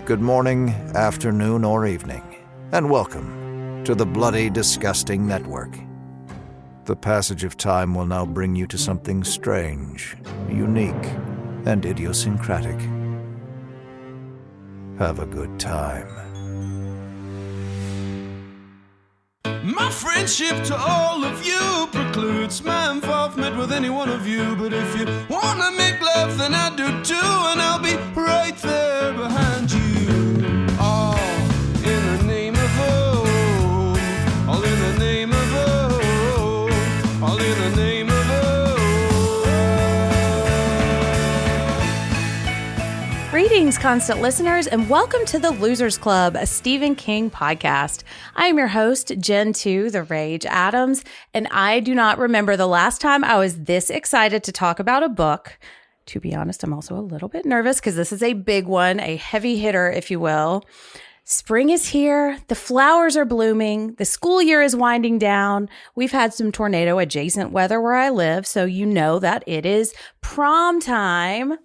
Good morning, afternoon, or evening, and welcome to the Bloody Disgusting Network. The passage of time will now bring you to something strange, unique, and idiosyncratic. Have a good time. My friendship to all of you precludes my involvement with any one of you. But if you wanna make love, then I do too, and I'll be right there behind you. All in the name of oh, all in the name of oh, all in the name of oh. Greetings, constant listeners, and welcome to the Losers Club, a Stephen King podcast. I am your host, Jenn the Rage Adams, and I do not remember the last time I was this excited to talk about a book. To be honest, I'm also a little bit nervous because this is a big one, a heavy hitter, if you will. Spring is here. The flowers are blooming. The school year is winding down. We've had some tornado-adjacent weather where I live, so you know that it is prom time.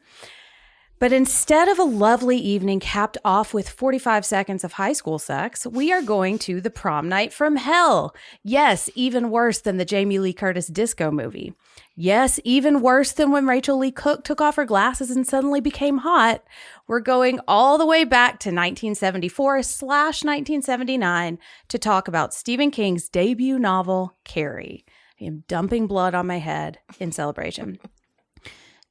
But instead of a lovely evening capped off with 45 seconds of high school sex, we are going to the prom night from hell. Yes, even worse than the Jamie Lee Curtis disco movie. Yes, even worse than when Rachel Lee Cook took off her glasses and suddenly became hot. We're going all the way back to 1974/1979 to talk about Stephen King's debut novel, Carrie. I am dumping blood on my head in celebration.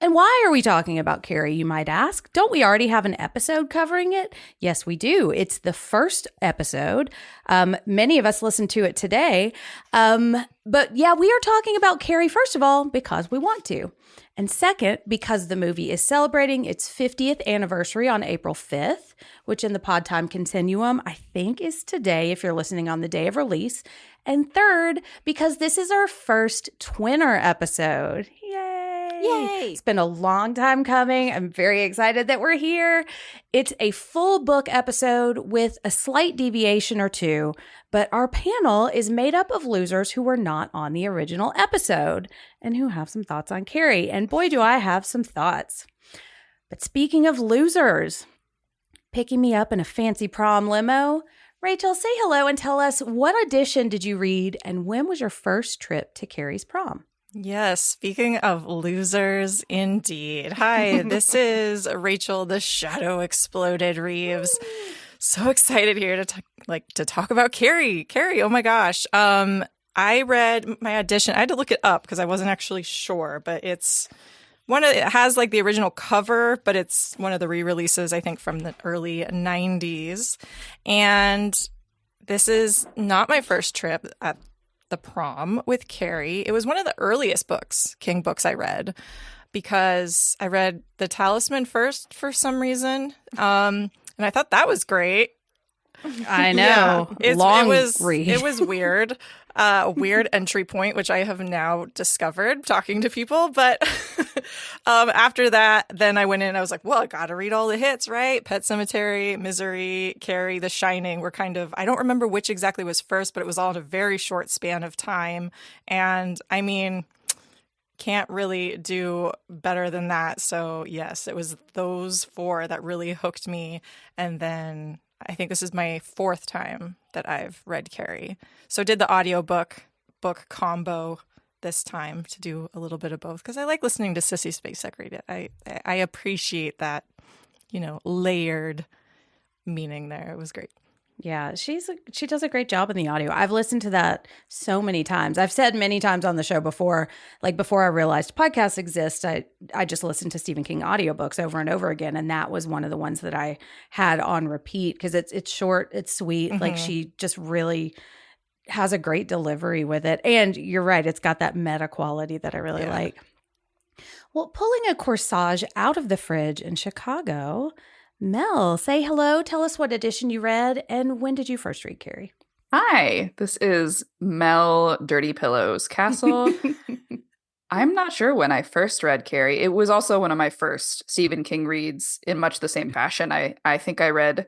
And why are we talking about Carrie, you might ask? Don't we already have an episode covering it? Yes, we do. It's the first episode. Many of us listened to it today. But yeah, we are talking about Carrie, first of all, because we want to. And second, because the movie is celebrating its 50th anniversary on April 5th, which in the pod time continuum, I think is today if you're listening on the day of release. And third, because this is our first Twinner episode. Yay! Yay! It's been a long time coming. I'm very excited that we're here. It's a full book episode with a slight deviation or two, but our panel is made up of losers who were not on the original episode and who have some thoughts on Carrie. And boy, do I have some thoughts. But speaking of losers, picking me up in a fancy prom limo, Rachel, say hello and tell us what edition did you read and when was your first trip to Carrie's prom? Yes, speaking of losers, indeed. Hi, this is Rachel, the Shadow Exploded Reeves. So excited here to talk about Carrie. Carrie, oh my gosh. I read my edition. I had to look it up because I wasn't actually sure, but it has like the original cover, but it's one of the re-releases, I think, from the early 90s. And this is not my first trip at the prom with Carrie. It was one of the earliest King books I read, because I read The Talisman first for some reason. And I thought that was great. I know. Yeah, Long it was read. It was weird. A weird entry point, which I have now discovered talking to people. But after that, then I went in and I was like, well, I got to read all the hits, right? Pet Sematary, Misery, Carrie, The Shining were I don't remember which exactly was first, but it was all in a very short span of time. And I mean, can't really do better than that. So yes, it was those four that really hooked me. And then I think this is my fourth time that I've read Carrie. So did the audiobook book combo this time to do a little bit of both, because I like listening to Sissy Spacek read it. I appreciate that, layered meaning there. It was great. Yeah, she does a great job in the audio. I've listened to that so many times. I've said many times on the show before, like before I realized podcasts exist, I just listened to Stephen King audiobooks over and over again. And that was one of the ones that I had on repeat because it's short, it's sweet. Mm-hmm. Like she just really has a great delivery with it. And you're right, it's got that meta quality that I really like. Well, pulling a corsage out of the fridge in Chicago, Mel, say hello. Tell us what edition you read and when did you first read Carrie? Hi, this is Mel Dirty Pillows Kassel. I'm not sure when I first read Carrie. It was also one of my first Stephen King reads in much the same fashion. I think I read,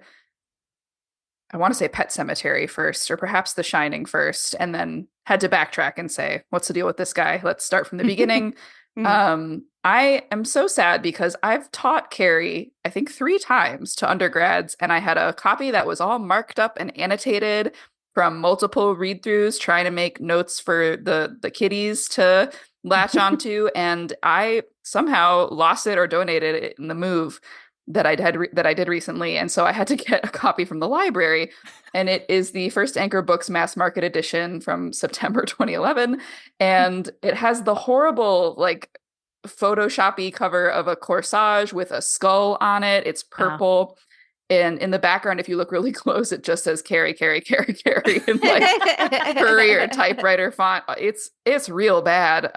I want to say Pet Sematary first, or perhaps The Shining first, and then had to backtrack and say, what's the deal with this guy? Let's start from the beginning. I am so sad because I've taught Carrie, I think 3 times to undergrads, and I had a copy that was all marked up and annotated from multiple read-throughs, trying to make notes for the kiddies to latch onto, and I somehow lost it or donated it in the move that I did recently, and so I had to get a copy from the library, and it is the First Anchor Books mass market edition from September 2011, and it has the horrible like photoshoppy cover of a corsage with a skull on it. It's purple. And in the background, if you look really close, it just says Carrie, Carrie, Carrie, Carrie in like Courier typewriter font. It's real bad,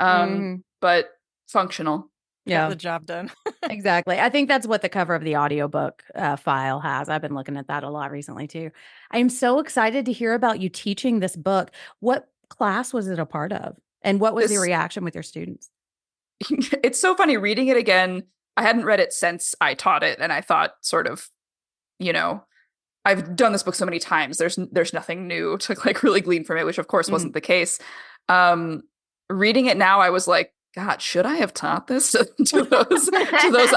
but functional. Yeah, Got the job done. exactly. I think that's what the cover of the audiobook file has. I've been looking at that a lot recently too. I am so excited to hear about you teaching this book. What class was it a part of? And what was the reaction with your students? It's so funny reading it again. I hadn't read it since I taught it, and I thought sort of, I've done this book so many times. There's nothing new to like really glean from it, which of course wasn't the case. Reading it now, I was like, God, should I have taught this to those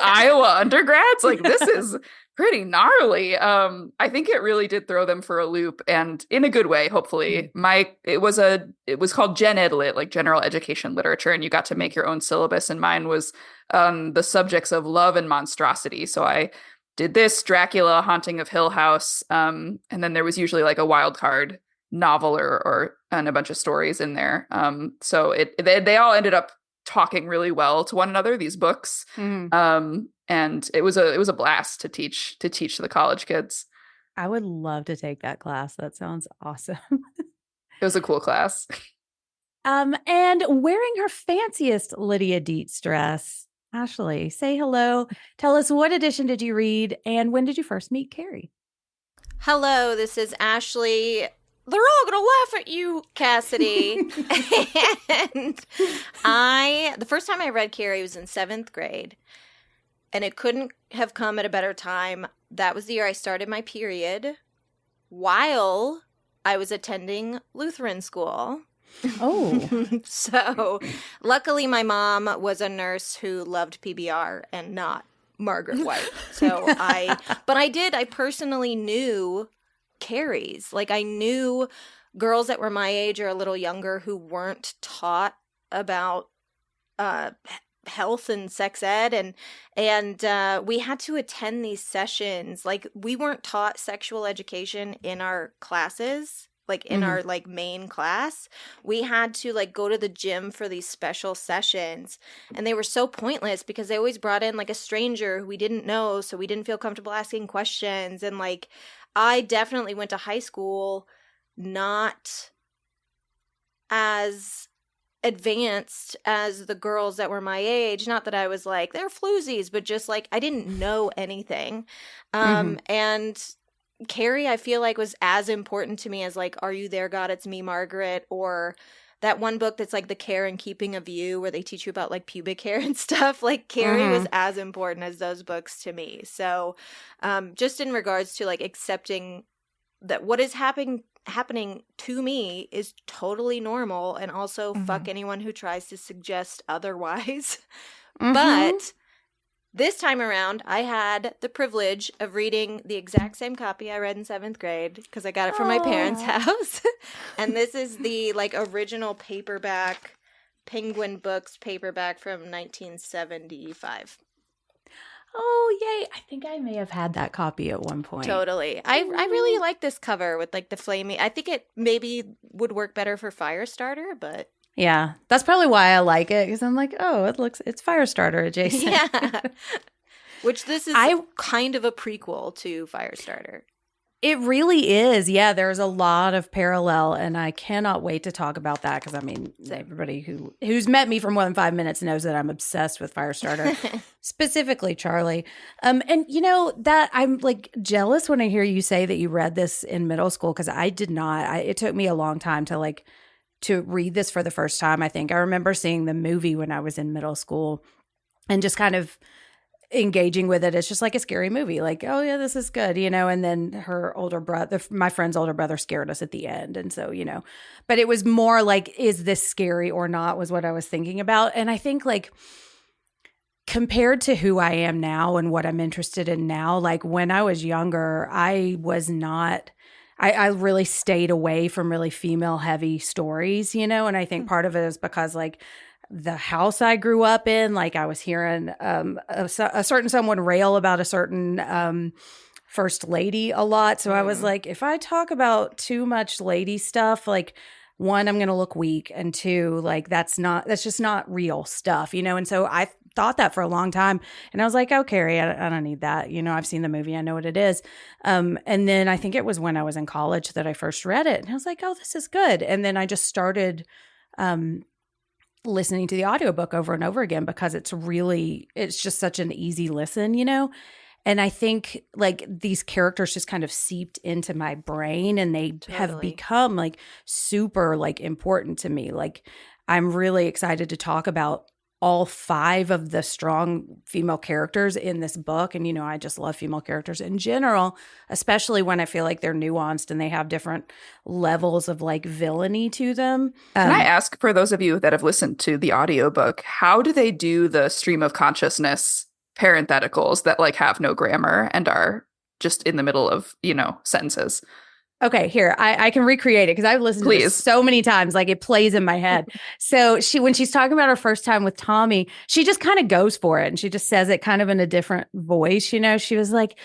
Iowa undergrads? Like, this is pretty gnarly. I think it really did throw them for a loop, and in a good way, hopefully. It was called Jenn Ed Lit, like general education literature, and you got to make your own syllabus, and mine was the subjects of love and monstrosity. So I did this, Dracula, Haunting of Hill House, and then there was usually like a wild card novel or and a bunch of stories in there. So they all ended up talking really well to one another, these books. And it was a blast to teach the college kids. I would love to take that class. That sounds awesome. It was a cool class. And wearing her fanciest Lydia Dietz dress, Ashley, say hello. Tell us, what edition did you read, and when did you first meet Carrie? Hello, this is Ashley. They're all gonna laugh at you, Casseday. And the first time I read Carrie was in 7th grade, and it couldn't have come at a better time. That was the year I started my period while I was attending Lutheran school. Oh. So luckily my mom was a nurse who loved PBR and not Margaret White. So I personally knew Carries. Like, I knew girls that were my age or a little younger who weren't taught about health and sex ed, and we had to attend these sessions. Like, we weren't taught sexual education in our classes, like in our like main class. We had to like go to the gym for these special sessions, and they were so pointless because they always brought in like a stranger who we didn't know, so we didn't feel comfortable asking questions. And like, I definitely went to high school not as advanced as the girls that were my age. Not that I was like, they're floozies, but just like, I didn't know anything. And Carrie, I feel like, was as important to me as like, Are You There, God? It's Me, Margaret, or that one book that's like The Care and Keeping of You, where they teach you about like pubic hair and stuff. Like, Carrie was as important as those books to me. So just in regards to like accepting that what is happening to me is totally normal, and also fuck anyone who tries to suggest otherwise. But this time around, I had the privilege of reading the exact same copy I read in 7th grade because I got it from my parents' house. And this is the like original paperback, Penguin Books paperback from 1975. Oh, yay. I think I may have had that copy at one point. Totally. I really like this cover with like the flamey. I think it maybe would work better for Firestarter, but... Yeah, that's probably why I like it, because I'm like, oh, it's Firestarter adjacent. Yeah. Which this is kind of a prequel to Firestarter. It really is. Yeah, there's a lot of parallel, and I cannot wait to talk about that, because I mean, everybody who's met me for more than 5 minutes knows that I'm obsessed with Firestarter, specifically Charlie. And you know that I'm like jealous when I hear you say that you read this in middle school, because I did not. It took me a long time to read this for the first time. I think I remember seeing the movie when I was in middle school, and just kind of engaging with it. It's just like a scary movie. Like, oh yeah, this is good, and then her older brother, my friend's older brother, scared us at the end. And so, but it was more like, is this scary or not, was what I was thinking about. And I think like compared to who I am now and what I'm interested in now, like when I was younger, I was not, I really stayed away from really female heavy stories, and I think part of it is because like the house I grew up in, like I was hearing a certain someone rail about a certain first lady a lot. So I was like, if I talk about too much lady stuff, like one, I'm going to look weak. And two, like that's just not real stuff, And so I thought that for a long time. And I was like, oh, Carrie, I don't need that. I've seen the movie. I know what it is. And then I think it was when I was in college that I first read it. And I was like, oh, this is good. And then I just started listening to the audiobook over and over again because it's just such an easy listen, And I think like these characters just kind of seeped into my brain and they have become like super like important to me. Like I'm really excited to talk about all 5 of the strong female characters in this book. And, I just love female characters in general, especially when I feel like they're nuanced and they have different levels of like villainy to them. Can I ask, for those of you that have listened to the audiobook, how do they do the stream of consciousness parentheticals that like have no grammar and are just in the middle of, sentences? Okay, here, I can recreate it because I've listened to this so many times, like it plays in my head. So when she's talking about her first time with Tommy, she just kind of goes for it and she just says it kind of in a different voice. She was like,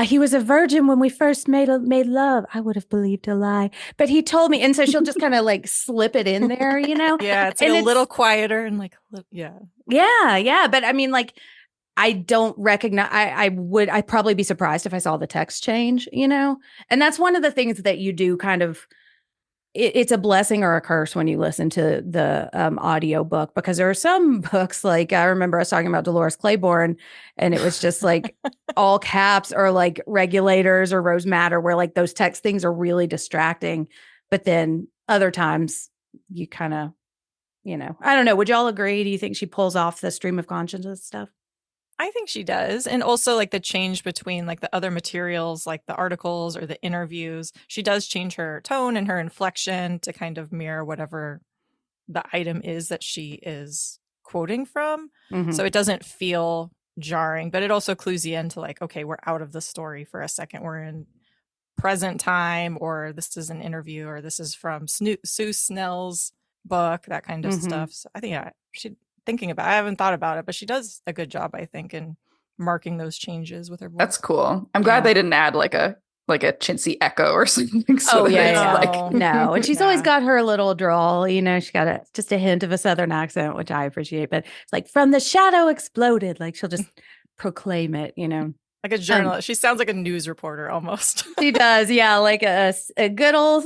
he was a virgin when we first made love. I would have believed a lie, but he told me. And so she'll just kind of like slip it in there, Yeah, it's like a little quieter and like, yeah. Yeah. But I mean, like, I don't recognize, I'd probably be surprised if I saw the text change, And that's one of the things that you do kind of, it's a blessing or a curse when you listen to the audio book, because there are some books, like I remember I was talking about Dolores Claiborne and it was just like all caps or like regulators or Rose Madder, where like those text things are really distracting. But then other times you kind of, I don't know. Would y'all agree? Do you think she pulls off the stream of consciousness stuff? I think she does. And also like the change between like the other materials, like the articles or the interviews, she does change her tone and her inflection to kind of mirror whatever the item is that she is quoting from. Mm-hmm. So it doesn't feel jarring, but it also clues you into like, okay, we're out of the story for a second. We're in present time, or this is an interview, or this is from Sue Snell's book, that kind of stuff. So I think, I haven't thought about it, but she does a good job, I think, in marking those changes with her voice. That's cool. I'm glad they didn't add like a chintzy echo or something. So no. And she's always got her little drawl, she's got just a hint of a Southern accent, which I appreciate. But it's like, from the shadow exploded, like she'll just proclaim it, Like a journalist. She sounds like a news reporter almost. She does. Yeah. Like a good old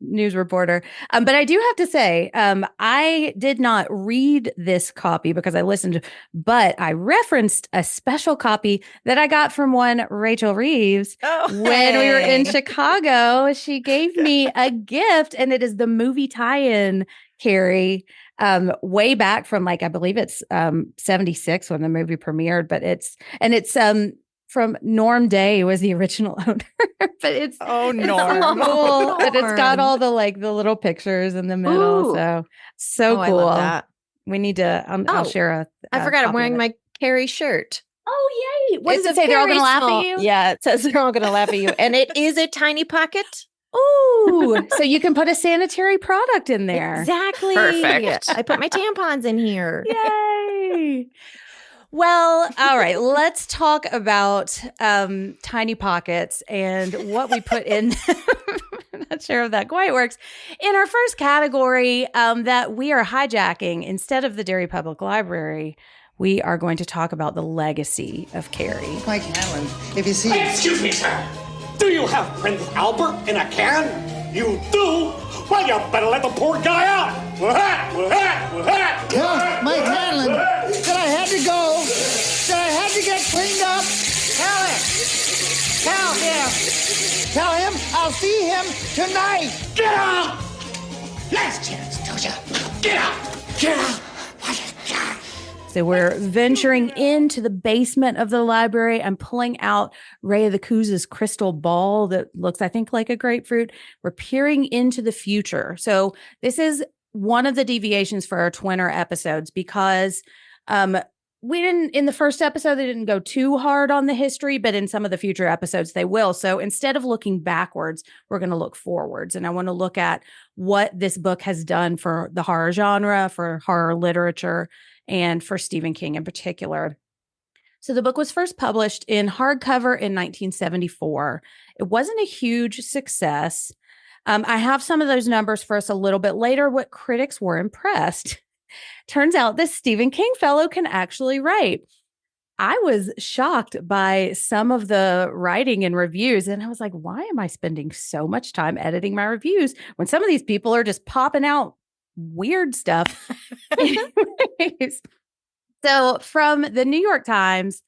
news reporter. But I do have to say, I did not read this copy because I listened, but I referenced a special copy that I got from one Rachel Reeves when we were in Chicago. She gave me a gift, and it is the movie tie-in, Carrie, way back from like, I believe it's 76 when the movie premiered, but it's from Norm Day was the original owner, but it's Norm. Cool. And it's got all the like the little pictures in the middle. Ooh. So cool. I love that. We need to. I'll share I forgot I'm wearing my Carrie shirt. Oh yay! What does it say? They're all going to laugh at you. Yeah, it says they're all going to laugh at you, and it is a tiny pocket. Ooh, so you can put a sanitary product in there. Exactly. Perfect. I put my tampons in here. Yay! Well, all right, let's talk about tiny pockets and what we put in. I'm not sure if that quite works. In our first category that we are hijacking, instead of the Derry Public Library, we are going to talk about the legacy of Carrie. Mike Hanlon, if you see... Excuse me, sir. Do you have Prince Albert in a can? You do? Well, you better let the poor guy out. Yeah, Mike Hanlon, that I had to go, that I had to get cleaned up. Tell him I'll see him tonight. Get out! Last chance, told you. Get out! Get out! So we're venturing into the basement of the library. I'm pulling out Ray of the Cooz's crystal ball that looks, I think, like a grapefruit. We're peering into the future. So this is one of the deviations for our Twinner episodes because we didn't, in the first episode, they didn't go too hard on the history, but in some of the future episodes, they will. So instead of looking backwards, we're going to look forwards. And I want to look at what this book has done for the horror genre, for horror literature, and for Stephen King in particular. So the book was first published in hardcover in 1974. It wasn't a huge success. I have some of those numbers for us a little bit later, what critics were impressed. Turns out this Stephen King fellow can actually write. I was shocked by some of the writing and reviews, and I was like, why am I spending so much time editing my reviews when some of these people are just popping out weird stuff? Anyways, so from the New York Times,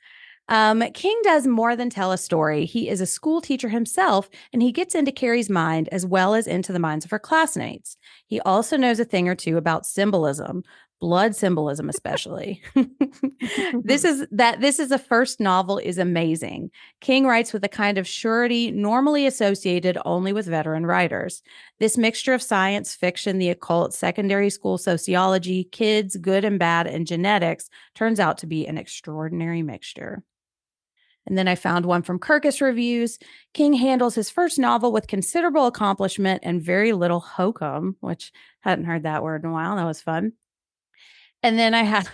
King does more than tell a story. He is a school teacher himself, and he gets into Carrie's mind as well as into the minds of her classmates. He also knows a thing or two about symbolism, blood symbolism especially. This is a first novel is amazing. King writes with a kind of surety normally associated only with veteran writers. This mixture of science fiction, the occult, secondary school sociology, kids, good and bad, and genetics turns out to be an extraordinary mixture. And then I found one from Kirkus Reviews. King handles his first novel with considerable accomplishment and very little hokum, which I hadn't heard that word in a while. That was fun. And then I have,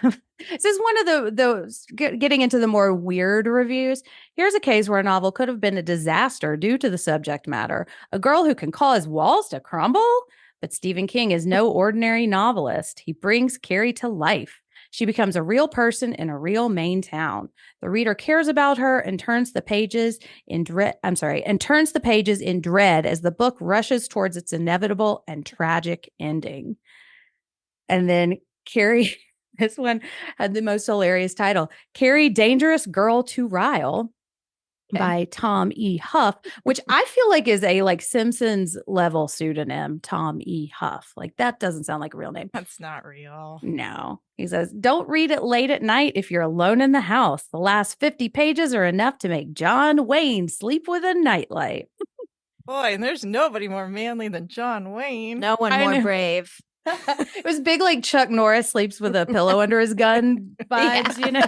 this is one of those getting into the more weird reviews. Here's a case where a novel could have been a disaster due to the subject matter. A girl who can cause walls to crumble? But Stephen King is no ordinary novelist. He brings Carrie to life. She becomes a real person in a real Maine town. The reader cares about her and turns the pages in dread as the book rushes towards its inevitable and tragic ending. And then Carrie, this one had the most hilarious title, Carrie, Dangerous Girl to Rile, by Tom E. Huff, which I feel like is a Simpsons level pseudonym, Tom E. Huff. Like that doesn't sound like a real name. That's not real. No. He says, don't read it late at night if you're alone in the house. The last 50 pages are enough to make John Wayne sleep with a nightlight. Boy, and there's nobody more manly than John Wayne. No one more brave. It was big like Chuck Norris sleeps with a pillow under his gun vibes, you know?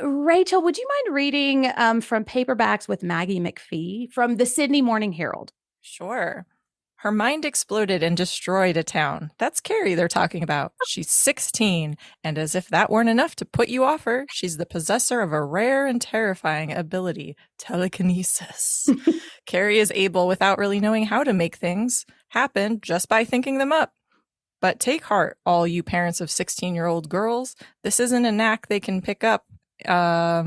Rachel, would you mind reading from Paperbacks with Maggie McPhee from the Sydney Morning Herald? Sure. Her mind exploded and destroyed a town. That's Carrie they're talking about. She's 16, and as if that weren't enough to put you off her, she's the possessor of a rare and terrifying ability, telekinesis. Carrie is able, without really knowing how to make things happen, just by thinking them up. But take heart, all you parents of 16-year-old girls. This isn't a knack they can pick up at,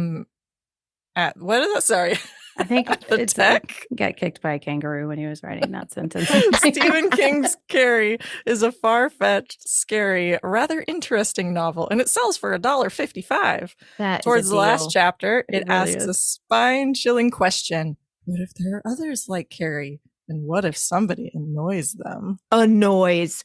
what is that? Sorry. I think the tech got kicked by a kangaroo when he was writing that sentence. Stephen King's Carrie is a far-fetched, scary, rather interesting novel, and it sells for $1.55. Towards the last chapter, it really asks a spine-chilling question. What if there are others like Carrie? And what if somebody annoys them? Annoys.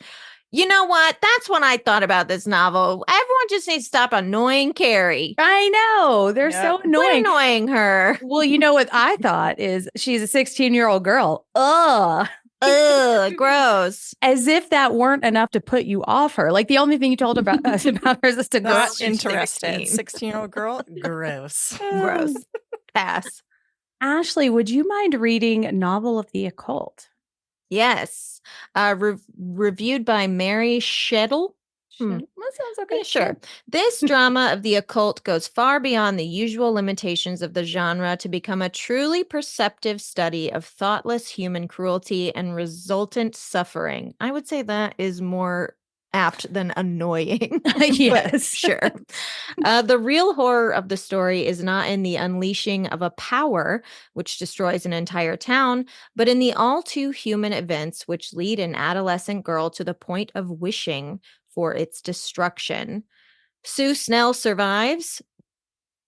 You know what? That's when I thought about this novel. Everyone just needs to stop annoying Carrie. I know. They're so annoying. We're annoying her. Well, you know what I thought is she's a 16-year-old girl. Ugh, gross. As if that weren't enough to put you off her. Like the only thing you told about us about her is just a girl. Not interested. 16-year-old girl? Gross. Gross. Pass. Ashley, would you mind reading Novel of the Occult? Yes. Reviewed by Mary Shettle. That sounds okay. Yeah, sure. This drama of the occult goes far beyond the usual limitations of the genre to become a truly perceptive study of thoughtless human cruelty and resultant suffering. I would say that is more apt than annoying. Yes. Sure. The real horror of the story is not in the unleashing of a power which destroys an entire town, but in the all too human events which lead an adolescent girl to the point of wishing for its destruction. Sue Snell survives.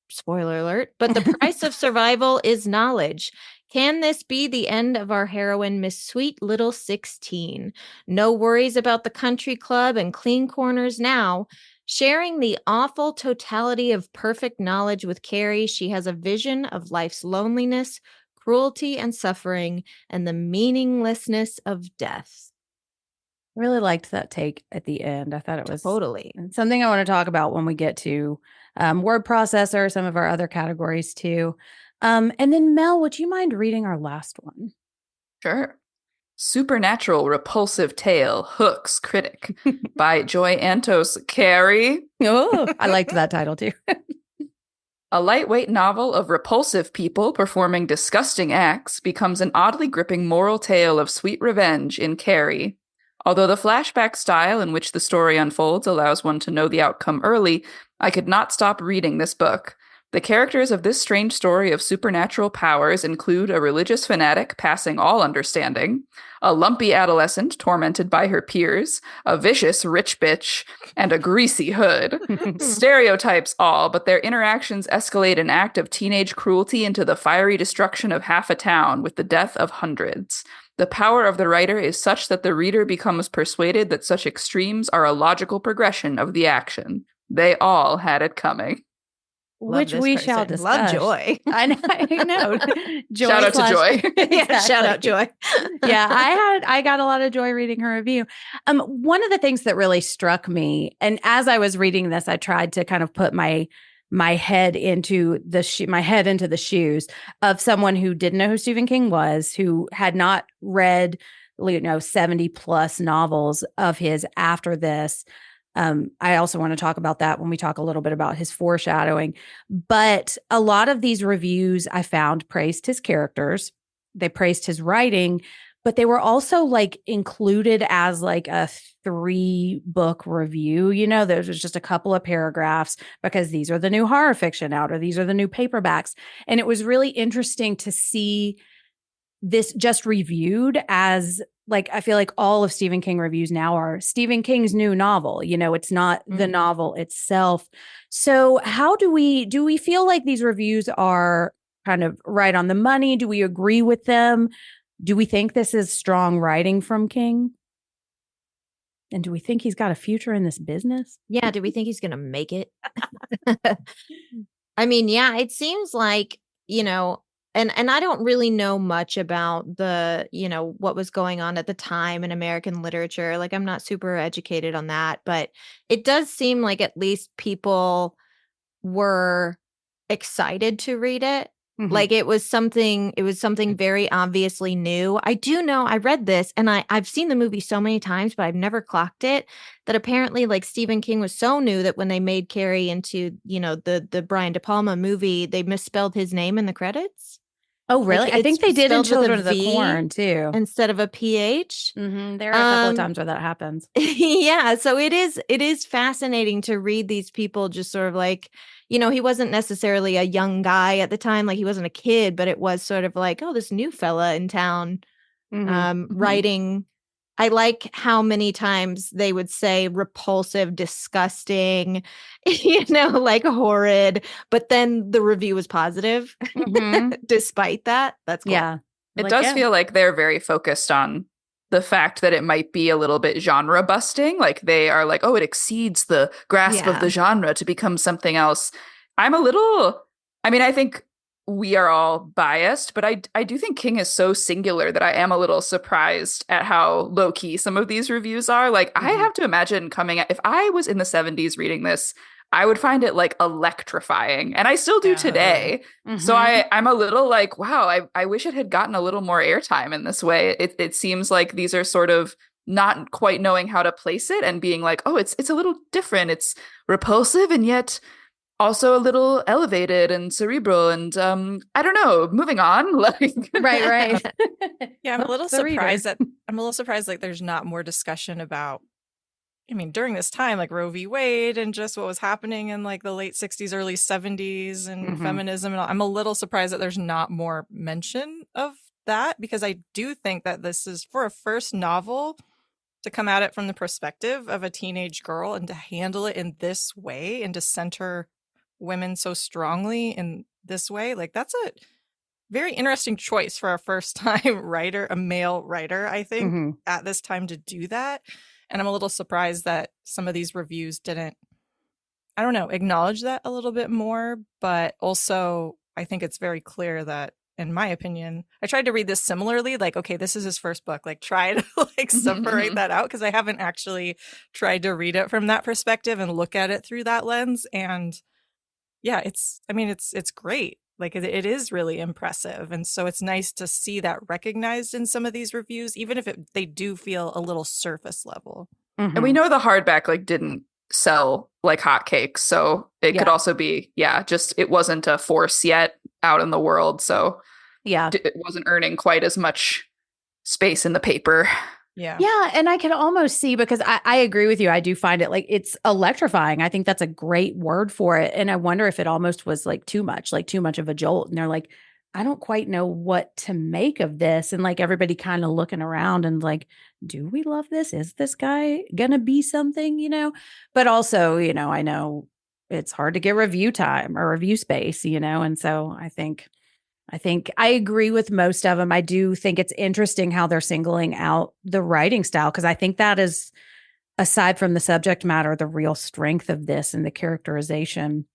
Spoiler alert. But the price of survival is knowledge. Can this be the end of our heroine, Miss Sweet Little 16? No worries about the country club and clean corners now. Sharing the awful totality of perfect knowledge with Carrie, she has a vision of life's loneliness, cruelty and suffering, and the meaninglessness of death. I really liked that take at the end. I thought it was Totally. something I want to talk about when we get to word processor, some of our other categories too. And then Mel, would you mind reading our last one? Sure. Supernatural Repulsive Tale, Hooks Critic by Joy Antos Carrie. Oh, I liked that title too. A lightweight novel of repulsive people performing disgusting acts becomes an oddly gripping moral tale of sweet revenge in Carrie. Although the flashback style in which the story unfolds allows one to know the outcome early, I could not stop reading this book. The characters of this strange story of supernatural powers include a religious fanatic passing all understanding, a lumpy adolescent tormented by her peers, a vicious rich bitch, and a greasy hood. Stereotypes all, but their interactions escalate an act of teenage cruelty into the fiery destruction of half a town with the death of hundreds. The power of the writer is such that the reader becomes persuaded that such extremes are a logical progression of the action. They all had it coming. Which we shall discuss. Love Joy. I know. Joy Shout out to Joy. Yeah, shout out Joy. Yeah, I got a lot of joy reading her review. One of the things that really struck me, and as I was reading this, I tried to kind of put my head into the shoes of someone who didn't know who Stephen King was, who had not read 70 plus novels of his after this. I also want to talk about that when we talk a little bit about his foreshadowing. But a lot of these reviews I found praised his characters. They praised his writing, but they were also like included as like a 3-book review. There was just a couple of paragraphs because these are the new horror fiction out, or these are the new paperbacks. And it was really interesting to see this just reviewed as like, I feel like all of Stephen King reviews now are Stephen King's new novel. It's not the novel itself. So how do we feel like these reviews are kind of right on the money? Do we agree with them? Do we think this is strong writing from King? And do we think he's got a future in this business? Yeah, do we think he's going to make it? I mean, yeah, it seems like, and I don't really know much about the, what was going on at the time in American literature. Like, I'm not super educated on that, but it does seem like at least people were excited to read it. Mm-hmm. Like it was something very obviously new. I do know, I read this and I've seen the movie so many times, but I've never clocked it, that apparently like Stephen King was so new that when they made Carrie into, the Brian De Palma movie, they misspelled his name in the credits. Oh, really? Like, I think they did in Children of the V Corn too. Instead of a PH. Mm-hmm. There are a couple of times where that happens. Yeah. So it is fascinating to read these people just sort of like, he wasn't necessarily a young guy at the time. Like he wasn't a kid, but it was sort of like, oh, this new fella in town writing. I like how many times they would say repulsive, disgusting, like horrid, but then the review was positive despite that. That's cool. Yeah. It does feel like they're very focused on the fact that it might be a little bit genre busting. Like they are like, oh, it exceeds the grasp of the genre to become something else. I think we are all biased, but I do think King is so singular that I am a little surprised at how low key some of these reviews are. Like I have to imagine if I was in the 70s reading this, I would find it like electrifying, and I still do today. Mm-hmm. So I'm a little like, wow, I wish it had gotten a little more airtime in this way. It seems like these are sort of not quite knowing how to place it and being like, oh, it's a little different. It's repulsive and yet also a little elevated and cerebral. And I don't know. Moving on, like right. Yeah, I'm a little surprised like there's not more discussion about. I mean, during this time, like Roe v. Wade and just what was happening in like the late 60s, early 70s and feminism and all, I'm a little surprised that there's not more mention of that, because I do think that this is, for a first novel, to come at it from the perspective of a teenage girl and to handle it in this way and to center women so strongly in this way. Like that's a very interesting choice for a first time writer, a male writer, I think, at this time to do that. And I'm a little surprised that some of these reviews didn't I don't know, acknowledge that a little bit more. But also, I think it's very clear that, in my opinion, I tried to read this similarly. Like, okay, this is his first book. Like, try to like separate that out, because I haven't actually tried to read it from that perspective and look at it through that lens. And yeah, it's great. Like, it is really impressive. And so it's nice to see that recognized in some of these reviews, even if they do feel a little surface level. And we know the hardback like didn't sell like hotcakes. So it could also be, just it wasn't a force yet out in the world. So it wasn't earning quite as much space in the paper. Yeah. Yeah. And I can almost see, because I agree with you. I do find it like it's electrifying. I think that's a great word for it. And I wonder if it almost was like too much of a jolt. And they're like, I don't quite know what to make of this. And like everybody kind of looking around and like, do we love this? Is this guy gonna be something, But also, I know it's hard to get review time or review space, And so I think I agree with most of them. I do think it's interesting how they're singling out the writing style, because I think that is, aside from the subject matter, the real strength of this and the characterization.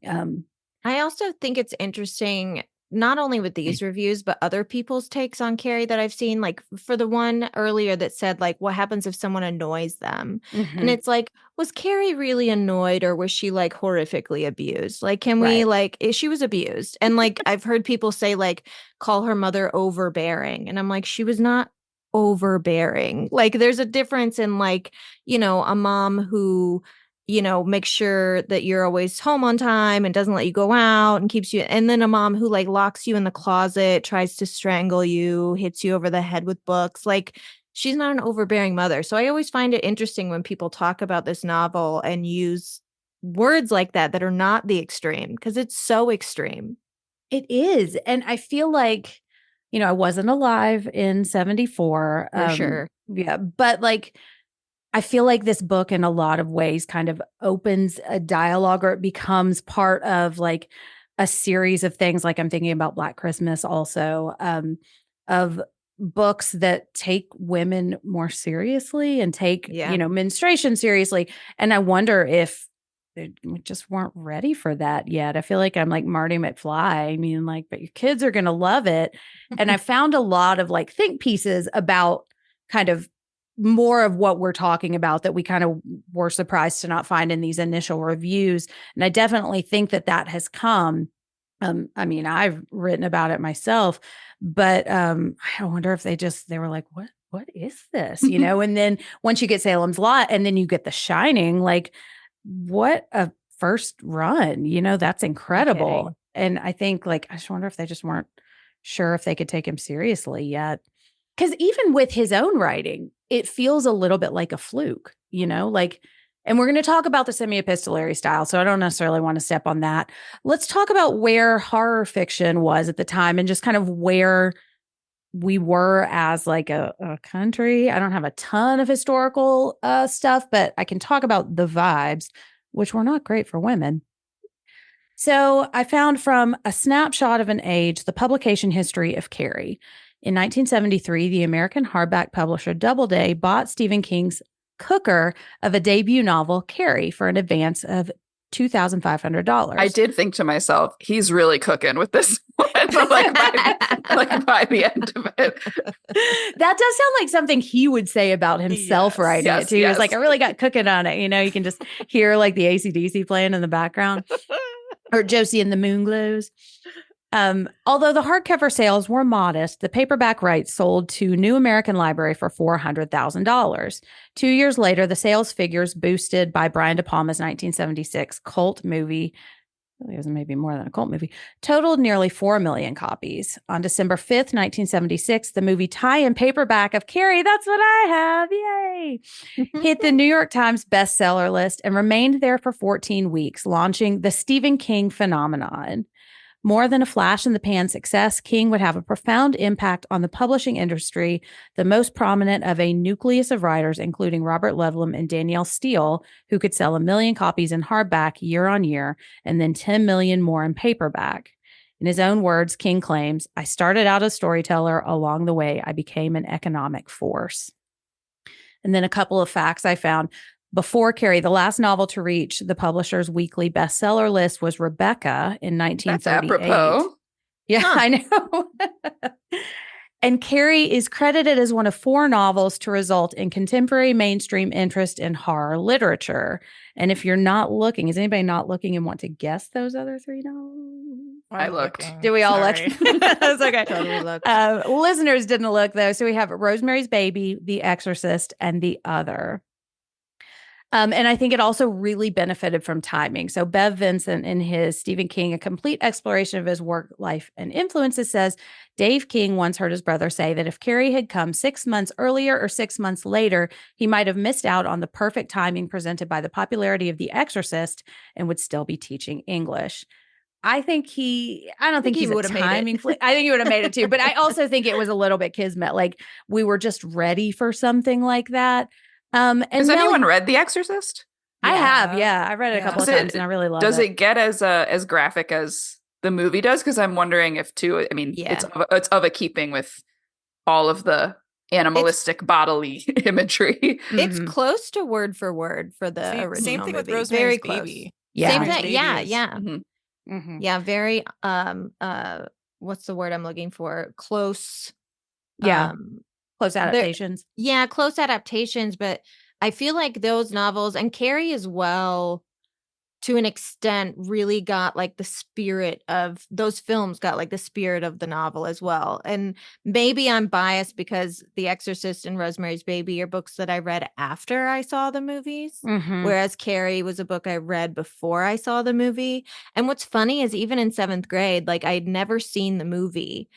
I also think it's interesting, not only with these reviews, but other people's takes on Carrie that I've seen. Like for the one earlier that said, like, what happens if someone annoys them? And it's like, was Carrie really annoyed, or was she like horrifically abused? Like, can we she was abused. And like, I've heard people say, like, call her mother overbearing. And I'm like, she was not overbearing. Like, there's a difference in like, a mom who make sure that you're always home on time and doesn't let you go out and keeps you. And then a mom who like locks you in the closet, tries to strangle you, hits you over the head with books. Like, she's not an overbearing mother. So I always find it interesting when people talk about this novel and use words like that are not the extreme, because it's so extreme. It is. And I feel like, I wasn't alive in 74. For sure. Yeah. But like, I feel like this book in a lot of ways kind of opens a dialogue, or it becomes part of like a series of things. Like I'm thinking about Black Christmas also, of books that take women more seriously and take, menstruation seriously. And I wonder if we just weren't ready for that yet. I feel like I'm like Marty McFly. I mean, like, but your kids are going to love it. And I found a lot of like think pieces about kind of more of what we're talking about that we kind of were surprised to not find in these initial reviews. And I definitely think that has come. I mean, I've written about it myself, but I wonder if they were like, what is this? And then once you get Salem's Lot and then you get The Shining, like, what a first run, that's incredible. Okay. And I think like, I just wonder if they just weren't sure if they could take him seriously yet. Because even with his own writing, it feels a little bit like a fluke, like, and we're going to talk about the semi-epistolary style. So I don't necessarily want to step on that. Let's talk about where horror fiction was at the time and just kind of where we were as like a country. I don't have a ton of historical stuff, but I can talk about the vibes, which were not great for women. So I found from A Snapshot of an Age, the publication history of Carrie. In 1973, the American hardback publisher Doubleday bought Stephen King's cooker of a debut novel, Carrie, for an advance of $2,500. I did think to myself, he's really cooking with this one, by the end of it. That does sound like something he would say about himself writing it too. He's like, I really got cooking on it. You can just hear like the AC/DC playing in the background. Or Josie and the Moonglows. Although the hardcover sales were modest, the paperback rights sold to New American Library for $400,000. 2 years later, the sales figures boosted by Brian De Palma's 1976 cult movie, it was maybe more than a cult movie, totaled nearly 4 million copies. On December 5th, 1976, the movie tie-in paperback of Carrie, that's what I have, yay, hit the New York Times bestseller list and remained there for 14 weeks, launching the Stephen King phenomenon. More than a flash-in-the-pan success, King would have a profound impact on the publishing industry, the most prominent of a nucleus of writers, including Robert Ludlum and Danielle Steele, who could sell 1 million copies in hardback year on year, and then 10 million more in paperback. In his own words, King claims, I started out as a storyteller. Along the way, I became an economic force. And then a couple of facts I found. Before Carrie, the last novel to reach the publisher's weekly bestseller list was Rebecca in That's 1938. apropos. Yeah, I know. And Carrie is credited as one of 4 novels to result in contemporary mainstream interest in horror literature. And if you're not looking, is anybody not looking and want to guess those other 3 novels? I looked. Looking. Do we all Sorry. look? That's okay. Totally looked. Listeners didn't look, though. So we have Rosemary's Baby, The Exorcist, and The Other. And I think it also really benefited from timing. So Bev Vincent, in his Stephen King, A Complete Exploration of His Work, Life, and Influences, says Dave King once heard his brother say that if Carrie had come 6 months earlier or 6 months later, he might have missed out on the perfect timing presented by the popularity of The Exorcist and would still be teaching English. I don't think he's a timing flick. I think he would have made it too. But I also think it was a little bit kismet. Like we were just ready for something like that. And Has anyone read The Exorcist? I have, yeah. I read it a couple of times and I really love it. Does it get as graphic as the movie does? Because I'm wondering if too, I mean, it's of a keeping with all of the animalistic bodily imagery. It's close to word for word for the original Same thing movie. with Rosemary's Very Baby. Yeah. Same thing. Yeah, Babies. yeah. Mhm. Yeah, very what's the word I'm looking for? Close. Yeah. Close adaptations. Yeah, close adaptations, but I feel like those novels and Carrie as well, to an extent, really got like the spirit of those films, got like the spirit of the novel as well. And maybe I'm biased because The Exorcist and Rosemary's Baby are books that I read after I saw the movies, whereas Carrie was a book I read before I saw the movie. And what's funny is even in 7th grade, like I'd never seen the movie,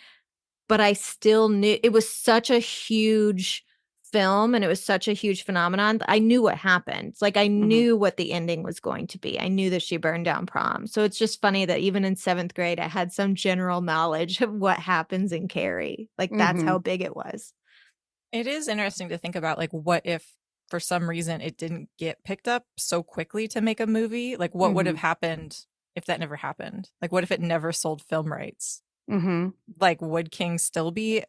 but I still knew it was such a huge film and it was such a huge phenomenon. I knew what happened. It's like I knew what the ending was going to be. I knew that she burned down prom. So it's just funny that even in 7th grade, I had some general knowledge of what happens in Carrie. Like that's how big it was. It is interesting to think about, like, what if for some reason it didn't get picked up so quickly to make a movie? Like, what would have happened if that never happened? Like, what if it never sold film rights? Like, would King still be,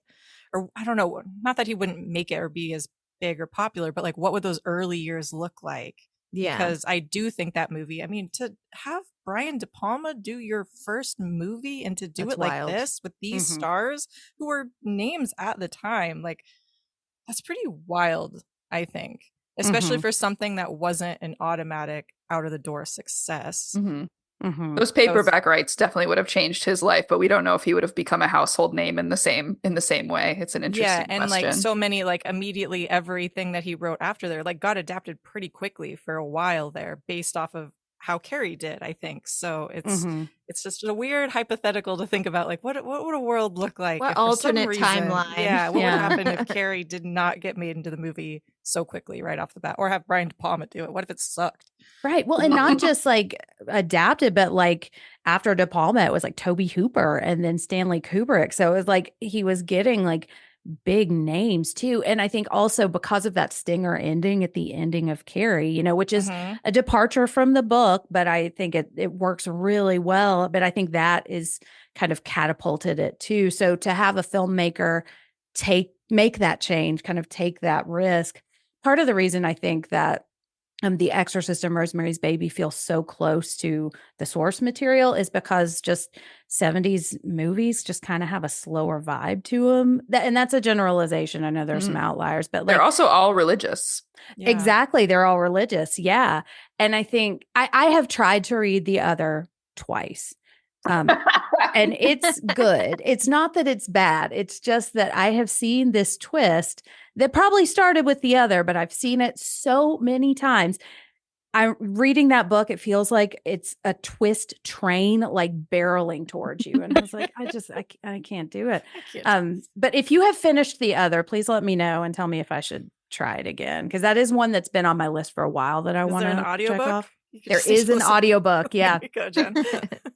or I don't know, not that he wouldn't make it or be as big or popular, but like, what would those early years look like? Yeah. Because I do think that movie, I mean, to have Brian De Palma do your first movie and to do That's it like wild. this with these stars who were names at the time, like, that's pretty wild, I think, especially for something that wasn't an automatic out of the door success. Those paperback rights definitely would have changed his life, but we don't know if he would have become a household name in the same way. It's an interesting and question. like so many, like immediately everything that he wrote after there, like got adapted pretty quickly for a while there, based off of how Carrie did, I think. So it's just a weird hypothetical to think about, like what would a world look like? What if for some alternate reason- timeline? Yeah, what would happen if Carrie did not get made into the movie so quickly right off the bat, or have Brian De Palma do it? What if it sucked? Right. Well, and not just like adapted, but like after De Palma, it was like Tobe Hooper and then Stanley Kubrick. So it was like he was getting like big names too. And I think also because of that stinger ending at the ending of Carrie, you know, which is a departure from the book, but I think it works really well. But I think that is kind of catapulted it too. So to have a filmmaker make that change, kind of take that risk. Part of the reason I think that The Exorcist and Rosemary's Baby feels so close to the source material is because just 70s movies just kind of have a slower vibe to them. And that's a generalization. I know there's some outliers, but they're also all religious. Yeah. Exactly. They're all religious. Yeah. And I think I have tried to read The Other twice. And it's good. It's not that it's bad. It's just that I have seen this twist that probably started with The Other, but I've seen it so many times. I'm reading that book. It feels like it's a twist train, like barreling towards you. And I was like, I can't do it. But if you have finished The Other, please let me know and tell me if I should try it again. Because that is one that's been on my list for a while that I want to check off. There is an audiobook. Yeah. There you go, Jen.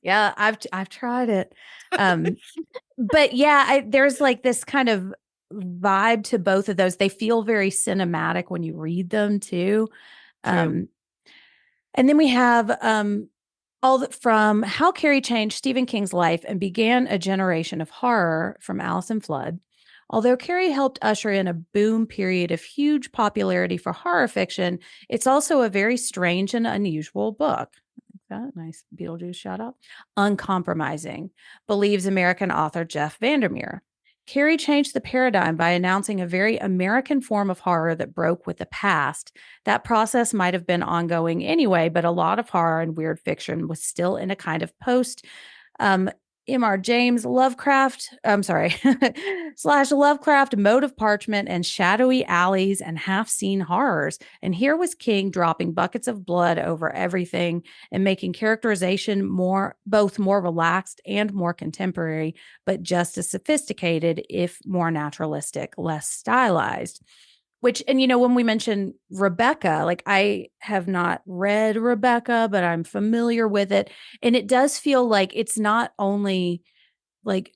Yeah, I've tried it. But yeah, there's like this kind of vibe to both of those. They feel very cinematic when you read them too. And then we have from How Carrie Changed Stephen King's Life and Began a Generation of Horror from Alison Flood. Although Carrie helped usher in a boom period of huge popularity for horror fiction, it's also a very strange and unusual book. That nice Beetlejuice shout out. Uncompromising, believes American author Jeff Vandermeer. Carrie changed the paradigm by announcing a very American form of horror that broke with the past. That process might have been ongoing anyway, but a lot of horror and weird fiction was still in a kind of post M.R. James Lovecraft, / Lovecraft mode of parchment and shadowy alleys and half-seen horrors. And here was King dropping buckets of blood over everything and making characterization both more relaxed and more contemporary, but just as sophisticated, if more naturalistic, less stylized. Which, and when we mentioned Rebecca, like I have not read Rebecca, but I'm familiar with it. And it does feel like it's not only like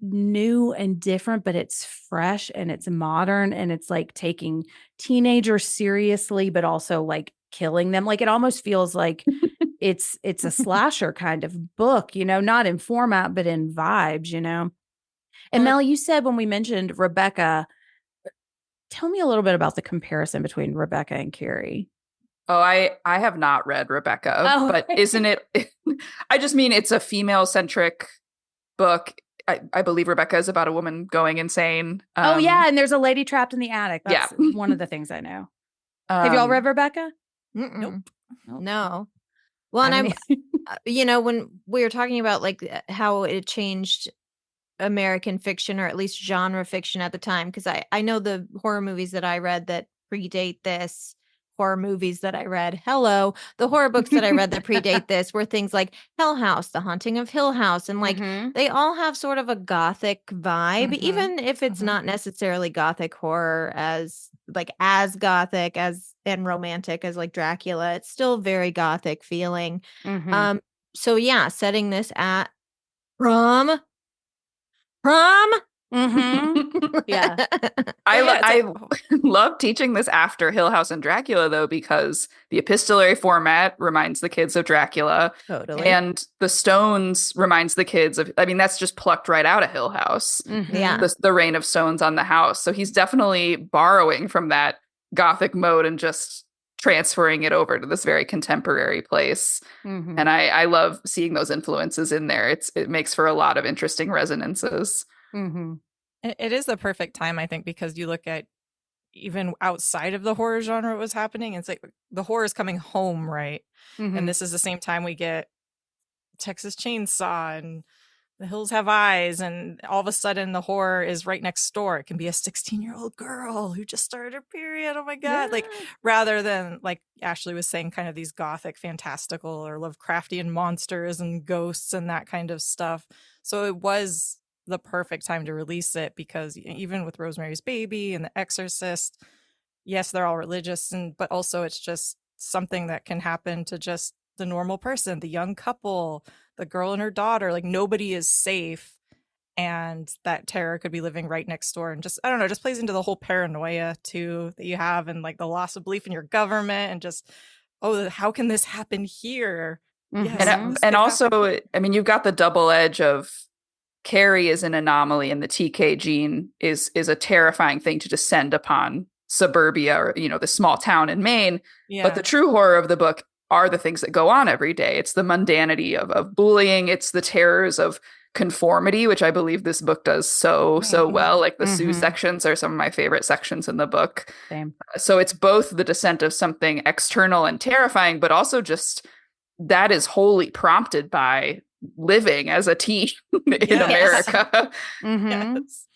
new and different, but it's fresh and it's modern and it's like taking teenagers seriously, but also like killing them. Like it almost feels like it's a slasher kind of book, not in format, but in vibes, And Mel, you said when we mentioned Rebecca, tell me a little bit about the comparison between Rebecca and Carrie. Oh, I have not read Rebecca, but isn't it? I just mean it's a female-centric book. I believe Rebecca is about a woman going insane. Yeah, and there's a lady trapped in the attic. That's one of the things I know. Have y'all read Rebecca? Nope. No. Well, and I'm, when we were talking about like how it changed American fiction, or at least genre fiction at the time, because I know the horror movies that I read that predate this, horror movies that I read, the horror books that I read that predate this were things like Hell House, The Haunting of Hill House, and like they all have sort of a gothic vibe, even if it's not necessarily gothic horror as gothic as and romantic as like Dracula. It's still very gothic feeling. So yeah, setting this at prom. Yeah. I love teaching this after Hill House and Dracula, though, because the epistolary format reminds the kids of Dracula. Totally. And the stones reminds the kids of, that's just plucked right out of Hill House. Yeah. The rain of stones on the house. So he's definitely borrowing from that Gothic mode and just transferring it over to this very contemporary place. And I love seeing those influences in there. It makes for a lot of interesting resonances. It is the perfect time, I think, because you look at even outside of the horror genre what was happening, and it's like the horror is coming home, right? And this is the same time we get Texas Chainsaw and The Hills Have Eyes, and all of a sudden the horror is right next door. It can be a 16-year-old girl who just started her period. Oh my God. Like, rather than, like Ashley was saying, kind of these gothic, fantastical or Lovecraftian monsters and ghosts and that kind of stuff. So it was the perfect time to release it, because even with Rosemary's Baby and The Exorcist, yes, they're all religious, but also it's just something that can happen to just the normal person, the young couple, the girl and her daughter. Like, nobody is safe, and that terror could be living right next door. And just, I don't know, just plays into the whole paranoia too that you have, and like the loss of belief in your government, and just, how can this happen here? Yes, and also, you've got the double edge of Carrie is an anomaly, and the TK gene is a terrifying thing to descend upon suburbia, or the small town in Maine. But the true horror of the book are the things that go on every day. It's the mundanity of bullying. It's the terrors of conformity, which I believe this book does so well. Like the Sue sections are some of my favorite sections in the book. Same. So it's both the descent of something external and terrifying, but also just that is wholly prompted by living as a teen in America. Yes.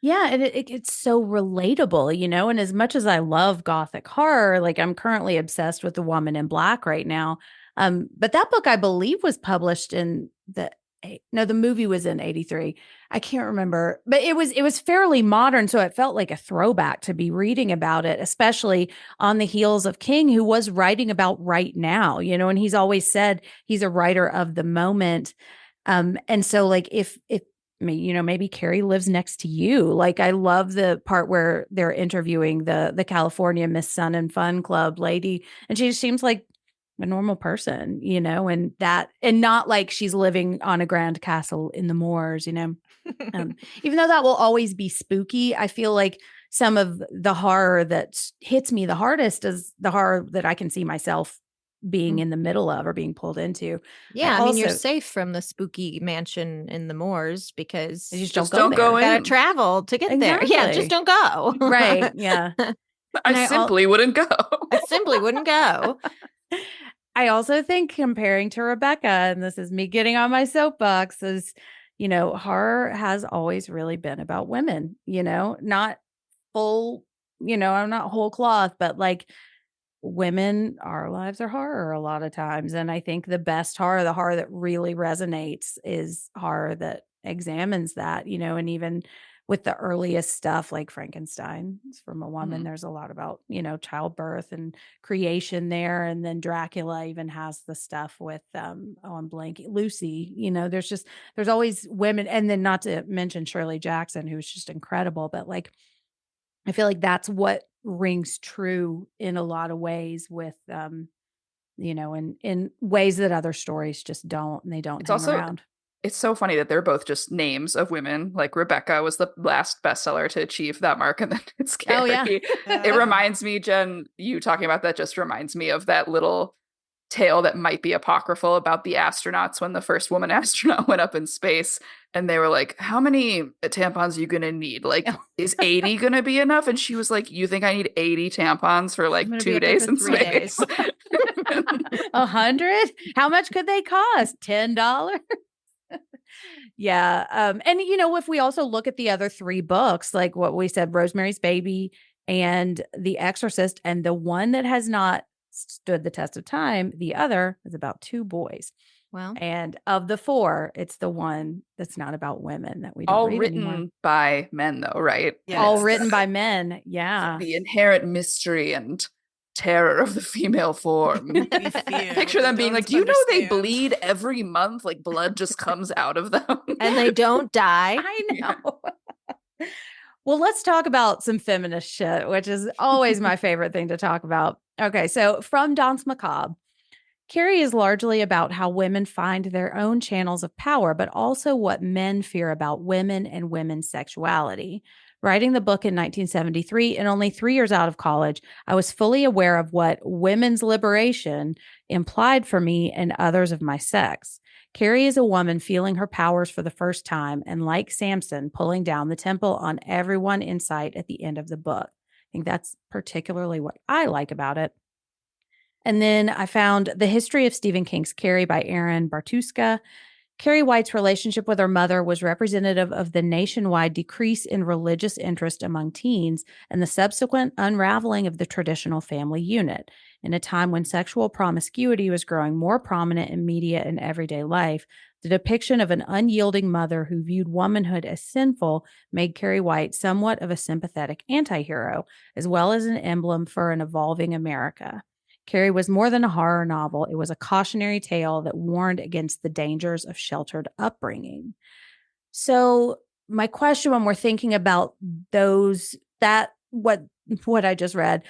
Yeah, and it's so relatable, and as much as I love gothic horror, like I'm currently obsessed with The Woman in Black right now. But that book, I believe, was published in the movie was in 83. I can't remember, but it was fairly modern, so it felt like a throwback to be reading about it, especially on the heels of King, who was writing about right now, and he's always said he's a writer of the moment. And so like if maybe Carrie lives next to you. Like, I love the part where they're interviewing the California Miss Sun and Fun Club lady, and she seems like a normal person, and not like she's living on a grand castle in the moors, even though that will always be spooky. I feel like some of the horror that hits me the hardest is the horror that I can see myself being in the middle of or being pulled into. Yeah, I mean, you're safe from the spooky mansion in the moors because you just don't go You gotta in. travel to get there. Yeah, Exactly. just don't go. Right. Yeah. I simply wouldn't go. I simply wouldn't go. I also think comparing to Rebecca, and this is me getting on my soapbox, is, horror has always really been about women, not full, I'm not whole cloth, but like women, our lives are horror a lot of times. And I think the best horror, the horror that really resonates, is horror that examines that, and even with the earliest stuff like Frankenstein, it's from a woman. There's a lot about, childbirth and creation there. And then Dracula even has the stuff with, I'm blanking, Lucy, there's always women. And then not to mention Shirley Jackson, who's just incredible. But like, I feel like that's what rings true in a lot of ways with, in ways that other stories just don't, and they don't hang around. It's so funny that they're both just names of women. Like Rebecca was the last bestseller to achieve that mark, and then it's Carrie. Oh, yeah. It reminds me, Jen, you talking about that just reminds me of that little tale that might be apocryphal about the astronauts when the first woman astronaut went up in space, and they were like, how many tampons are you gonna need? Like, is 80 gonna be enough? And she was like, you think I need 80 tampons for like 2 days in space? 100? How much could they cost? $10? Yeah. And if we also look at the other 3 books, like what we said, Rosemary's Baby and The Exorcist, and the one that has not stood the test of time, the other, is about 2 boys. Well, and of the 4, it's the one that's not about women that we don't all read written anymore. by men, though, right? Yes. All written by men. Yeah. The inherent mystery and terror of the female form. Picture them being like, do you know they bleed every month? Like blood just comes out of them. And they don't die. I know. Well, let's talk about some feminist shit, which is always my favorite thing to talk about. Okay, so from Danse Macabre, Carrie is largely about how women find their own channels of power, but also what men fear about women and women's sexuality. Writing the book in 1973 and only 3 years out of college, I was fully aware of what women's liberation implied for me and others of my sex. Carrie is a woman feeling her powers for the first time and, like Samson, pulling down the temple on everyone in sight at the end of the book. I think that's particularly what I like about it. And then I found The History of Stephen King's Carrie by Aaron Bartuska. Carrie White's relationship with her mother was representative of the nationwide decrease in religious interest among teens and the subsequent unraveling of the traditional family unit. In a time when sexual promiscuity was growing more prominent in media and everyday life, the depiction of an unyielding mother who viewed womanhood as sinful made Carrie White somewhat of a sympathetic anti-hero, as well as an emblem for an evolving America. Carrie was more than a horror novel. It was a cautionary tale that warned against the dangers of sheltered upbringing. So my question when we're thinking about what I just read,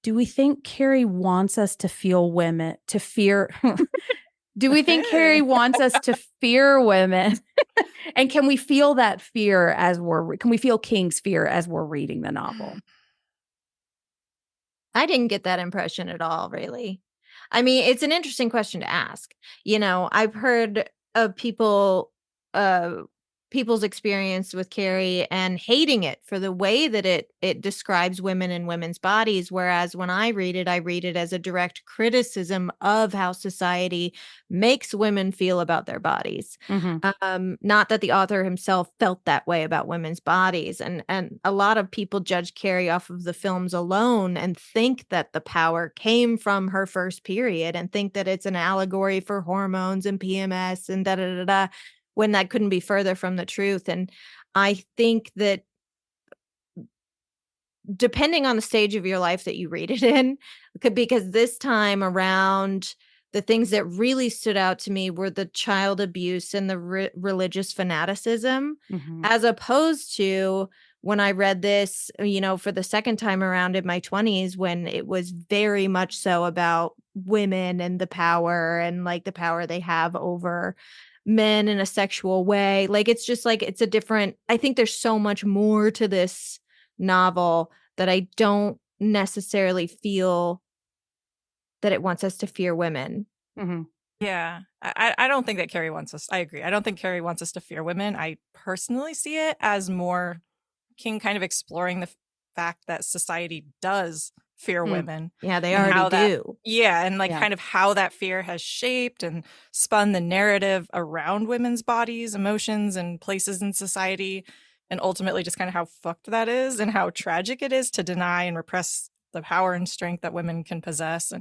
do we think Carrie wants us to feel women, to fear? Do we think Carrie wants us to fear women? And can we feel that fear can we feel King's fear as we're reading the novel? I didn't get that impression at all, really. I mean, it's an interesting question to ask. I've heard of people's experience with Carrie and hating it for the way that it describes women and women's bodies. Whereas when I read it as a direct criticism of how society makes women feel about their bodies. Mm-hmm. Not that the author himself felt that way about women's bodies. And a lot of people judge Carrie off of the films alone and think that the power came from her first period and think that it's an allegory for hormones and PMS and da-da-da-da. When that couldn't be further from the truth. And I think that depending on the stage of your life that you read it in, because this time around, the things that really stood out to me were the child abuse and the religious fanaticism, mm-hmm. as opposed to when I read this, for the second time around in my 20s, when it was very much so about women and the power and like the power they have over men in a sexual way. Like it's just like it's a different, I think there's so much more to this novel that I don't necessarily feel that it wants us to fear women. Mm-hmm. Yeah, I don't think that Carrie wants us. I agree. I don't think Carrie wants us to fear women. I personally see it as more King kind of exploring the fact that society does fear women. Yeah, they and how already do. Yeah, and like Yeah. kind of how that fear has shaped and spun the narrative around women's bodies, emotions, and places in society, and ultimately just kind of how fucked that is and how tragic it is to deny and repress the power and strength that women can possess.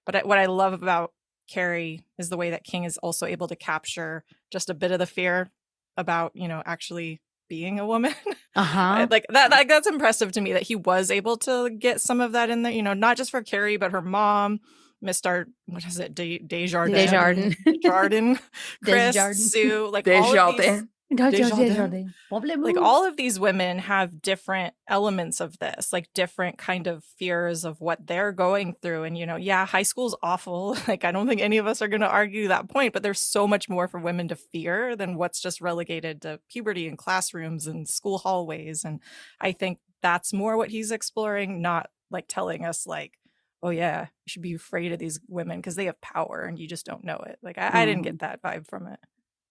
But what I love about Carrie is the way that King is also able to capture just a bit of the fear about, actually being a woman. Uh-huh. Like that's impressive to me that he was able to get some of that in there, not just for Carrie, but her mom, Mr. What is it? Desjardins. Desjardins. Chris, Desjardins. Sue, like all of these. Desjardins. Like all of these women have different elements of this, like different kind of fears of what they're going through. And, high school's awful. Like, I don't think any of us are going to argue that point, but there's so much more for women to fear than what's just relegated to puberty and classrooms and school hallways. And I think that's more what he's exploring, not like telling us like, oh yeah, you should be afraid of these women because they have power and you just don't know it. Like I didn't get that vibe from it.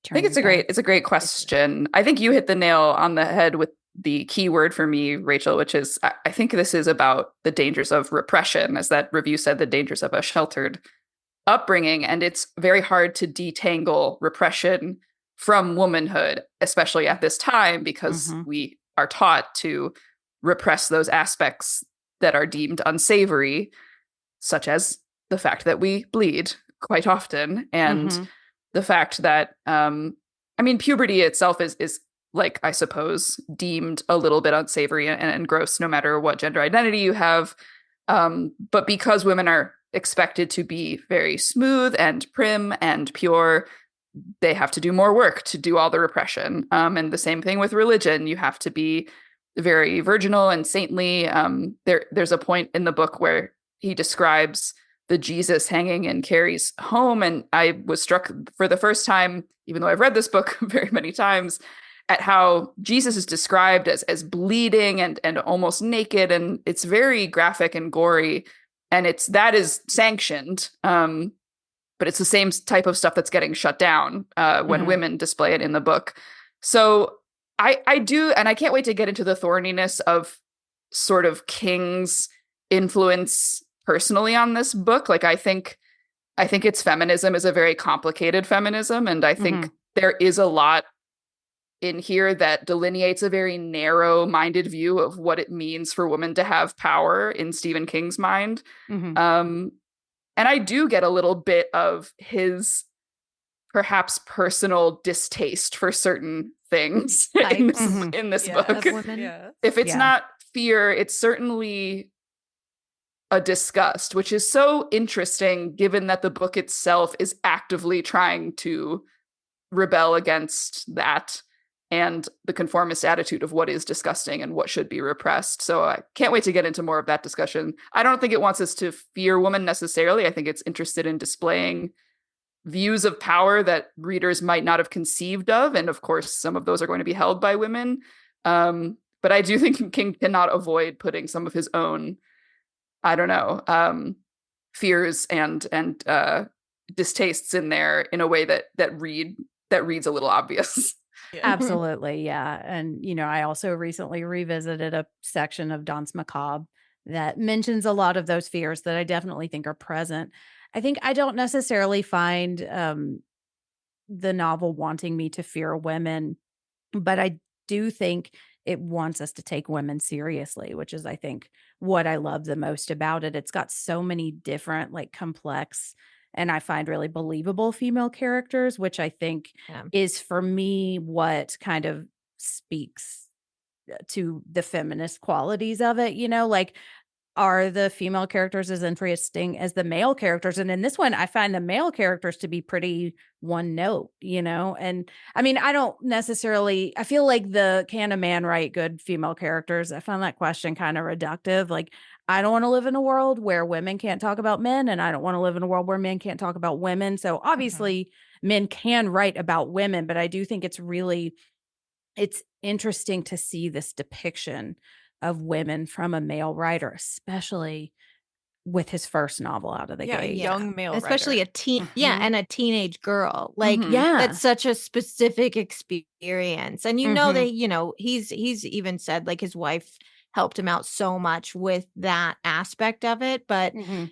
I think it's a great question. I think you hit the nail on the head with the key word for me, Rachel, which is I think this is about the dangers of repression, as that review said, the dangers of a sheltered upbringing. And it's very hard to detangle repression from womanhood, especially at this time, because we are taught to repress those aspects that are deemed unsavory, such as the fact that we bleed quite often. And the fact that, puberty itself is like, I suppose, deemed a little bit unsavory and gross, no matter what gender identity you have. But because women are expected to be very smooth and prim and pure, they have to do more work to do all the repression. And the same thing with religion. You have to be very virginal and saintly. There's a point in the book where he describes the Jesus hanging in Carrie's home. And I was struck for the first time, even though I've read this book very many times, at how Jesus is described as bleeding and almost naked. And it's very graphic and gory. And that is sanctioned. But it's the same type of stuff that's getting shut down when women display it in the book. So I do, and I can't wait to get into the thorniness of sort of King's influence personally on this book. Like I think its feminism is a very complicated feminism, and I think there is a lot in here that delineates a very narrow-minded view of what it means for women to have power in Stephen King's mind. And I do get a little bit of his perhaps personal distaste for certain things in this book. If it's not fear, it's certainly a disgust, which is so interesting given that the book itself is actively trying to rebel against that and the conformist attitude of what is disgusting and what should be repressed. So I can't wait to get into more of that discussion. I don't think it wants us to fear women necessarily. I think it's interested in displaying views of power that readers might not have conceived of. And of course, some of those are going to be held by women. But I do think King cannot avoid putting some of his own, fears and distastes in there in a way that reads a little obvious. Absolutely, yeah. And I also recently revisited a section of Danse Macabre that mentions a lot of those fears that I definitely think are present. I think I don't necessarily find the novel wanting me to fear women, but I do think it wants us to take women seriously, which is, I think, what I love the most about it. It's got so many different, like, complex and I find really believable female characters, which I think is, for me, what kind of speaks to the feminist qualities of it. Like, are the female characters as interesting as the male characters? And in this one, I find the male characters to be pretty one note, and I mean, I feel like can a man write good female characters? I found that question kind of reductive. Like, I don't want to live in a world where women can't talk about men, and I don't want to live in a world where men can't talk about women. So obviously men can write about women, but I do think it's interesting to see this depiction of women from a male writer, especially with his first novel out of the Yeah, a gate. young male especially writer. a teen, and a teenage girl. Like Yeah. that's such a specific experience, and Mhm. that he's even said like his wife helped him out so much with that aspect of it. But Mhm.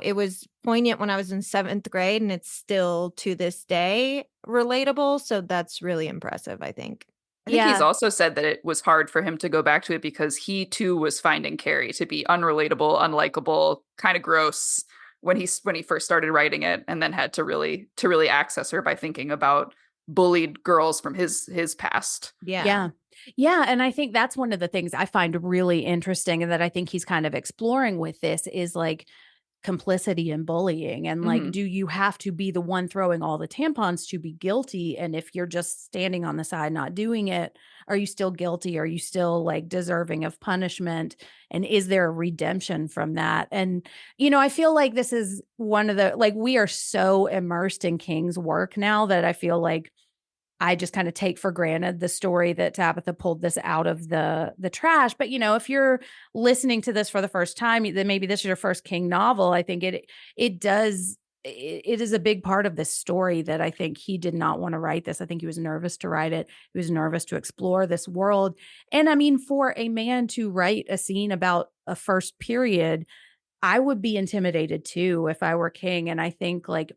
it was poignant when I was in 7th grade, and it's still to this day relatable. So that's really impressive, I think. I think he's Yeah. also said that it was hard for him to go back to it because he too was finding Carrie to be unrelatable, unlikable, kind of gross when he first started writing it, and then had to really access her by thinking about bullied girls from his past. Yeah. Yeah. And I think that's one of the things I find really interesting, and that I think he's kind of exploring with this is like complicity and bullying. And like, do you have to be the one throwing all the tampons to be guilty? And if you're just standing on the side not doing it, are you still guilty? Are you still like deserving of punishment? And is there a redemption from that? And, I feel like this is one of the, like, we are so immersed in King's work now that I feel like I just kind of take for granted the story that Tabitha pulled this out of the trash. But if you're listening to this for the first time, then maybe this is your first King novel. I think it is a big part of this story that I think he did not want to write this. I think he was nervous to write it. He was nervous to explore this world. And I mean, for a man to write a scene about a first period, I would be intimidated too if I were King. And I think like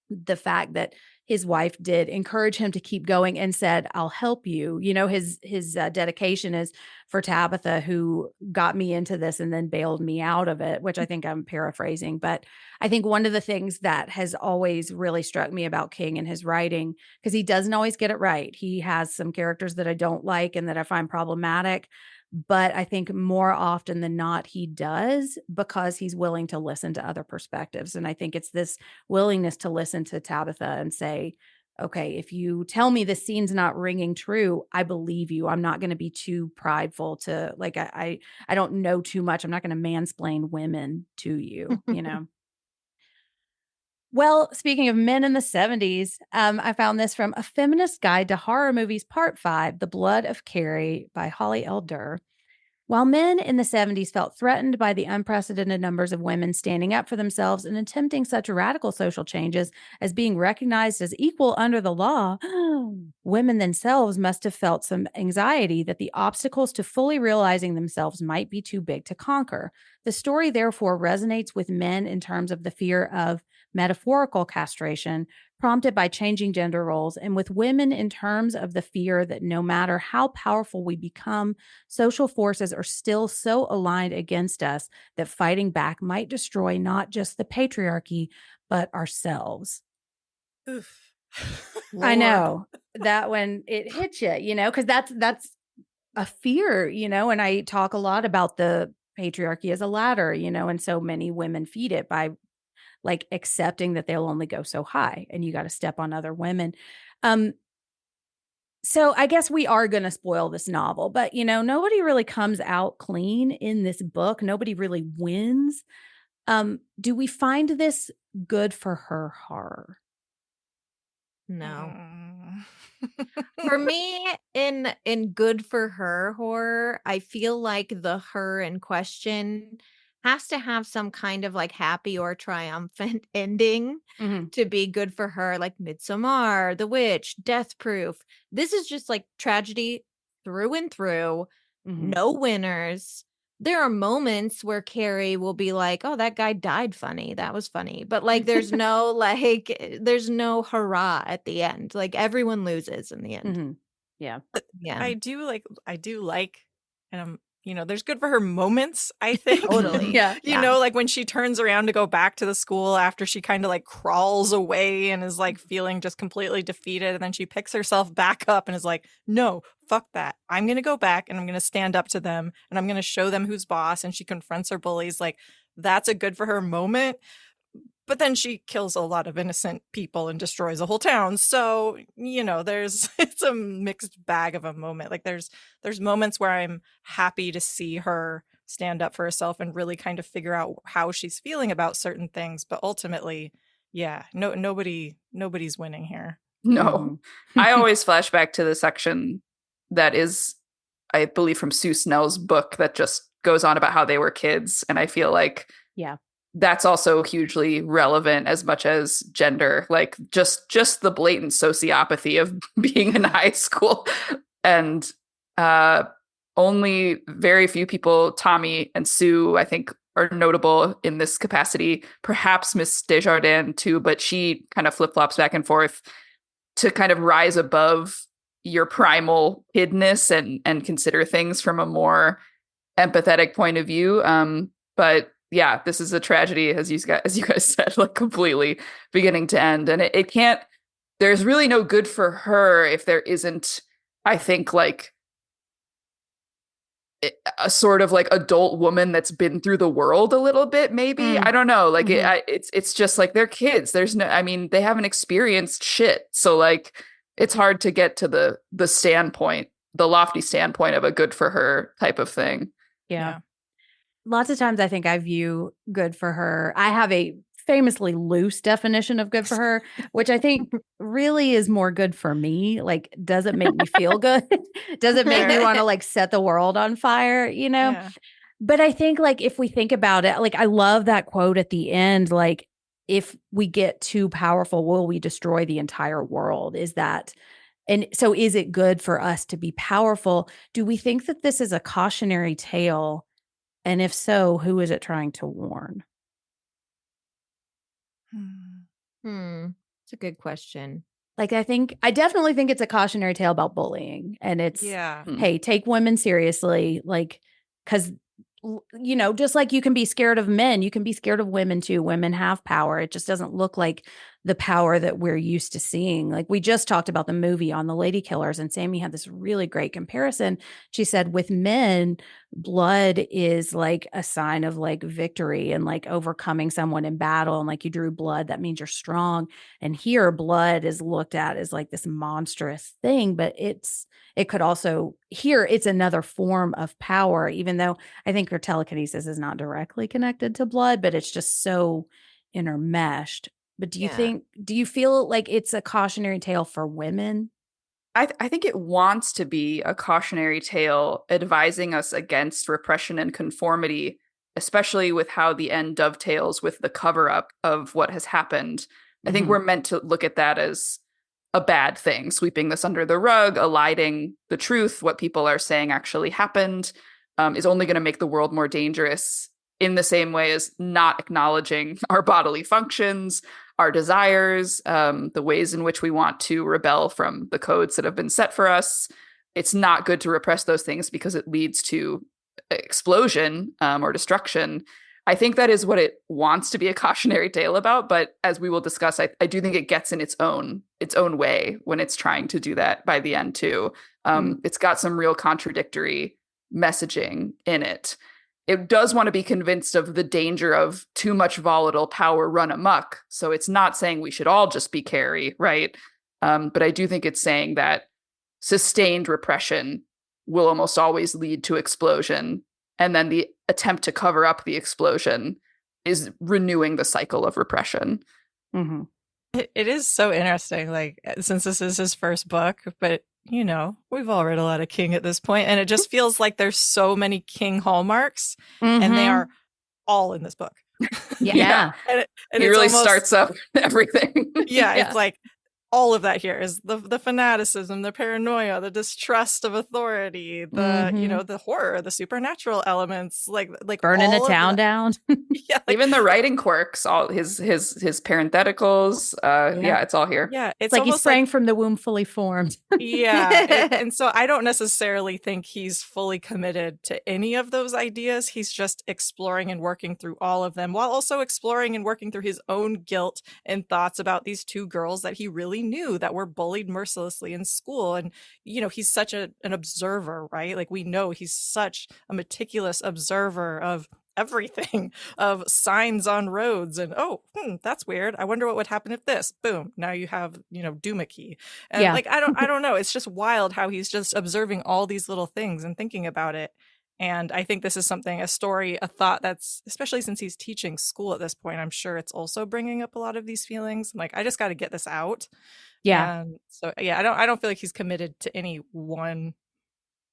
the fact that his wife did encourage him to keep going and said, "I'll help you." His dedication is for Tabitha, who got me into this and then bailed me out of it, which I think I'm paraphrasing. But I think one of the things that has always really struck me about King and his writing, because he doesn't always get it right. He has some characters that I don't like and that I find problematic. But I think more often than not, he does, because he's willing to listen to other perspectives. And I think it's this willingness to listen to Tabitha and say, okay, if you tell me the scene's not ringing true, I believe you. I'm not going to be too prideful to like, I don't know too much. I'm not going to mansplain women to you. Well, speaking of men in the 70s, I found this from A Feminist Guide to Horror Movies, Part 5, The Blood of Carrie by Holly L. Durr. While men in the 70s felt threatened by the unprecedented numbers of women standing up for themselves and attempting such radical social changes as being recognized as equal under the law, women themselves must have felt some anxiety that the obstacles to fully realizing themselves might be too big to conquer. The story, therefore, resonates with men in terms of the fear of metaphorical castration prompted by changing gender roles, and with women in terms of the fear that no matter how powerful we become, social forces are still so aligned against us that fighting back might destroy not just the patriarchy, but ourselves. Oof. I know that when it hits you, because that's a fear, and I talk a lot about the patriarchy as a ladder, and so many women feed it by like accepting that they'll only go so high and you got to step on other women. So I guess we are going to spoil this novel, but nobody really comes out clean in this book. Nobody really wins. Do we find this good for her horror? No. For me, in good for her horror, I feel like the her in question has to have some kind of like happy or triumphant ending to be good for her, like Midsommar, The Witch, Death Proof. This is just like tragedy through and through, no winners. There are moments where Carrie will be like, "Oh, that guy died funny. That was funny." But like there's no hurrah at the end. Like everyone loses in the end. Yeah. Yeah. I do like, and there's good for her moments, I think. Totally. Yeah. Like when she turns around to go back to the school after she kind of like crawls away and is like feeling just completely defeated. And then she picks herself back up and is like, no, fuck that. I'm going to go back and I'm going to stand up to them and I'm going to show them who's boss. And she confronts her bullies. Like that's a good for her moment. But then she kills a lot of innocent people and destroys a whole town. So, it's a mixed bag of a moment. Like there's moments where I'm happy to see her stand up for herself and really kind of figure out how she's feeling about certain things. But ultimately, yeah, nobody's winning here. No. I always flash back to the section that is, I believe, from Sue Snell's book that just goes on about how they were kids. And I feel like that's also hugely relevant as much as gender, like just the blatant sociopathy of being in high school. And only very few people, Tommy and Sue, I think, are notable in this capacity. Perhaps Miss Desjardins too, but she kind of flip-flops back and forth to kind of rise above your primal kidness and consider things from a more empathetic point of view. But yeah, this is a tragedy, as you guys said, like completely beginning to end. And it can't, there's really no good for her if there isn't, I think, like a sort of like adult woman that's been through the world a little bit, maybe. I don't know. Like it's just like they're kids. There's no, I mean, they haven't experienced shit. So like, it's hard to get to the standpoint, the lofty standpoint of a good for her type of thing. Yeah. Lots of times I think I view good for her. I have a famously loose definition of good for her, which I think really is more good for me. Like, does it make me feel good? Does it make me want to like set the world on fire, you know? Yeah. But I think like if we think about it, like I love that quote at the end, like if we get too powerful, will we destroy the entire world? Is that, and so is it good for us to be powerful? Do we think that this is a cautionary tale? And if so, who is it trying to warn? It's a good question. Like, I definitely think it's a cautionary tale about bullying. And it's, hey, take women seriously. Like, because, you know, just like you can be scared of men, you can be scared of women too. Women have power. It just doesn't look like the power that we're used to seeing. Like we just talked about the movie on the lady killers, and Sammy had this really great comparison. She said with men, blood is like a sign of like victory and like overcoming someone in battle. And like you drew blood, that means you're strong. And here blood is looked at as like this monstrous thing, but it could also, here it's another form of power, even though I think her telekinesis is not directly connected to blood, but it's just so intermeshed. But do you feel like it's a cautionary tale for women? I think it wants to be a cautionary tale advising us against repression and conformity, especially with how the end dovetails with the cover-up of what has happened. I think we're meant to look at that as a bad thing, sweeping this under the rug, eliding the truth, what people are saying actually happened, is only going to make the world more dangerous, in the same way as not acknowledging our bodily functions, our desires, the ways in which we want to rebel from the codes that have been set for us. It's not good to repress those things because it leads to explosion or destruction. I think that is what it wants to be a cautionary tale about. But as we will discuss, I do think it gets in its own way when it's trying to do that by the end too. It's got some real contradictory messaging in it. It does want to be convinced of the danger of too much volatile power run amok. So it's not saying we should all just be Carrie, right? But I do think it's saying that sustained repression will almost always lead to explosion. And then the attempt to cover up the explosion is renewing the cycle of repression. Mm-hmm. It is so interesting, like, since this is his first book, but you know, we've all read a lot of King at this point, and it just feels like there's so many King hallmarks, and they are all in this book. Yeah. and he really starts up everything. It's like all of that here is the fanaticism, the paranoia, the distrust of authority, the you know, the horror, the supernatural elements, like burning a town down. Even the writing quirks, all his parentheticals. It's all here. Yeah, it's like he sprang from the womb fully formed. And so I don't necessarily think he's fully committed to any of those ideas. He's just exploring and working through all of them, while also exploring and working through his own guilt and thoughts about these two girls that he really knew that were bullied mercilessly in school. And you know, he's such an observer, right? Like, we know he's such a meticulous observer of everything, of signs on roads, and that's weird, I wonder what would happen if this, boom, now you have, you know, doomickey. And like I don't know, it's just wild how he's just observing all these little things and thinking about it. And I think this is a story, a thought that's, especially since he's teaching school at this point, I'm sure it's also bringing up a lot of these feelings. I'm like, I just got to get this out. Yeah. And so, yeah, I don't feel like he's committed to any one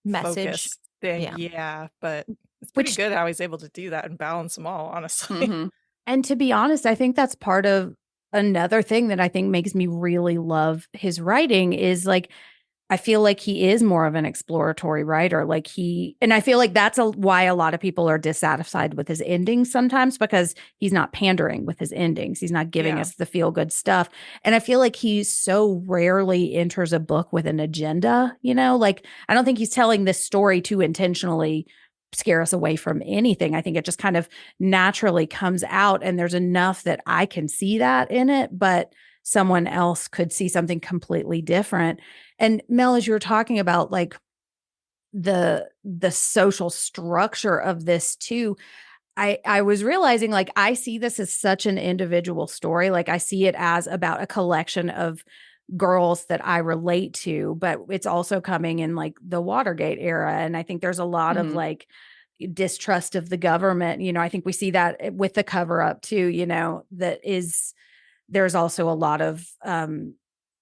Message. focus thing. Yeah. Yeah, but it's pretty Which- good how he's able to do that and balance them all, honestly. Mhm. And to be honest, I think that's part of another thing that I think makes me really love his writing is like, I feel like he is more of an exploratory writer. And I feel like that's why a lot of people are dissatisfied with his endings sometimes, because he's not pandering with his endings. He's not giving us the feel good stuff. And I feel like he so rarely enters a book with an agenda, like I don't think he's telling this story to intentionally scare us away from anything. I think it just kind of naturally comes out, and there's enough that I can see that in it, but someone else could see something completely different. And Mel, as you were talking about like the social structure of this too, I was realizing like I see this as such an individual story. Like I see it as about a collection of girls that I relate to, but it's also coming in like the Watergate era. And I think there's a lot of like distrust of the government. I think we see that with the cover up too, there's also a lot of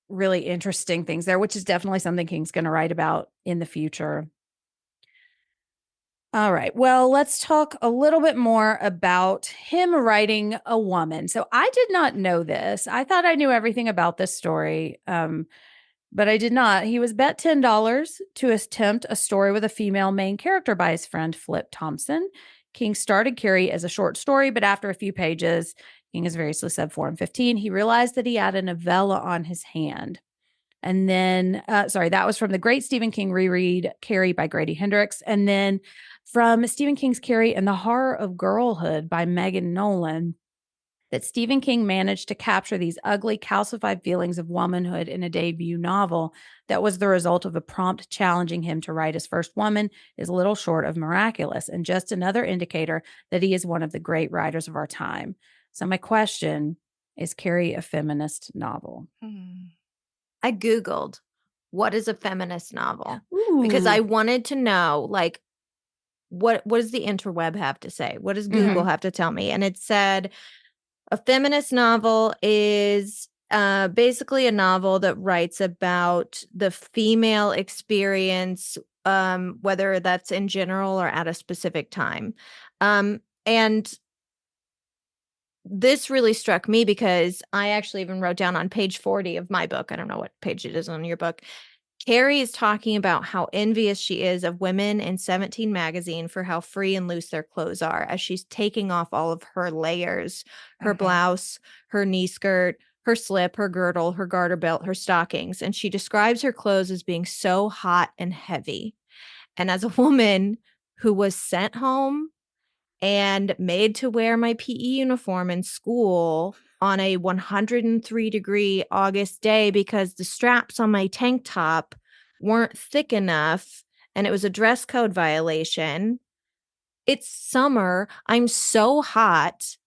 really interesting things there, which is definitely something King's going to write about in the future. All right. Well, let's talk a little bit more about him writing a woman. So I did not know this. I thought I knew everything about this story, but I did not. He was bet $10 to attempt a story with a female main character by his friend Flip Thompson. King started Carrie as a short story, but after a few pages, King has variously said 4 and 15, he realized that he had a novella on his hand. And then, that was from the great Stephen King reread, Carrie by Grady Hendrix. And then from Stephen King's Carrie and the Horror of Girlhood by Megan Nolan, that Stephen King managed to capture these ugly, calcified feelings of womanhood in a debut novel that was the result of a prompt challenging him to write his first woman is little short of miraculous, and just another indicator that he is one of the great writers of our time. So my question is, Carrie a feminist novel? I Googled, what is a feminist novel? Ooh. Because I wanted to know, like, what does the interweb have to say? What does Google have to tell me? And it said a feminist novel is basically a novel that writes about the female experience, whether that's in general or at a specific time. And this really struck me because I actually even wrote down on page 40 of my book, I don't know what page it is on your book, Carrie is talking about how envious she is of women in 17 magazine for how free and loose their clothes are as she's taking off all of her layers, her blouse, her knee skirt, her slip, her girdle, her garter belt, her stockings. And she describes her clothes as being so hot and heavy. And as a woman who was sent home and made to wear my PE uniform in school on a 103-degree August day because the straps on my tank top weren't thick enough and it was a dress code violation. It's summer. I'm so hot.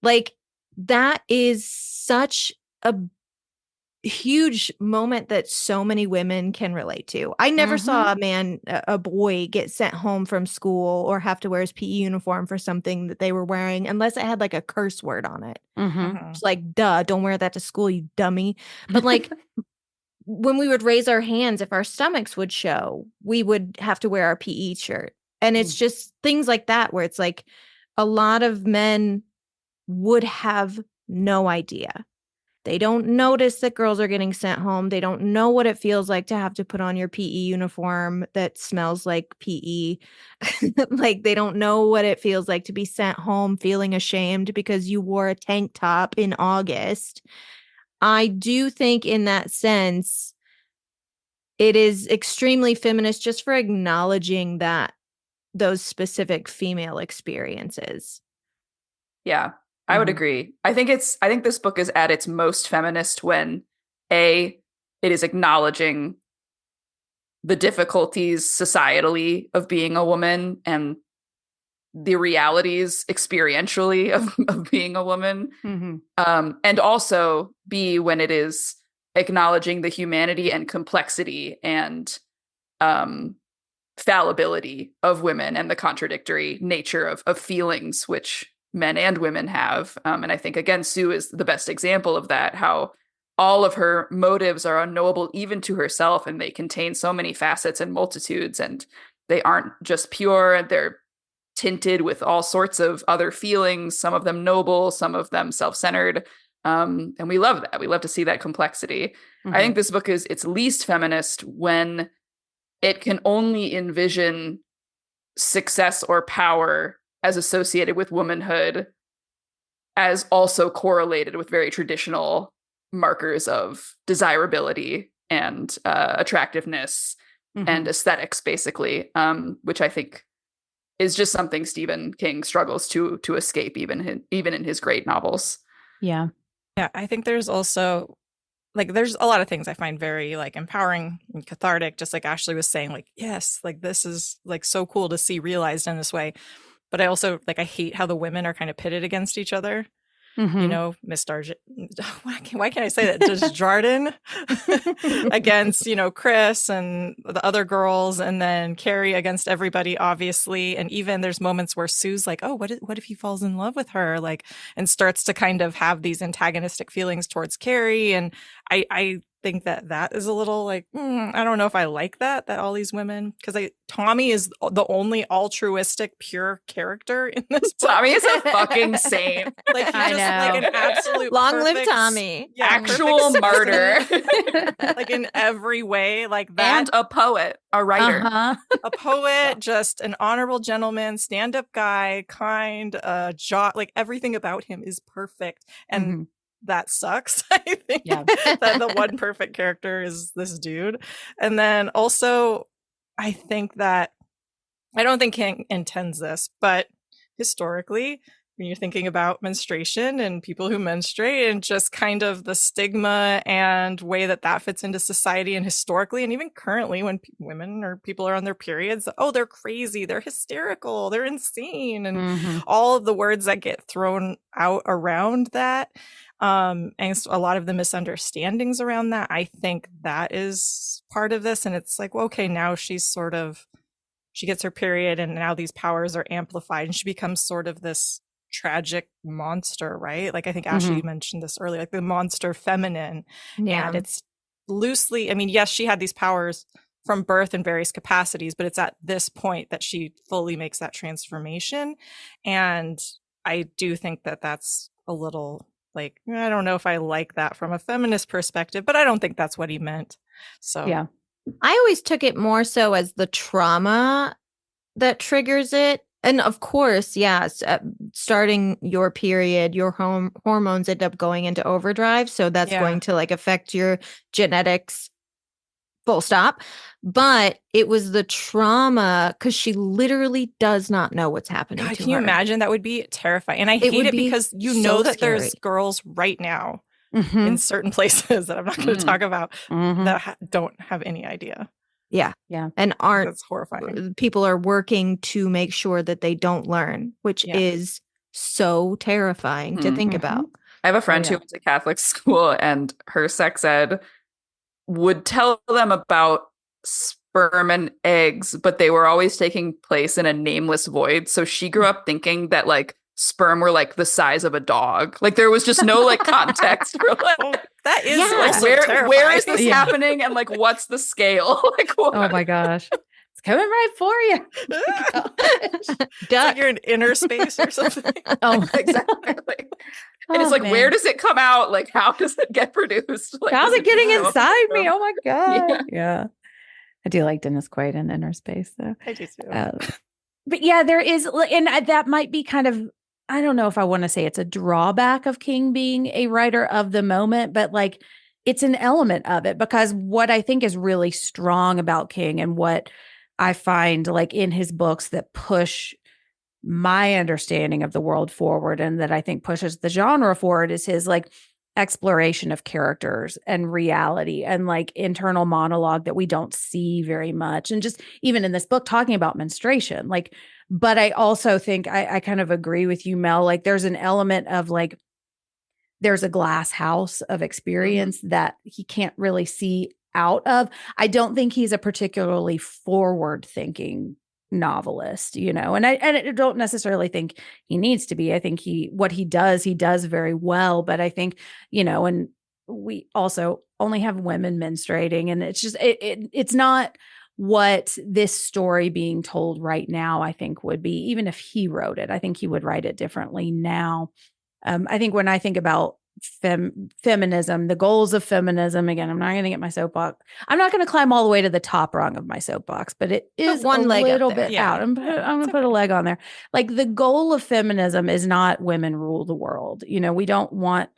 Like, that is such a huge moment that so many women can relate to. I never saw a boy get sent home from school or have to wear his PE uniform for something that they were wearing unless it had like a curse word on it. It's like, duh, don't wear that to school, you dummy. But like when we would raise our hands, if our stomachs would show, we would have to wear our PE shirt. And it's just things like that where it's like a lot of men would have no idea. They don't notice that girls are getting sent home. They don't know what it feels like to have to put on your PE uniform that smells like PE. Like, they don't know what it feels like to be sent home feeling ashamed because you wore a tank top in August. I do think in that sense, it is extremely feminist just for acknowledging that those specific female experiences. Yeah. I would agree. I think this book is at its most feminist when it is acknowledging the difficulties societally of being a woman and the realities experientially of being a woman. And also B, when it is acknowledging the humanity and complexity and fallibility of women and the contradictory nature of feelings, which men and women have. And I think, again, Sue is the best example of that, how all of her motives are unknowable even to herself, and they contain so many facets and multitudes, and they aren't just pure, they're tinted with all sorts of other feelings, some of them noble, some of them self-centered. And we love that. We love to see that complexity. I think this book is its least feminist when it can only envision success or power as associated with womanhood as also correlated with very traditional markers of desirability and attractiveness and aesthetics, basically, which I think is just something Stephen King struggles to escape even in his great novels. Yeah. Yeah, I think there's also like there's a lot of things I find very like empowering and cathartic, just like Ashley was saying, like, yes, like this is like so cool to see realized in this way. But I also like I hate how the women are kind of pitted against each other. You know, Miss Darj, why can't I say that? Just Jardin against, you know, Chris and the other girls, and then Carrie against everybody, obviously. And even there's moments where Sue's like, oh, what if he falls in love with her? Like, and starts to kind of have these antagonistic feelings towards Carrie. And I think that is a little like, I don't know if I like that all these women, because Tommy is the only altruistic, pure character in this book. Tommy is a fucking saint. Like, he's just like an absolute long live perfect, Tommy. Yeah, actual martyr. Like in every way, like that. And a poet, a writer. A poet, just an honorable gentleman, stand-up guy, kind, like everything about him is perfect. And that sucks. I think that the one perfect character is this dude. And then also, I think that I don't think King intends this, but historically, when you're thinking about menstruation and people who menstruate and just kind of the stigma and way that fits into society, and historically and even currently when women or people are on their periods, oh, they're crazy, they're hysterical, they're insane, and all of the words that get thrown out around that. And a lot of the misunderstandings around that, I think that is part of this. And it's like, well, okay, now she gets her period and now these powers are amplified and she becomes sort of this tragic monster, right? Like I think Ashley mentioned this earlier, like the monster feminine. Yeah. And it's loosely, I mean, yes, she had these powers from birth in various capacities, but it's at this point that she fully makes that transformation. And I do think that that's a little like, I don't know if I like that from a feminist perspective, but I don't think that's what he meant. So Yeah. I always took it more so as the trauma that triggers it. And of course, yes, starting your period, your hormones end up going into overdrive. So that's going to like affect your genetics, full stop. But it was the trauma because she literally does not know what's happening. God, to can you her. imagine? That would be terrifying. And I hate it because you know that there's girls right now in certain places that I'm not going to talk about that don't have any idea. Yeah. Yeah. And aren't. That's horrifying. People are working to make sure that they don't learn, which is so terrifying to think about. I have a friend who went to Catholic school, and her sex ed would tell them about sperm and eggs, but they were always taking place in a nameless void. So she grew up thinking that like sperm were like the size of a dog. Like there was just no like context for like that is like where is this happening and like what's the scale? Like what? Oh my gosh. It's coming right for you. It's like you're in inner space or something. Oh, exactly. And it's like, where does it come out? Like, how does it get produced? Like, how's it getting inside me? Oh my God. Yeah. I do like Dennis Quaid in Inner Space, though. I do too. But yeah, there is, and that might be kind of, I don't know if I want to say it's a drawback of King being a writer of the moment, but like it's an element of it, because what I think is really strong about King and what I find like in his books that push my understanding of the world forward and that I think pushes the genre forward is his like exploration of characters and reality and like internal monologue that we don't see very much. And just even in this book talking about menstruation, like, but I also think I kind of agree with you, Mel, like there's an element of like, there's a glass house of experience that he can't really see out of. I don't think he's a particularly forward-thinking novelist, and I don't necessarily think he needs to be. I think what he does very well, but I think, and we also only have women menstruating, and it's just it's not what this story being told right now, I think, would be. Even if he wrote it, I think he would write it differently now. I think when I think about feminism, the goals of feminism, again, I'm not going to get my soapbox. I'm not going to climb all the way to the top rung of my soapbox, but it is one a leg little up there. bit out. I'm going to put a leg on there. Like, the goal of feminism is not women rule the world. We don't want,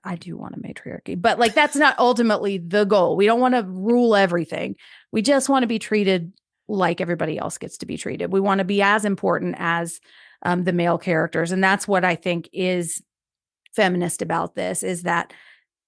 I do want a matriarchy, but like, that's not ultimately the goal. We don't want to rule everything. We just want to be treated like everybody else gets to be treated. We want to be as important as the male characters. And that's what I think is feminist about this, is that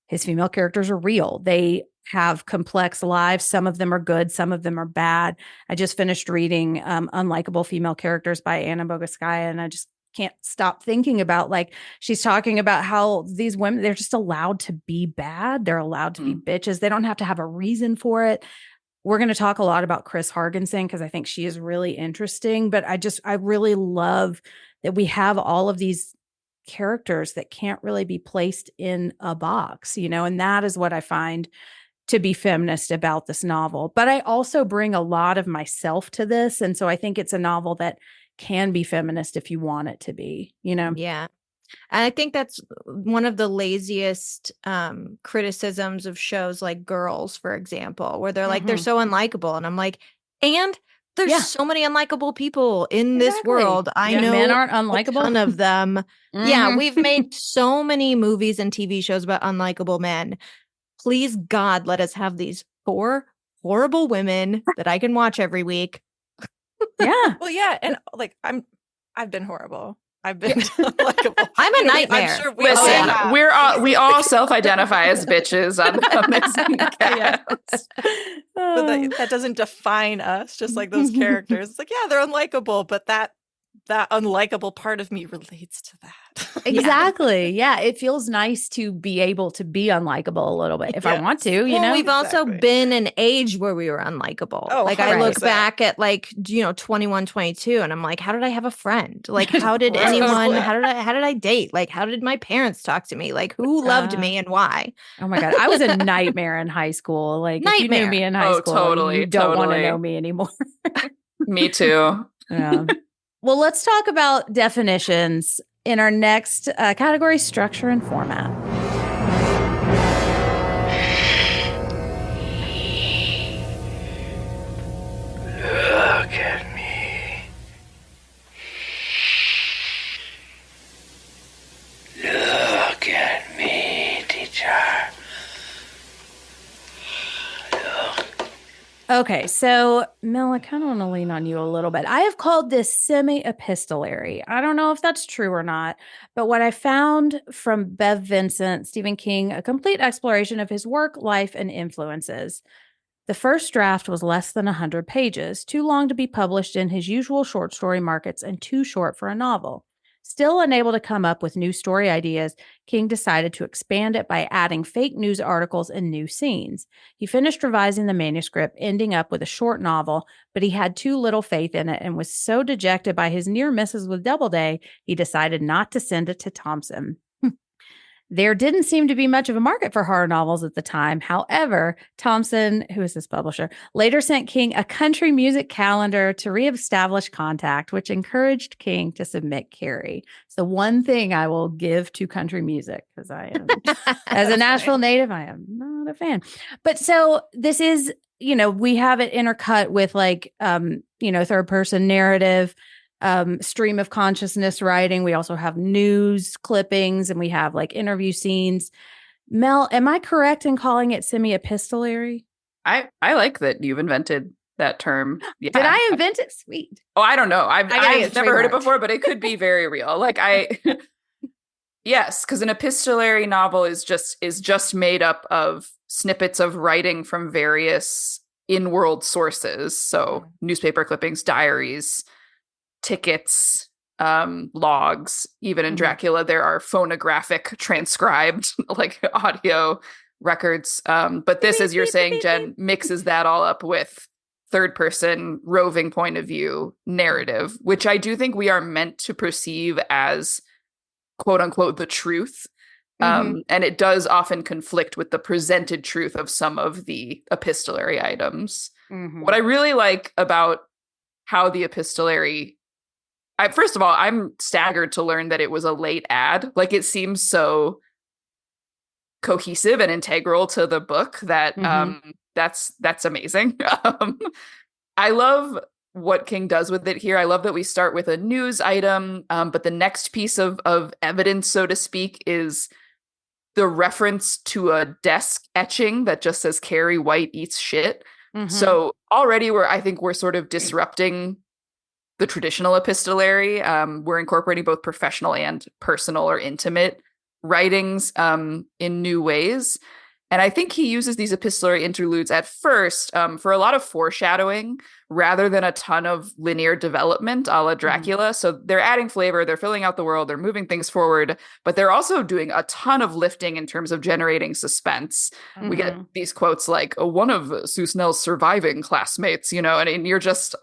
his female characters are real. They have complex lives. Some of them are good, some of them are bad. I just finished reading Unlikable Female Characters by Anna Bogoskaya, and I just can't stop thinking about, like, she's talking about how these women, they're just allowed to be bad. They're allowed to be bitches. They don't have to have a reason for it. We're going to talk a lot about Chris Hargensen because I think she is really interesting, but I really love that we have all of these characters that can't really be placed in a box, and that is what I find to be feminist about this novel. But I also bring a lot of myself to this. And so I think it's a novel that can be feminist if you want it to be, Yeah. And I think that's one of the laziest criticisms of shows like Girls, for example, where they're like, they're so unlikable. And I'm like, and there's so many unlikable people in this world. I know men aren't unlikable. A ton of them. Yeah, we've made so many movies and TV shows about unlikable men. Please, God, let us have these 4 horrible women that I can watch every week. Yeah. Well, yeah, and like I've been horrible. I've been unlikable. I'm a nightmare. I'm sure we all self-identify as bitches on this cast. But that doesn't define us, just like those characters. It's like, yeah, they're unlikable, but that unlikable part of me relates to that. Exactly. Yeah. It feels nice to be able to be unlikable a little bit if I want to, We've also been an age where we were unlikable. Oh, like, I look back at 21, 22, and I'm like, how did I have a friend? Like, how did anyone, how did I date? Like, how did my parents talk to me? Like, who loved me and why? Oh my God. I was a nightmare in high school. Like, if you knew me in high school, you don't want to know me anymore. Me too. Yeah. Well, let's talk about definitions in our next category: structure and format. Look at me. Look at me, teacher. Okay, so Mel, I kind of want to lean on you a little bit. I have called this semi-epistolary. I don't know if that's true or not, but what I found from Bev Vincent, Stephen King, a complete exploration of his work, life, and influences. The first draft was less than 100 pages, too long to be published in his usual short story markets and too short for a novel. Still unable to come up with new story ideas, King decided to expand it by adding fake news articles and new scenes. He finished revising the manuscript, ending up with a short novel, but he had too little faith in it and was so dejected by his near misses with Doubleday, he decided not to send it to Thompson. There didn't seem to be much of a market for horror novels at the time. However, Thompson, who is his publisher, later sent King a country music calendar to reestablish contact, which encouraged King to submit Carrie. It's the one thing I will give to country music, because I am, as a Nashville native, I am not a fan. But so this is, we have it intercut with third person narrative, stream of consciousness writing. We also have news clippings, and we have interview scenes. Mel, am I correct in calling it semi-epistolary? I like that you've invented that term. Yeah. Did I invent it? Sweet. Oh, I don't know. I've never heard it before, but it could be very real. Yes, because an epistolary novel is just made up of snippets of writing from various in-world sources. So newspaper clippings, diaries, tickets, logs. Even in Dracula, there are phonographic transcribed audio records. But this, as you're saying, Jen, mixes that all up with third person roving point of view narrative, which I do think we are meant to perceive as quote unquote the truth. And it does often conflict with the presented truth of some of the epistolary items. What I really like about how the epistolary, first of all, I'm staggered to learn that it was a late ad. Like, it seems so cohesive and integral to the book that that's amazing. I love what King does with it here. I love that we start with a news item, but the next piece of evidence, so to speak, is the reference to a desk etching that just says Carrie White eats shit. So already I think we're sort of disrupting the traditional epistolary. We're incorporating both professional and personal or intimate writings in new ways. And I think he uses these epistolary interludes at first for a lot of foreshadowing rather than a ton of linear development a la Dracula. So they're adding flavor, they're filling out the world, they're moving things forward, but they're also doing a ton of lifting in terms of generating suspense. We get these quotes like, one of Sue Snell's surviving classmates, and you're just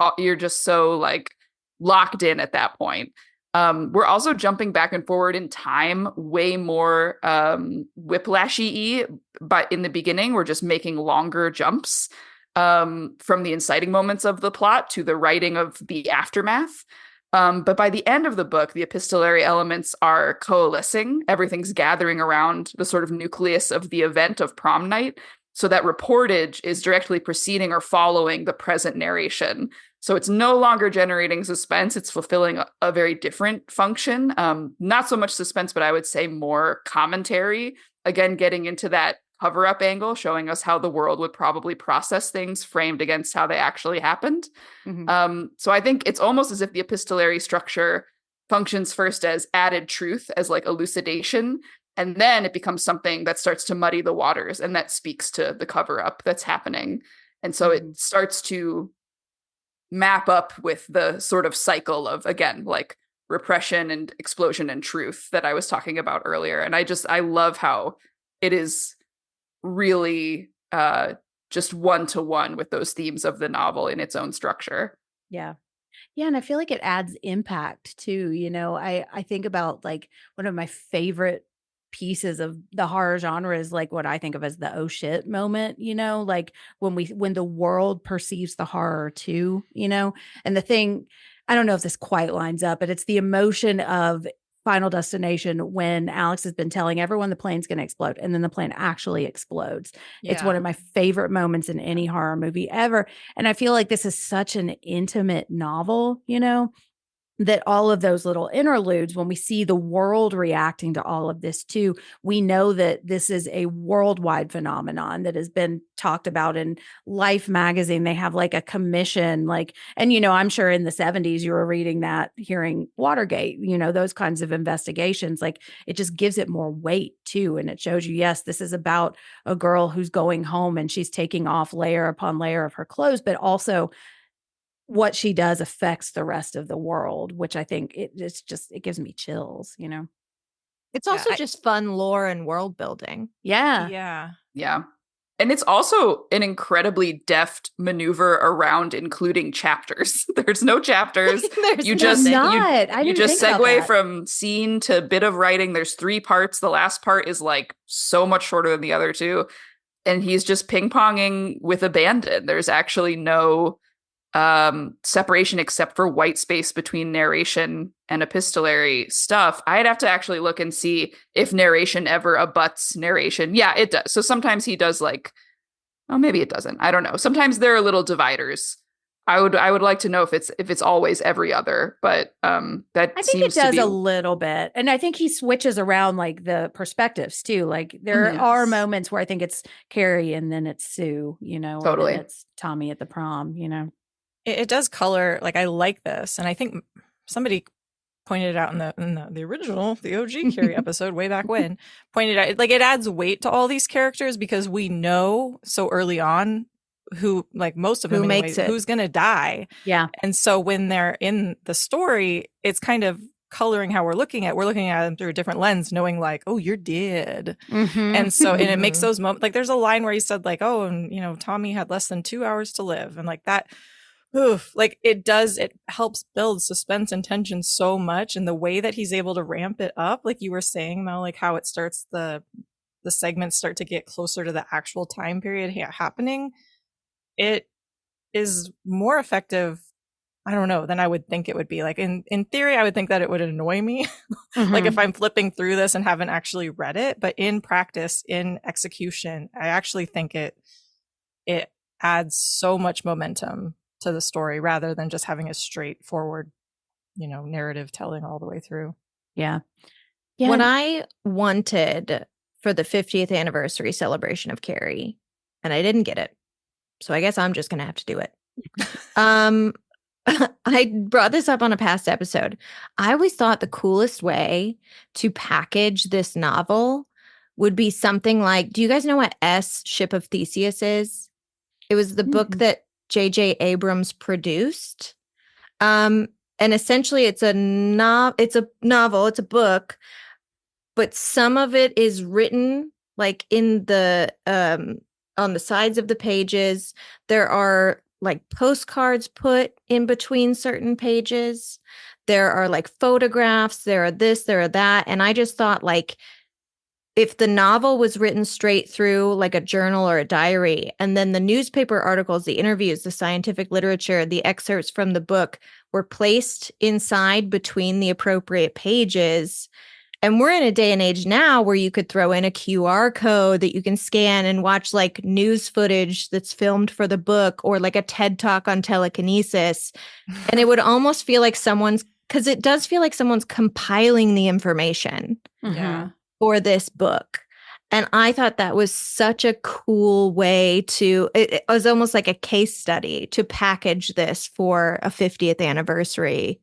so like locked in at that point. We're also jumping back and forward in time way more whiplashy-y, but in the beginning we're just making longer jumps from the inciting moments of the plot to the writing of the aftermath. But by the end of the book, the epistolary elements are coalescing. Everything's gathering around the sort of nucleus of the event of prom night, so that reportage is directly preceding or following the present narration. So it's no longer generating suspense. It's fulfilling a very different function. Not so much suspense, but I would say more commentary. Again, getting into that cover-up angle, showing us how the world would probably process things framed against how they actually happened. So I think it's almost as if the epistolary structure functions first as added truth, as like elucidation, and then it becomes something that starts to muddy the waters, and that speaks to the cover-up that's happening. And so it starts to map up with the sort of cycle of, again, like repression and explosion and truth that I was talking about earlier. And I love how it is really just one-to-one with those themes of the novel in its own structure. Yeah. And I feel like it adds impact too. I think about like one of my favorite pieces of the horror genre is like what I think of as the oh shit moment, like when the world perceives the horror too, and the thing, I don't know if this quite lines up, but it's the emotion of Final Destination when Alex has been telling everyone the plane's going to explode and then the plane actually explodes. It's one of my favorite moments in any horror movie ever. And I feel like this is such an intimate novel, that all of those little interludes, when we see the world reacting to all of this too, we know that this is a worldwide phenomenon that has been talked about in Life magazine. They have like a commission, and I'm sure in the 70s you were reading that, hearing Watergate, those kinds of investigations, like it just gives it more weight too. And it shows you, yes, this is about a girl who's going home and she's taking off layer upon layer of her clothes, but also what she does affects the rest of the world, which I think it gives me chills, It's also just fun lore and world building. Yeah. And it's also an incredibly deft maneuver around including chapters. There's no chapters. You just segue from scene to bit of writing. There's 3 parts. The last part is like so much shorter than the other 2. And he's just ping-ponging with abandon. There's actually no separation except for white space between narration and epistolary stuff. I'd have to actually look and see if narration ever abuts narration. Yeah, it does. So sometimes he does maybe it doesn't. I don't know. Sometimes there are little dividers. I would like to know if it's always every other, but I think it does a little bit. And I think he switches around like the perspectives too. Like there are moments where I think it's Carrie and then it's Sue, totally. And then it's Tommy at the prom, It does color, like I like this, and I think somebody pointed it out in the original, the OG Carrie episode way back when, pointed out like it adds weight to all these characters because we know so early on who, like most of them anyways, who's gonna die. Yeah. And so when they're in the story, it's kind of coloring how we're looking at them through a different lens, knowing like, oh, you're dead. And so, and it makes those moments, like there's a line where he said like, oh, and you know, Tommy had less than 2 hours to live. And like that, oof, like it helps build suspense and tension so much. And the way that he's able to ramp it up, like you were saying, Mel, like how it starts, the segments start to get closer to the actual time period happening. It is more effective, I don't know, than I would think it would be. Like in theory, I would think that it would annoy me. Like if I'm flipping through this and haven't actually read it, but in practice, in execution, I actually think it adds so much momentum to the story rather than just having a straightforward, you know, narrative telling all the way through. Yeah. What I wanted for the 50th anniversary celebration of Carrie, and I didn't get it, so I guess I'm just going to have to do it. I brought this up on a past episode. I always thought the coolest way to package this novel would be something like, do you guys know what Ship of Theseus is? It was the book that J.J. Abrams produced. And essentially it's a novel, it's a book, but some of it is written like in the on the sides of the pages. There are like postcards put in between certain pages. There are like photographs, there are this, there are that. And I just thought like if the novel was written straight through like a journal or a diary, and then the newspaper articles, the interviews, the scientific literature, the excerpts from the book were placed inside between the appropriate pages. And we're in a day and age now where you could throw in a QR code that you can scan and watch like news footage that's filmed for the book, or like a TED talk on telekinesis. And it would almost feel like because it does feel like someone's compiling the information for this book. And I thought that was such a cool way it was almost like a case study to package this for a 50th anniversary.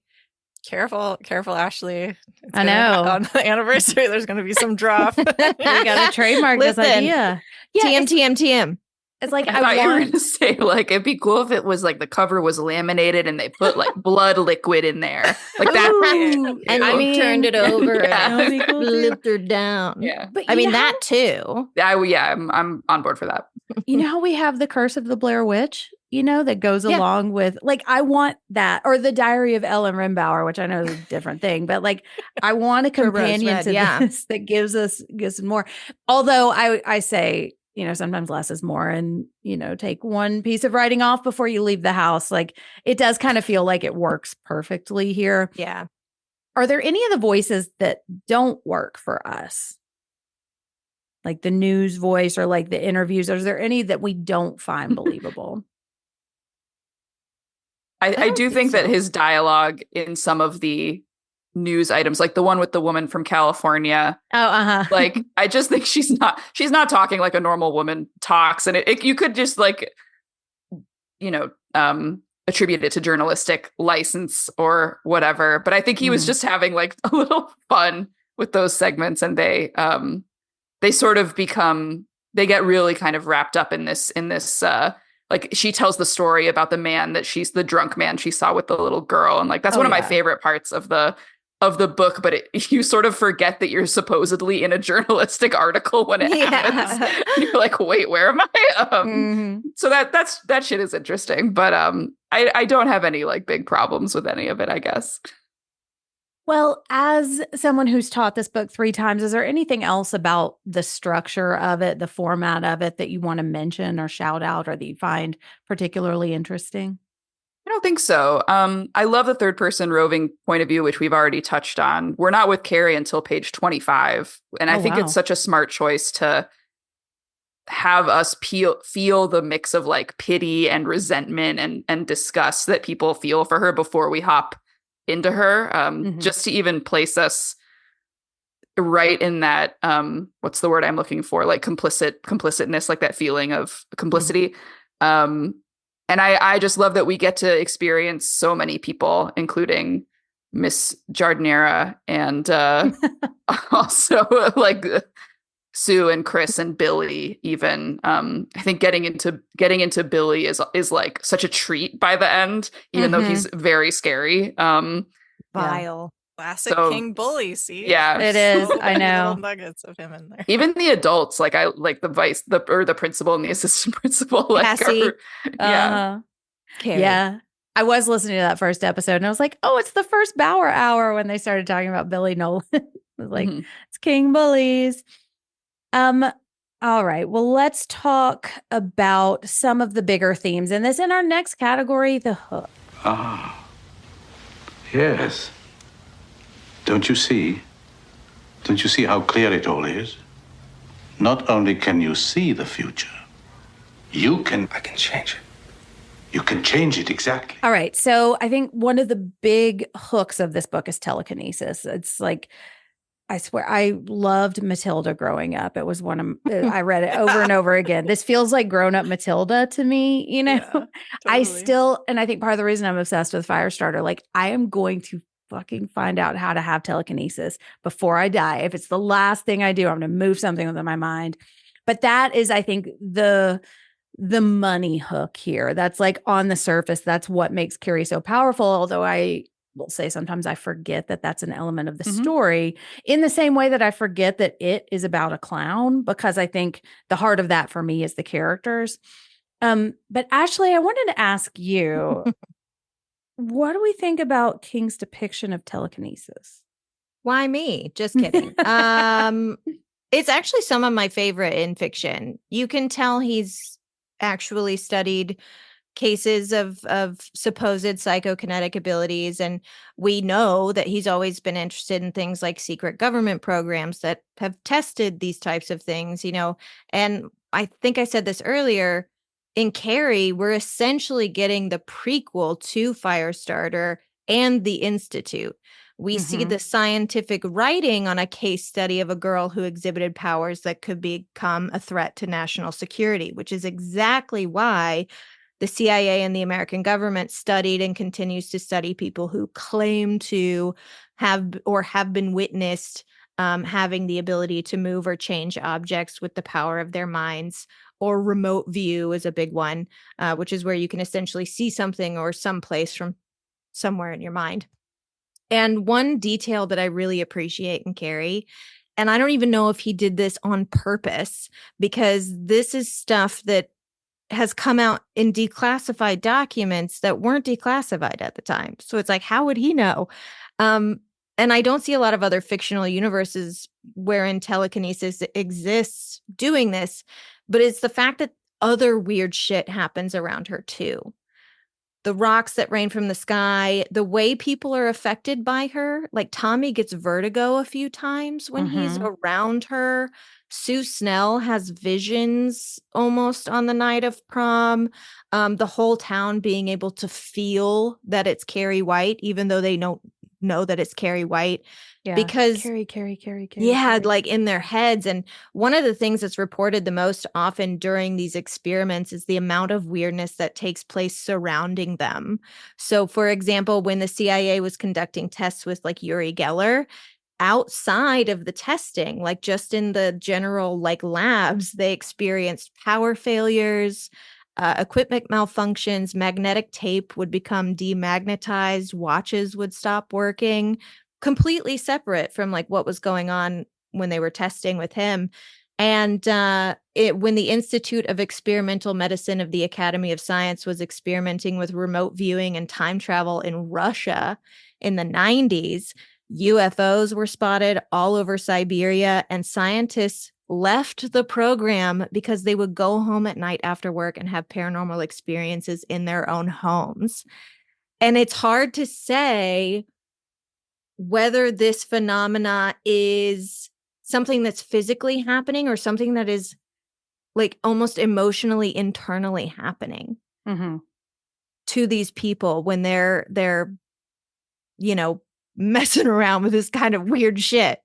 Careful, Ashley. I know. On the anniversary, there's going to be some drop. We got to trademark this idea. Yeah, TM. It's like I thought you were going to say like it'd be cool if it was like the cover was laminated and they put like blood liquid in there, like that. And I turned it over and cool flipped her down. Yeah, but I mean that too. I'm on board for that. You know how we have the Curse of the Blair Witch, you know, that goes along with like, I want that, or the Diary of Ellen Rimbauer, which I know is a different thing, but like I want a companion to this that gives us more. Although I say, you know, sometimes less is more, and, you know, take one piece of writing off before you leave the house. Like it does kind of feel like it works perfectly here. Yeah. Are there any of the voices that don't work for us? Like the news voice or like the interviews? Is there any that we don't find believable? I do think that his dialogue in some of the news items, like the one with the woman from California. Like, I just think she's not talking like a normal woman talks. And you could just like, you know, attribute it to journalistic license or whatever. But I think he was just having like a little fun with those segments, and they sort of they get really kind of wrapped up in this, like she tells the story about the man the drunk man she saw with the little girl. And like, that's one of my favorite parts of the book, but you sort of forget that you're supposedly in a journalistic article when it happens. You're like, wait, where am I? So that shit is interesting, but I don't have any like big problems with any of it, I guess. Well, as someone who's taught this book 3 times, is there anything else about the structure of it, the format of it, that you want to mention or shout out, or that you find particularly interesting? I don't think so. I love the third person roving point of view, which we've already touched on. We're not with Carrie until page 25. And I think it's such a smart choice to have us feel the mix of like pity and resentment and disgust that people feel for her before we hop into her, just to even place us right in that, what's the word I'm looking for? Like complicitness, like that feeling of complicity. And I just love that we get to experience so many people, including Miss Jardinera and also like Sue and Chris and Billy even. I think getting into Billy is like such a treat by the end, even though he's very scary. Vile. Classic So, King Bully, see? yeah. It is. So I many know. little nuggets of him in there. Even the adults, like I like the principal and the assistant principal, like Cassie. yeah. Uh-huh. Carrie. Yeah. I was listening to that first episode and I was like, oh, it's the first Bauer hour when they started talking about Billy Nolan. I was like, Mhm. it's King Bullies. All right. Well, let's talk about some of the bigger themes in this. In our next category, the hook. Ah, yes. Don't you see? Don't you see how clear it all is? Not only can you see the future, I can change it. You can change it, exactly. All right. So I think one of the big hooks of this book is telekinesis. It's like, I swear, I loved Matilda growing up. It was one of, I read it over and over again. This feels like grown up Matilda to me, you know? Yeah, I totally. still, and I think part of the reason I'm obsessed with Firestarter, like I am going to fucking find out how to have telekinesis before I die. If it's the last thing I do, I'm going to move something with my mind. But that is, I think, the money hook here. That's like on the surface. That's what makes Carrie so powerful. Although I will say sometimes I forget that that's an element of the story, in the same way that I forget that it is about a clown, because I think the heart of that for me is the characters. But Ashley, I wanted to ask you, what do we think about King's depiction of telekinesis? Why me? Just kidding. It's actually some of my favorite in fiction. You can tell he's actually studied cases of supposed psychokinetic abilities, and we know that he's always been interested in things like secret government programs that have tested these types of things, you know. And I think I said this earlier, in Carrie, we're essentially getting the prequel to Firestarter and the Institute. We see the scientific writing on a case study of a girl who exhibited powers that could become a threat to national security, which is exactly why the CIA and the American government studied and continues to study people who claim to have or have been witnessed having the ability to move or change objects with the power of their minds. Or remote view is a big one, which is where you can essentially see something or someplace from somewhere in your mind. And one detail that I really appreciate in Carrie, and I don't even know if he did this on purpose, because this is stuff that has come out in declassified documents that weren't declassified at the time. So it's like, how would he know? And I don't see a lot of other fictional universes wherein telekinesis exists doing this, but it's the fact that other weird shit happens around her too. The rocks that rain from the sky, the way people are affected by her. Like Tommy gets vertigo a few times when he's around her. Sue Snell has visions almost on the night of prom. The whole town being able to feel that it's Carrie White, even though they don't know that it's Carrie White. Yeah. Because Carrie. yeah, Carrie. like in their heads. And one of the things that's reported the most often during these experiments is the amount of weirdness that takes place surrounding them. So, for example, when the CIA was conducting tests with like Uri Geller, outside of the testing, like just in the general like labs, they experienced power failures, equipment malfunctions, magnetic tape would become demagnetized, watches would stop working, completely separate from like what was going on when they were testing with him. And when the Institute of Experimental Medicine of the Academy of Science was experimenting with remote viewing and time travel in Russia in the 90s, UFOs were spotted all over Siberia, and scientists left the program because they would go home at night after work and have paranormal experiences in their own homes. And it's hard to say whether this phenomena is something that's physically happening or something that is like almost emotionally internally happening to these people when they're you know, messing around with this kind of weird shit.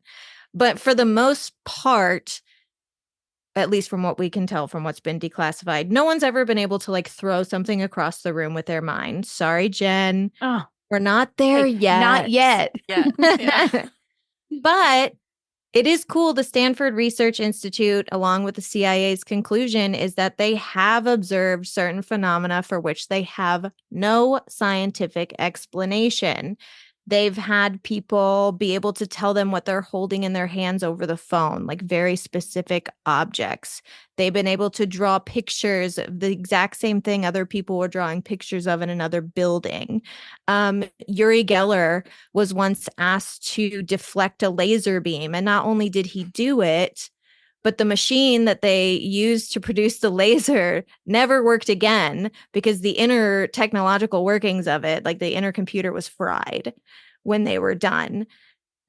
But for the most part, at least from what we can tell from what's been declassified, no one's ever been able to like throw something across the room with their mind. Sorry, Jen. Oh, we're not there yet. Not yet. Yeah. But it is cool. The Stanford Research Institute, along with the CIA's conclusion, is that they have observed certain phenomena for which they have no scientific explanation. They've had people be able to tell them what they're holding in their hands over the phone, like very specific objects. They've been able to draw pictures of the exact same thing other people were drawing pictures of in another building. Uri Geller was once asked to deflect a laser beam, and not only did he do it, but the machine that they used to produce the laser never worked again because the inner technological workings of it, like the inner computer, was fried when they were done.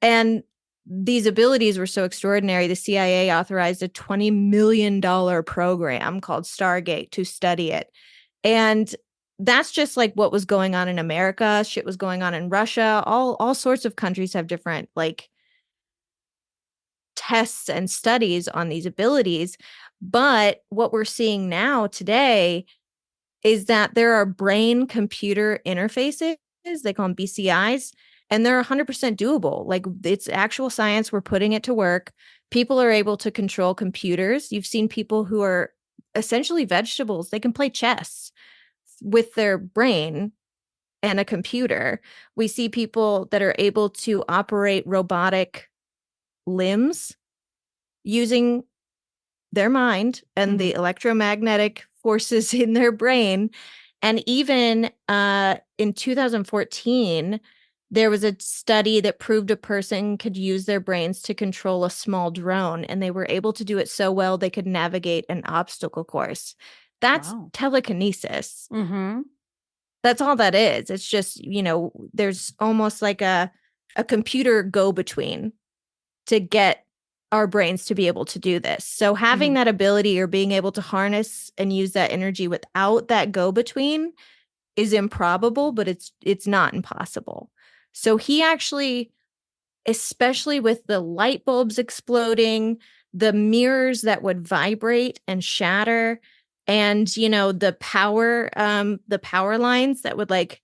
And these abilities were so extraordinary, the CIA authorized a $20 million program called Stargate to study it. And that's just like what was going on in America. Shit was going on in Russia. All sorts of countries have different like tests and studies on these abilities. But what we're seeing now today is that there are brain computer interfaces, they call them BCIs, and they're 100% doable. Like, it's actual science. We're putting it to work. People are able to control computers. You've seen people who are essentially vegetables. They can play chess with their brain and a computer. We see people that are able to operate robotic limbs using their mind and the electromagnetic forces in their brain. And even in 2014, there was a study that proved a person could use their brains to control a small drone, and they were able to do it so well they could navigate an obstacle course. That's telekinesis. That's all that is. It's just, there's almost like a computer go-between to get our brains to be able to do this. So having that ability or being able to harness and use that energy without that go-between is improbable, but it's not impossible. So he actually, especially with the light bulbs exploding, the mirrors that would vibrate and shatter, and the power lines that would like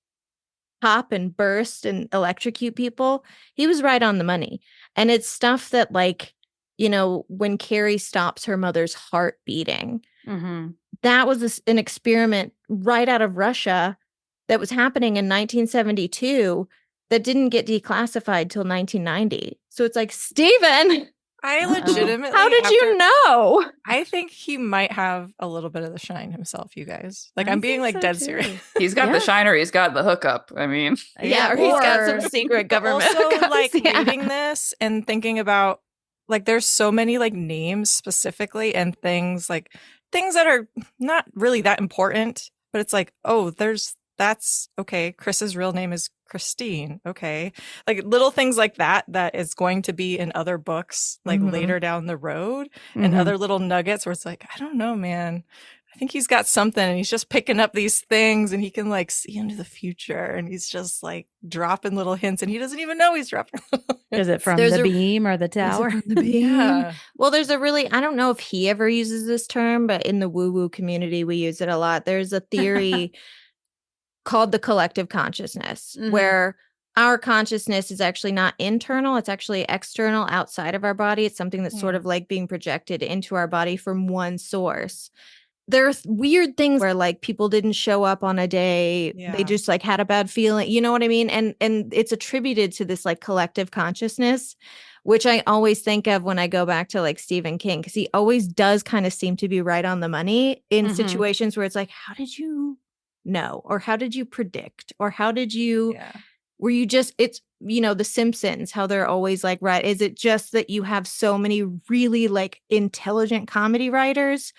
pop and burst and electrocute people, he was right on the money. And it's stuff that, like, when Carrie stops her mother's heart beating, that was an experiment right out of Russia that was happening in 1972 that didn't get declassified till 1990. So it's like, Stephen, I legitimately, how did you know? I think he might have a little bit of the shine himself, you guys. Like, I'm being like dead serious. He's got the shine, or he's got the hookup. I mean, or he's got some secret government. Also, hookups, like reading this and thinking about, like, there's so many like names specifically and things that are not really that important, but it's like, oh, that's okay. Chris's real name is Christine. Okay. Like little things like that is going to be in other books, like later down the road, and other little nuggets where it's like, I don't know, man. I think he's got something, and he's just picking up these things, and he can like see into the future, and he's just like dropping little hints, and he doesn't even know he's dropping little hints. Is it from the beam or the tower? The beam? Yeah. Well, there's I don't know if he ever uses this term, but in the woo-woo community, we use it a lot. There's a theory called the collective consciousness, where our consciousness is actually not internal. It's actually external, outside of our body. It's something that's sort of like being projected into our body from one source. There's weird things where like people didn't show up on a day. Yeah. They just like had a bad feeling. You know what I mean? And it's attributed to this like collective consciousness, which I always think of when I go back to like Stephen King, because he always does kind of seem to be right on the money in situations where it's like, how did you know? Or how did you predict? Or how did you, were you just, it's, The Simpsons, how they're always like, right. Is it just that you have so many really like intelligent comedy writers,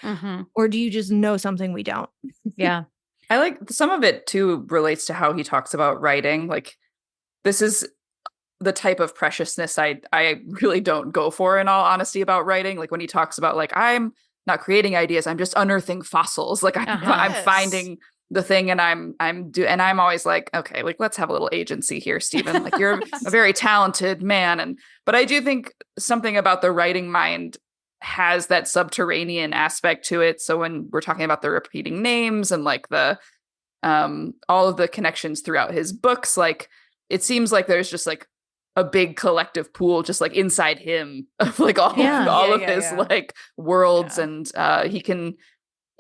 or do you just know something we don't? Yeah. I like some of it too relates to how he talks about writing. Like, this is the type of preciousness I really don't go for, in all honesty, about writing. Like when he talks about like, I'm not creating ideas, I'm just unearthing fossils. Like I'm finding the thing, and I'm always like, okay, like let's have a little agency here, Stephen. Like you're a very talented man, but I do think something about the writing mind has that subterranean aspect to it. So when we're talking about the repeating names and like the all of the connections throughout his books, like it seems like there's just like a big collective pool just like inside him of like all of his like worlds, and he can.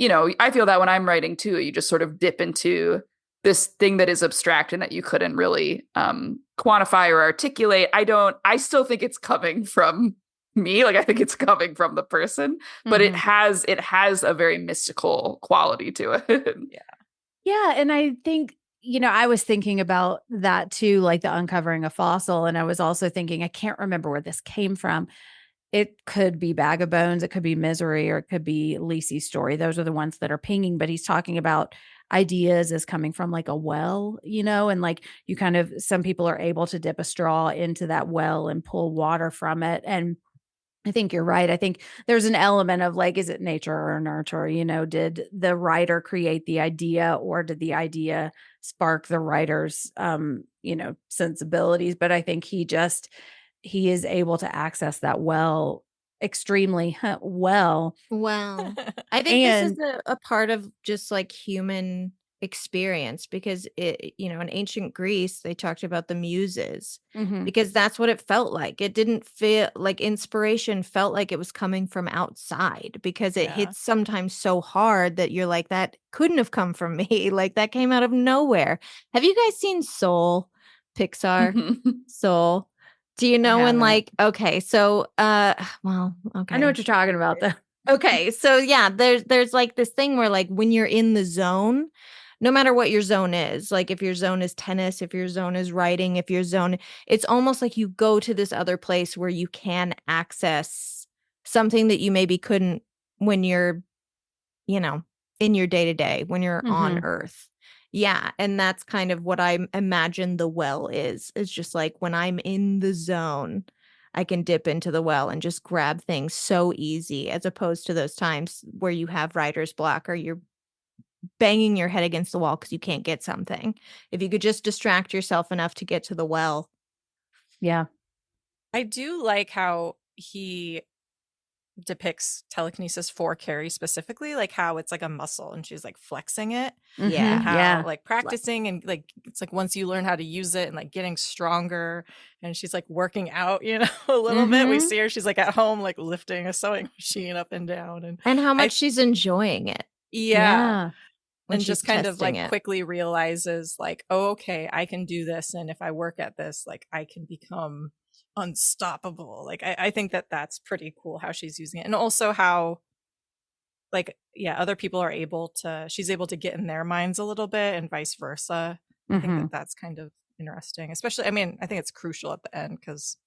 I feel that when I'm writing too, you just sort of dip into this thing that is abstract and that you couldn't really quantify or articulate. I still think it's coming from me. Like, I think it's coming from the person, but it has a very mystical quality to it. Yeah. And I think, I was thinking about that too, like the uncovering a fossil. And I was also thinking, I can't remember where this came from. It could be Bag of Bones, it could be Misery, or it could be Lisi's story. Those are the ones that are pinging, but he's talking about ideas as coming from like a well, and like you kind of, some people are able to dip a straw into that well and pull water from it. And I think you're right. I think there's an element of like, is it nature or nurture? Did the writer create the idea, or did the idea spark the writer's, sensibilities? But I think he is able to access that well extremely well. Wow. I think this is a part of just like human experience, because in ancient Greece, they talked about the muses, because that's what it felt like. It didn't feel like inspiration felt like it was coming from outside, because it hits sometimes so hard that you're like, that couldn't have come from me. Like, that came out of nowhere. Have you guys seen Soul? Pixar? Soul? Do you know when like, okay, so, well, okay. I know what you're talking about though. Okay, so yeah, there's like this thing where like when you're in the zone, no matter what your zone is, like if your zone is tennis, if your zone is writing, if your zone, it's almost like you go to this other place where you can access something that you maybe couldn't when you're, in your day-to-day, when you're on Earth. Yeah, and that's kind of what I imagine the well is just like when I'm in the zone, I can dip into the well and just grab things so easy, as opposed to those times where you have writer's block or you're banging your head against the wall because you can't get something. If you could just distract yourself enough to get to the well. Yeah. I do like how he depicts telekinesis for Carrie specifically, like how it's like a muscle and she's like flexing it. Yeah. And how like practicing and like it's like once you learn how to use it and like getting stronger, and she's like working out, a little bit. We see her, she's like at home like lifting a sewing machine up and down, and how much she's enjoying it. Yeah. When and just kind of like it. quickly realizes like, oh, okay, I can do this, and if I work at this, like I can become unstoppable. Like I think that's pretty cool how she's using it, and also how like other people are she's able to get in their minds a little bit, and vice versa. I think that's kind of interesting, especially I think it's crucial at the end because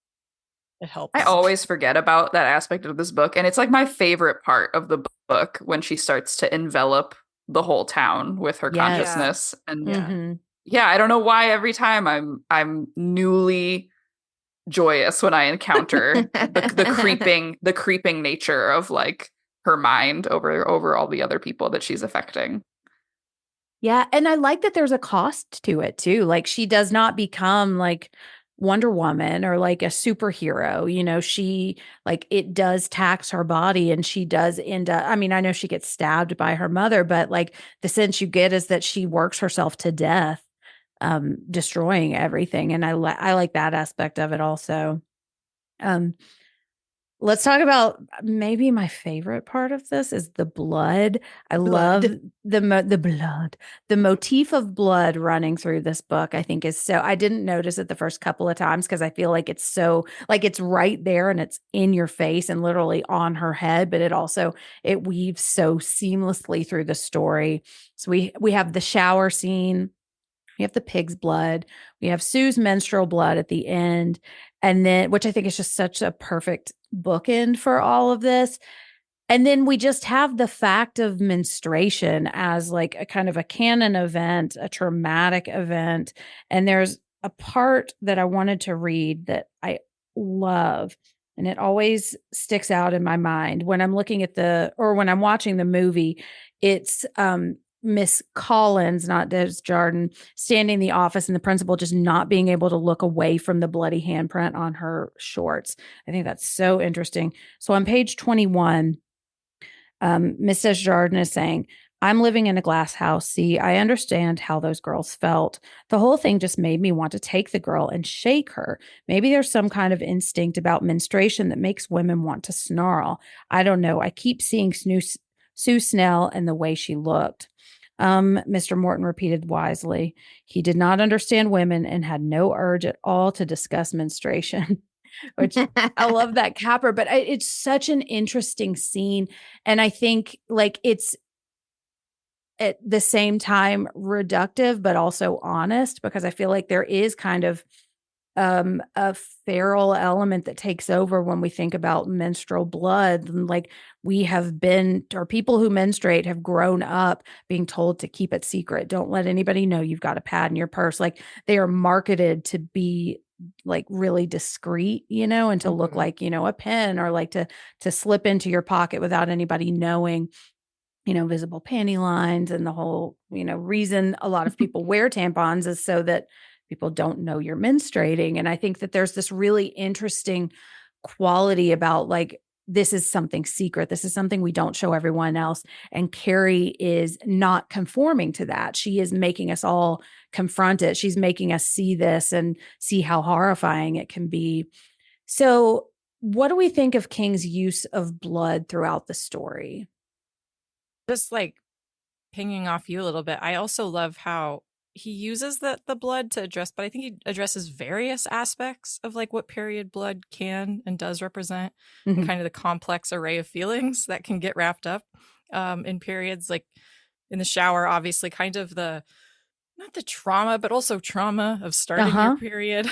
it helps. I always forget about that aspect of this book, and it's like my favorite part of the book when she starts to envelop the whole town with her consciousness. And I don't know why every time I'm newly joyous when I encounter the creeping nature of like her mind over all the other people that she's affecting. Yeah, and I like that there's a cost to it too. Like she does not become like Wonder Woman or like a superhero. She like it does tax her body, and she does end up, I know she gets stabbed by her mother, but like the sense you get is that she works herself to death, destroying everything. And I like that aspect of it also. Let's talk about maybe my favorite part of this is the blood. I love the blood. The motif of blood running through this book, I think is so, I didn't notice it the first couple of times because I feel like it's so, like it's right there and it's in your face and literally on her head, but it weaves so seamlessly through the story. So we have the shower scene. We have the pig's blood. We have Sue's menstrual blood at the end. And then, which I think is just such a perfect bookend for all of this. And then we just have the fact of menstruation as like a kind of a canon event, a traumatic event. And there's a part that I wanted to read that I love. And it always sticks out in my mind when I'm looking at when I'm watching the movie. It's Miss Collins, not Des Jardin, standing in the office and the principal just not being able to look away from the bloody handprint on her shorts. I think that's so interesting. So on page 21, Miss Des Jardin is saying, I'm living in a glass house. See, I understand how those girls felt. The whole thing just made me want to take the girl and shake her. Maybe there's some kind of instinct about menstruation that makes women want to snarl. I don't know. I keep seeing Sue Snell and the way she looked. Mr. Morton repeated wisely. He did not understand women and had no urge at all to discuss menstruation. Which I love that capper, but it's such an interesting scene. And I think like it's at the same time reductive, but also honest, because I feel like there is kind of a feral element that takes over when we think about menstrual blood. And like we have been, or people who menstruate have grown up being told to keep it secret. Don't let anybody know you've got a pad in your purse. Like they are marketed to be like really discreet, and to look like, a pen, or like to slip into your pocket without anybody knowing, visible panty lines. And the whole, reason a lot of people wear tampons is so that people don't know you're menstruating. And I think that there's this really interesting quality about like, this is something secret. This is something we don't show everyone else. And Carrie is not conforming to that. She is making us all confront it. She's making us see this and see how horrifying it can be. So what do we think of King's use of blood throughout the story? Just like pinging off you a little bit, I also love how he uses the blood to address, but I think he addresses various aspects of like what period blood can and does represent, and kind of the complex array of feelings that can get wrapped up in periods. Like in the shower, obviously kind of not the trauma, but also trauma of starting your period.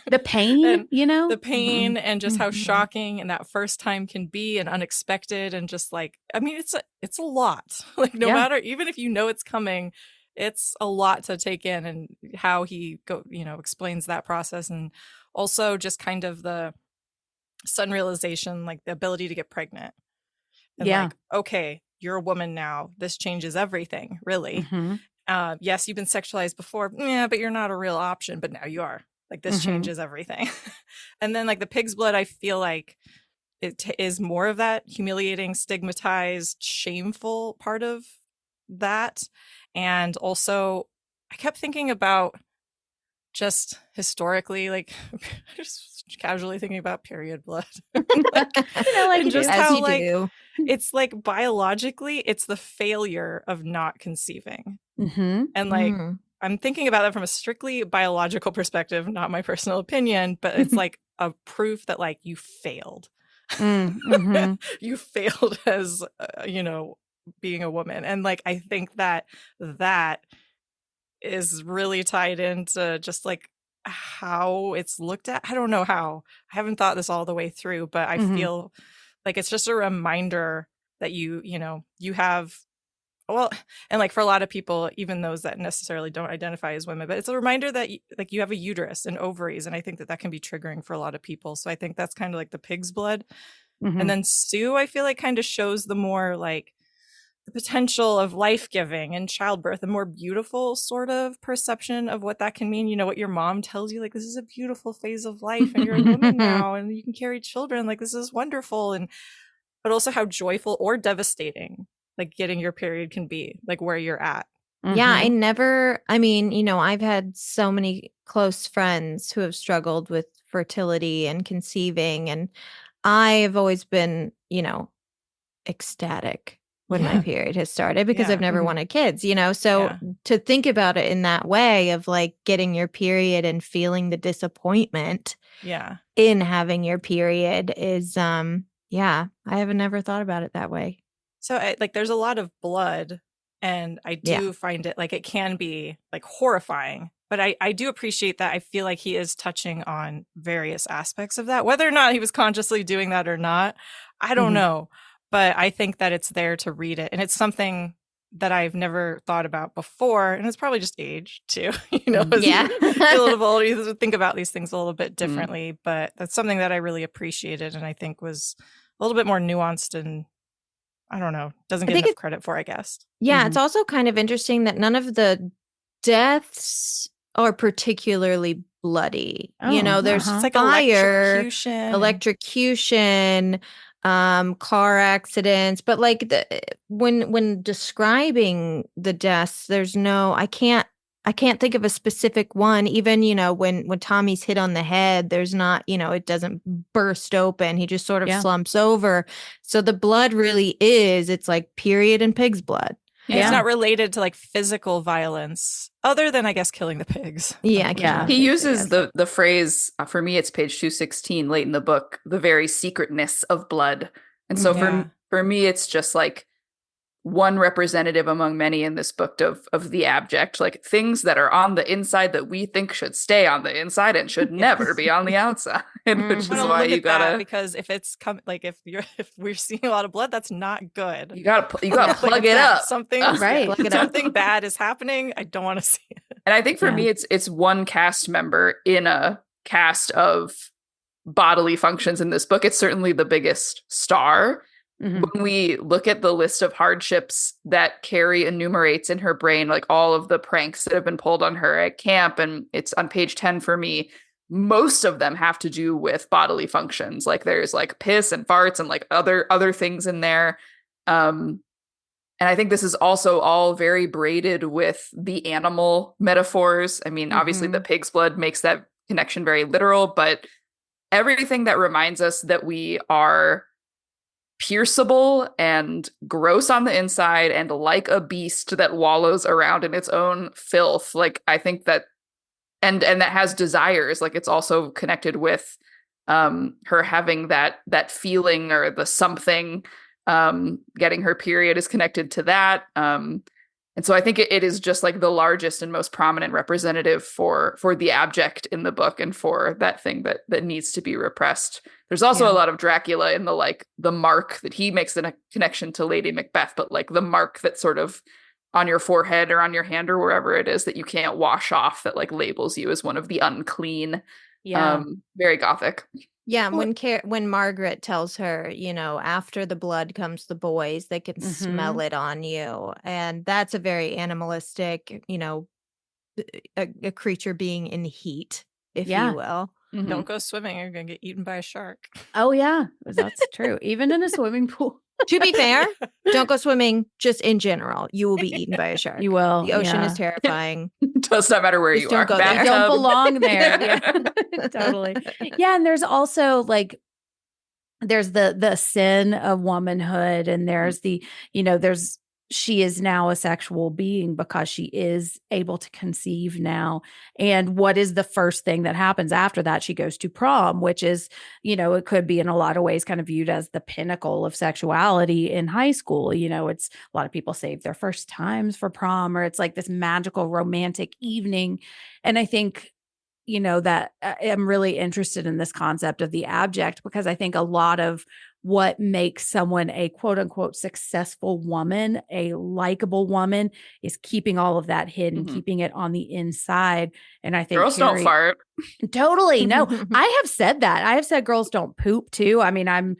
The pain, the pain and just how shocking and that first time can be, and unexpected, and just like, I mean, it's a lot. Like no matter, even if it's coming, it's a lot to take in, and how he explains that process. And also just kind of the sudden realization, like the ability to get pregnant. And like, okay, you're a woman now. This changes everything, really. Yes, you've been sexualized before. Yeah, but you're not a real option. But now you are. Like this changes everything. And then like the pig's blood, I feel like it is more of that humiliating, stigmatized, shameful part of that. And also I kept thinking about just historically, like just casually thinking about period blood. Like and just do. how like it's like biologically it's the failure of not conceiving. And like I'm thinking about that from a strictly biological perspective, not my personal opinion, but it's like a proof that like you failed. You failed as being a woman. And like I think that is really tied into just like how it's looked at. I don't know how. I haven't thought this all the way through, but I feel like it's just a reminder that you have, well, and like for a lot of people, even those that necessarily don't identify as women, but it's a reminder that you have a uterus and ovaries. And I think that can be triggering for a lot of people. So I think that's kind of like the pig's blood. And then Sue, I feel like kind of shows the more like the potential of life-giving and childbirth, a more beautiful sort of perception of what that can mean. What your mom tells you, like, this is a beautiful phase of life and you're a woman now and you can carry children. Like, this is wonderful. But also how joyful or devastating, like getting your period can be, like where you're at. Yeah, I've had so many close friends who have struggled with fertility and conceiving. And I've always been, ecstatic when my period has started because I've never wanted kids, so to think about it in that way of like getting your period and feeling the disappointment in having your period is I have never thought about it that way. So like there's a lot of blood, and I do find it like it can be like horrifying, but I do appreciate that. I feel like he is touching on various aspects of that, whether or not he was consciously doing that or not, I don't know. But I think that it's there to read it. And it's something that I've never thought about before. And it's probably just age too, as you get a little older, you think about these things a little bit differently. But that's something that I really appreciated and I think was a little bit more nuanced and I don't know, doesn't get enough credit for, I guess. Yeah, it's also kind of interesting that none of the deaths are particularly bloody. There's like fire, electrocution, car accidents, but like when describing the deaths, there's no, I can't think of a specific one. Even, when Tommy's hit on the head, there's not, it doesn't burst open. He just sort of slumps over. So the blood really it's like period and pig's blood. It's not related to like physical violence, other than I guess killing the pigs. Yeah. He uses the phrase, for me, it's page 216 late in the book, the very secretness of blood. And so for me, it's just like one representative among many in this book of the abject, like things that are on the inside that we think should stay on the inside and should never be on the outside. Which is why you gotta, because if it's if we're seeing a lot of blood, that's not good. You gotta plug it up. Something something bad is happening. I don't want to see it. And I think for me, it's one cast member in a cast of bodily functions in this book. It's certainly the biggest star. When we look at the list of hardships that Carrie enumerates in her brain, like all of the pranks that have been pulled on her at camp, and it's on page 10 for me, most of them have to do with bodily functions. Like there's like piss and farts and like other things in there. And I think this is also all very braided with the animal metaphors. I mean, obviously the pig's blood makes that connection very literal, but everything that reminds us that we are pierceable and gross on the inside and like a beast that wallows around in its own filth. Like I think that and that has desires, like it's also connected with her having that feeling or the something, getting her period is connected to that. And so I think it is just like the largest and most prominent representative for the abject in the book and for that thing that needs to be repressed. There's also a lot of Dracula in the mark that he makes the connection to Lady Macbeth, but like the mark that's sort of on your forehead or on your hand or wherever it is that you can't wash off, that like labels you as one of the unclean. Very Gothic. Yeah, when Margaret tells her, after the blood comes the boys, they can smell it on you. And that's a very animalistic, a creature being in heat, if you will. Don't go swimming. You're going to get eaten by a shark. Oh, yeah, that's true. Even in a swimming pool. To be fair, don't go swimming just in general. You will be eaten by a shark. You will. The ocean is terrifying. Does not matter where Just you don't are. go there. You don't belong there. Yeah. Totally. Yeah, and there's also like there's the sin of womanhood, and there's she is now a sexual being because she is able to conceive now. And what is the first thing that happens after that? She goes to prom, which is, it could be in a lot of ways kind of viewed as the pinnacle of sexuality in high school. It's a lot of people save their first times for prom, or it's like this magical romantic evening. And I think, that I'm really interested in this concept of the abject, because I think a lot of what makes someone a quote unquote successful woman, a likable woman, is keeping all of that hidden, keeping it on the inside. And I think girls don't fart. Totally. No, I have said that. I have said girls don't poop too. I mean, I'm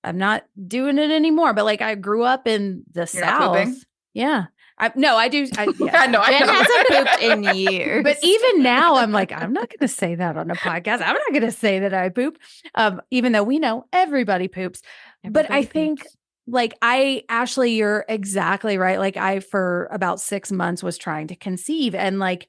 not doing it anymore, but like I grew up in the South. Yeah. I do. I know. Jen hasn't pooped in years. But even now, I'm like, I'm not going to say that on a podcast. I'm not going to say that I poop, even though we know everybody poops. But I think, Ashley, you're exactly right. Like I, for about 6 months, was trying to conceive, and like,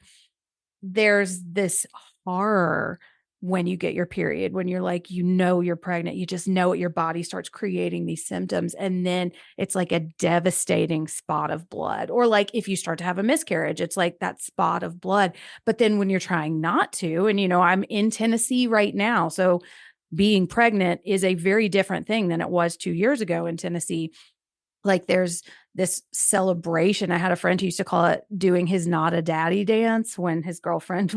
there's this horror when you get your period, when you're like, you're pregnant, you just know it, your body starts creating these symptoms. And then it's like a devastating spot of blood. Or like if you start to have a miscarriage, it's like that spot of blood. But then when you're trying not to, and I'm in Tennessee right now, so being pregnant is a very different thing than it was 2 years ago in Tennessee. Like there's this celebration. I had a friend who used to call it doing his not a daddy dance when his girlfriend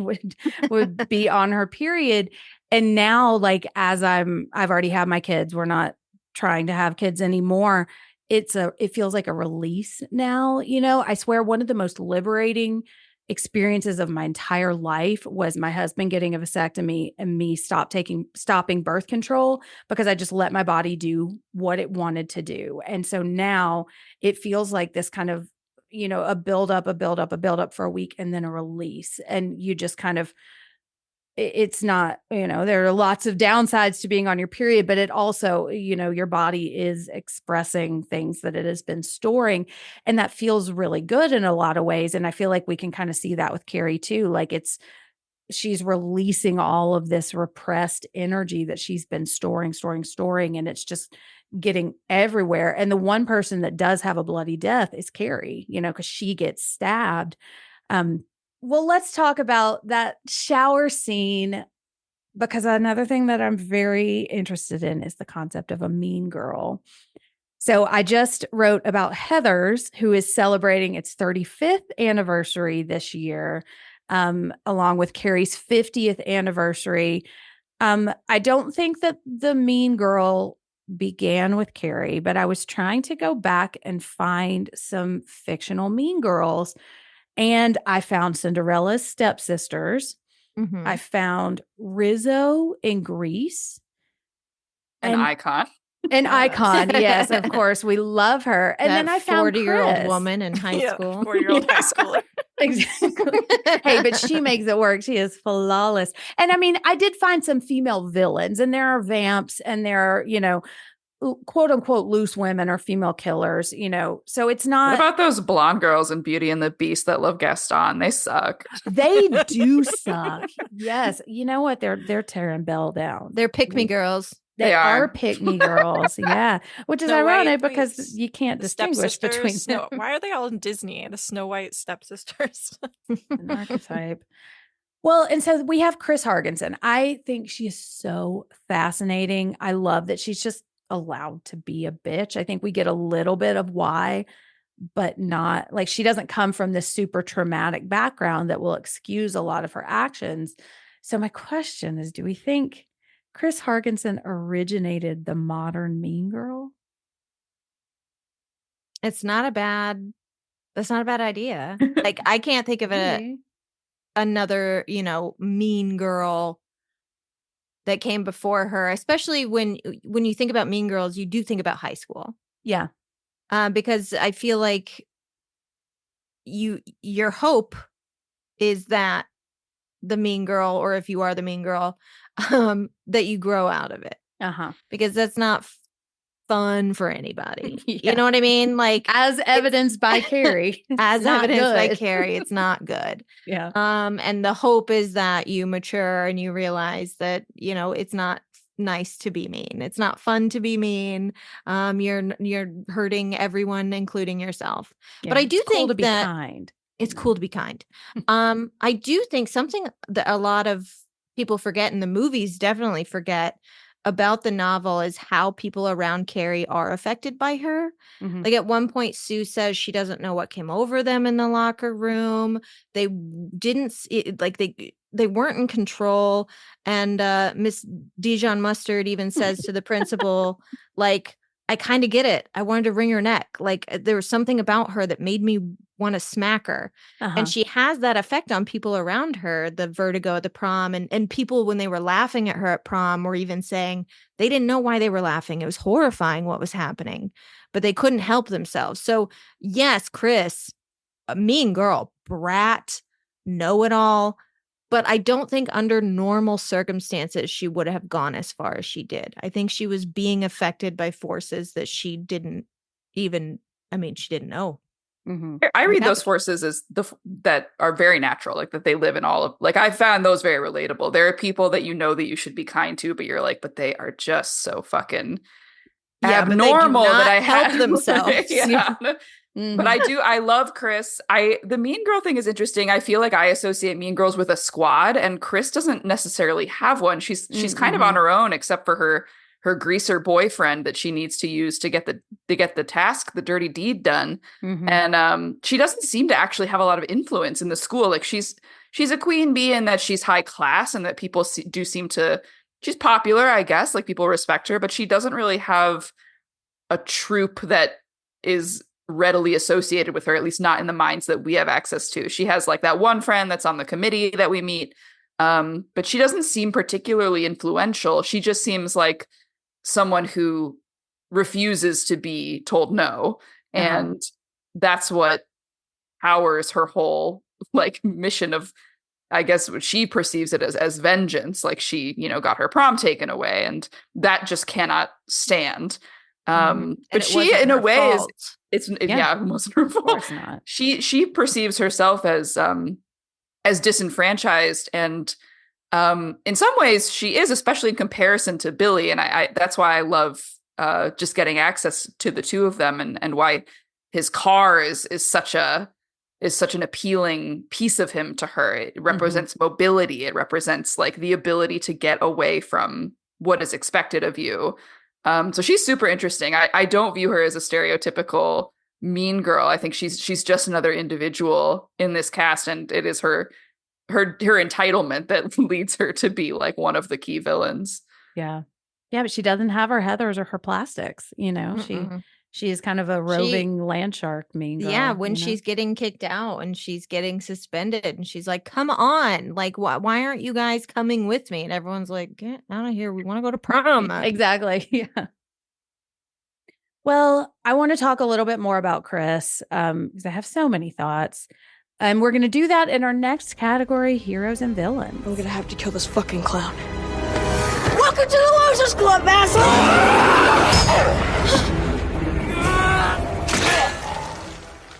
would be on her period. And now, like, as I've already had my kids, we're not trying to have kids anymore. It feels like a release now. I swear one of the most liberating experiences of my entire life was my husband getting a vasectomy and me stopping birth control, because I just let my body do what it wanted to do. And so now it feels like this kind of, a build up for a week and then a release. And you just kind of, it's not, there are lots of downsides to being on your period, but it also, your body is expressing things that it has been storing, and that feels really good in a lot of ways. And I feel like we can kind of see that with Carrie too. Like she's releasing all of this repressed energy that she's been storing, and it's just getting everywhere. And the one person that does have a bloody death is Carrie, because she gets stabbed. Well, let's talk about that shower scene, because another thing that I'm very interested in is the concept of a mean girl. So I just wrote about Heather's, who is celebrating its 35th anniversary this year, along with Carrie's 50th anniversary. I don't think that the mean girl began with Carrie, but I was trying to go back and find some fictional mean girls. And I found Cinderella's stepsisters. Mhm. I found Rizzo in Grease. An icon. An icon, yes, of course. We love her. And then I found 40-year-old Chris. woman in high school. 4-year-old high schooler. Exactly. Hey, but she makes it work. She is flawless. And I mean, I did find some female villains, and there are vamps, and there are, quote unquote loose women or female killers, so it's not. What about those blonde girls in Beauty and the Beast that love Gaston? They suck. They do suck. Yes. You know what? They're tearing Belle down. They're pick-me girls. They are pick-me girls. Yeah. Which is ironic because you can't distinguish between them. Why are they all in Disney? The Snow White stepsisters. An archetype. Well, and so we have Chris Hargensen. I think she is so fascinating. I love that she's just allowed to be a bitch. I think we get a little bit of why, but not like she doesn't come from this super traumatic background that will excuse a lot of her actions. So my question is, do we think Chris Hargensen originated the modern mean girl? That's not a bad idea. Like, I can't think of another, mean girl that came before her, especially when you think about mean girls, you do think about high school. Yeah. Because I feel like your hope is that the mean girl, or if you are the mean girl, that you grow out of it. Because that's not fun for anybody. Yeah. You know what I mean? Like, as evidenced by Carrie. As evidenced by Carrie, it's not good. Yeah. And the hope is that you mature and you realize that, it's not nice to be mean. It's not fun to be mean. You're hurting everyone, including yourself. Yeah, but I do think cool to be that kind. it's cool to be kind. I do think something that a lot of people forget, and the movies definitely forget about the novel, is how people around Carrie are affected by her. Mhm. Like, at one point, Sue says she doesn't know what came over them in the locker room. They didn't they weren't in control. And Miss Dijon Mustard even says to the principal, like, I kind of get it. I wanted to wring her neck. Like, there was something about her that made me want to smack her. And she has that effect on people around her, the vertigo at the prom. And people, when they were laughing at her at prom, were even saying they didn't know why they were laughing. It was horrifying what was happening, but they couldn't help themselves. So yes, Chris, a mean girl, brat, know-it-all. But I don't think under normal circumstances she would have gone as far as she did. I think she was being affected by forces that she didn't even, she didn't know. Mm-hmm. I read those forces as that are very natural, like that they live in all of, like, I found those very relatable. There are people that that you should be kind to, but you're like, but they are just so fucking abnormal that I help have themselves. Yeah. Mm-hmm. But I love Chris. The mean girl thing is interesting. I feel like I associate mean girls with a squad, and Chris doesn't necessarily have one. She's kind of on her own, except for her greaser boyfriend that she needs to use to get the task, the dirty deed done. Mm-hmm. And she doesn't seem to actually have a lot of influence in the school. Like, she's a queen bee in that she's high class, and that people do seem to. She's popular, I guess. Like, people respect her, but she doesn't really have a troop that is readily associated with her, at least not in the minds that we have access to. She has like that one friend that's on the committee that we meet, but she doesn't seem particularly influential. She just seems like someone who refuses to be told no, and that's what powers her whole like mission of, I guess, what she perceives it as vengeance. Like, she got her prom taken away, and that just cannot stand. But she, in a way, it wasn't her fault. Of course not. She perceives herself as as disenfranchised. And in some ways she is, especially in comparison to Billy. And I that's why I love just getting access to the two of them, and why his car is such an appealing piece of him to her. It represents mobility. It represents like the ability to get away from what is expected of you. So she's super interesting. I don't view her as a stereotypical mean girl. I think she's just another individual in this cast, and it is her entitlement that leads her to be like one of the key villains. Yeah. Yeah, but she doesn't have her Heathers or her plastics, you know. She is kind of a roving land shark mean girl. Yeah, when you know? she's getting kicked out and she's getting suspended and she's like, come on, like, why aren't you guys coming with me? And everyone's like, get out of here. We want to go to prom. Exactly. Yeah. Well, I want to talk a little bit more about Chris because I have so many thoughts. And we're going to do that in our next category, heroes and villains. I'm going to have to kill this fucking clown. Welcome to the Losers Club, asshole!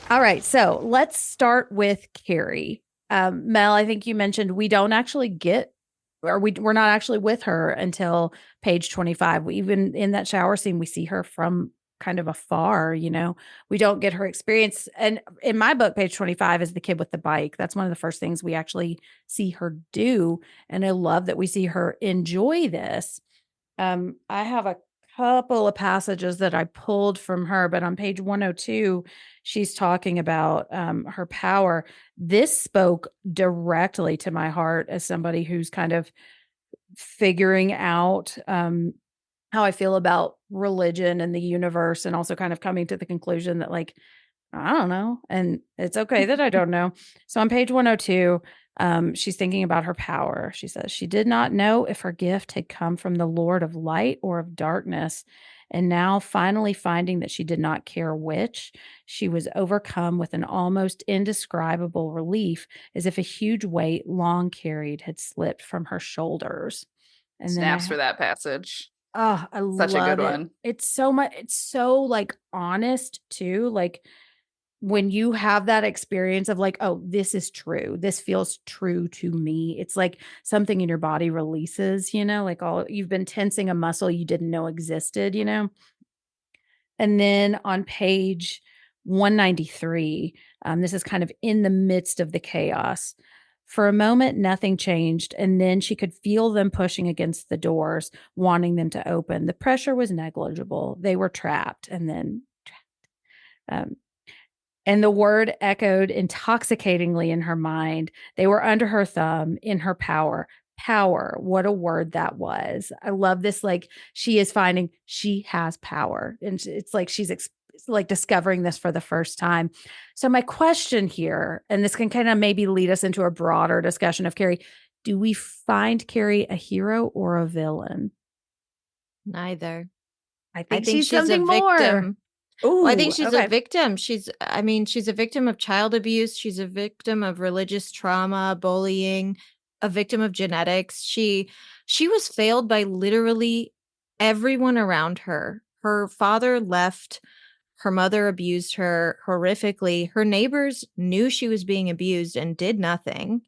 All right, so let's start with Carrie. Mel, I think you mentioned we don't actually get, or we're not actually with her until page 25. Even in that shower scene, we see her from kind of afar, you know. We don't get her experience. And in my book, page 25 is the kid with the bike. That's one of the first things we actually see her do. And I love that we see her enjoy this. I have a couple of passages that I pulled from her, but on page 102, she's talking about her power. This spoke directly to my heart as somebody who's kind of figuring out how I feel about religion and the universe, and also kind of coming to the conclusion that, like, I don't know. And it's okay that I don't know. So on page 102, she's thinking about her power. She says, she did not know if her gift had come from the Lord of light or of darkness. And now, finally finding that she did not care which, she was overcome with an almost indescribable relief, as if a huge weight long carried had slipped from her shoulders. And Snaps for that passage. Oh, I Such love a good it. one. It's so much. It's so like honest too. Like when you have that experience of like, oh, this is true. This feels true to me. It's like something in your body releases, you know, like you've been tensing a muscle you didn't know existed, you know. And then on page 193, this is kind of in the midst of the chaos. For a moment, nothing changed, and then she could feel them pushing against the doors, wanting them to open. The pressure was negligible. They were trapped, and then trapped. And the word echoed intoxicatingly in her mind. They were under her thumb, in her power. Power. What a word that was. I love this. Like, she is finding she has power. And it's like she's like discovering this for the first time. So my question here, and this can kind of maybe lead us into a broader discussion of Carrie, do we find Carrie a hero or a villain? Neither. I think she's she's something a more. victim. Ooh, Well, I think she's okay. a victim. She's a victim of child abuse. She's a victim of religious trauma, bullying, a victim of genetics. She was failed by literally everyone around her. Her father left. Her mother abused her horrifically. Her neighbors knew she was being abused and did nothing.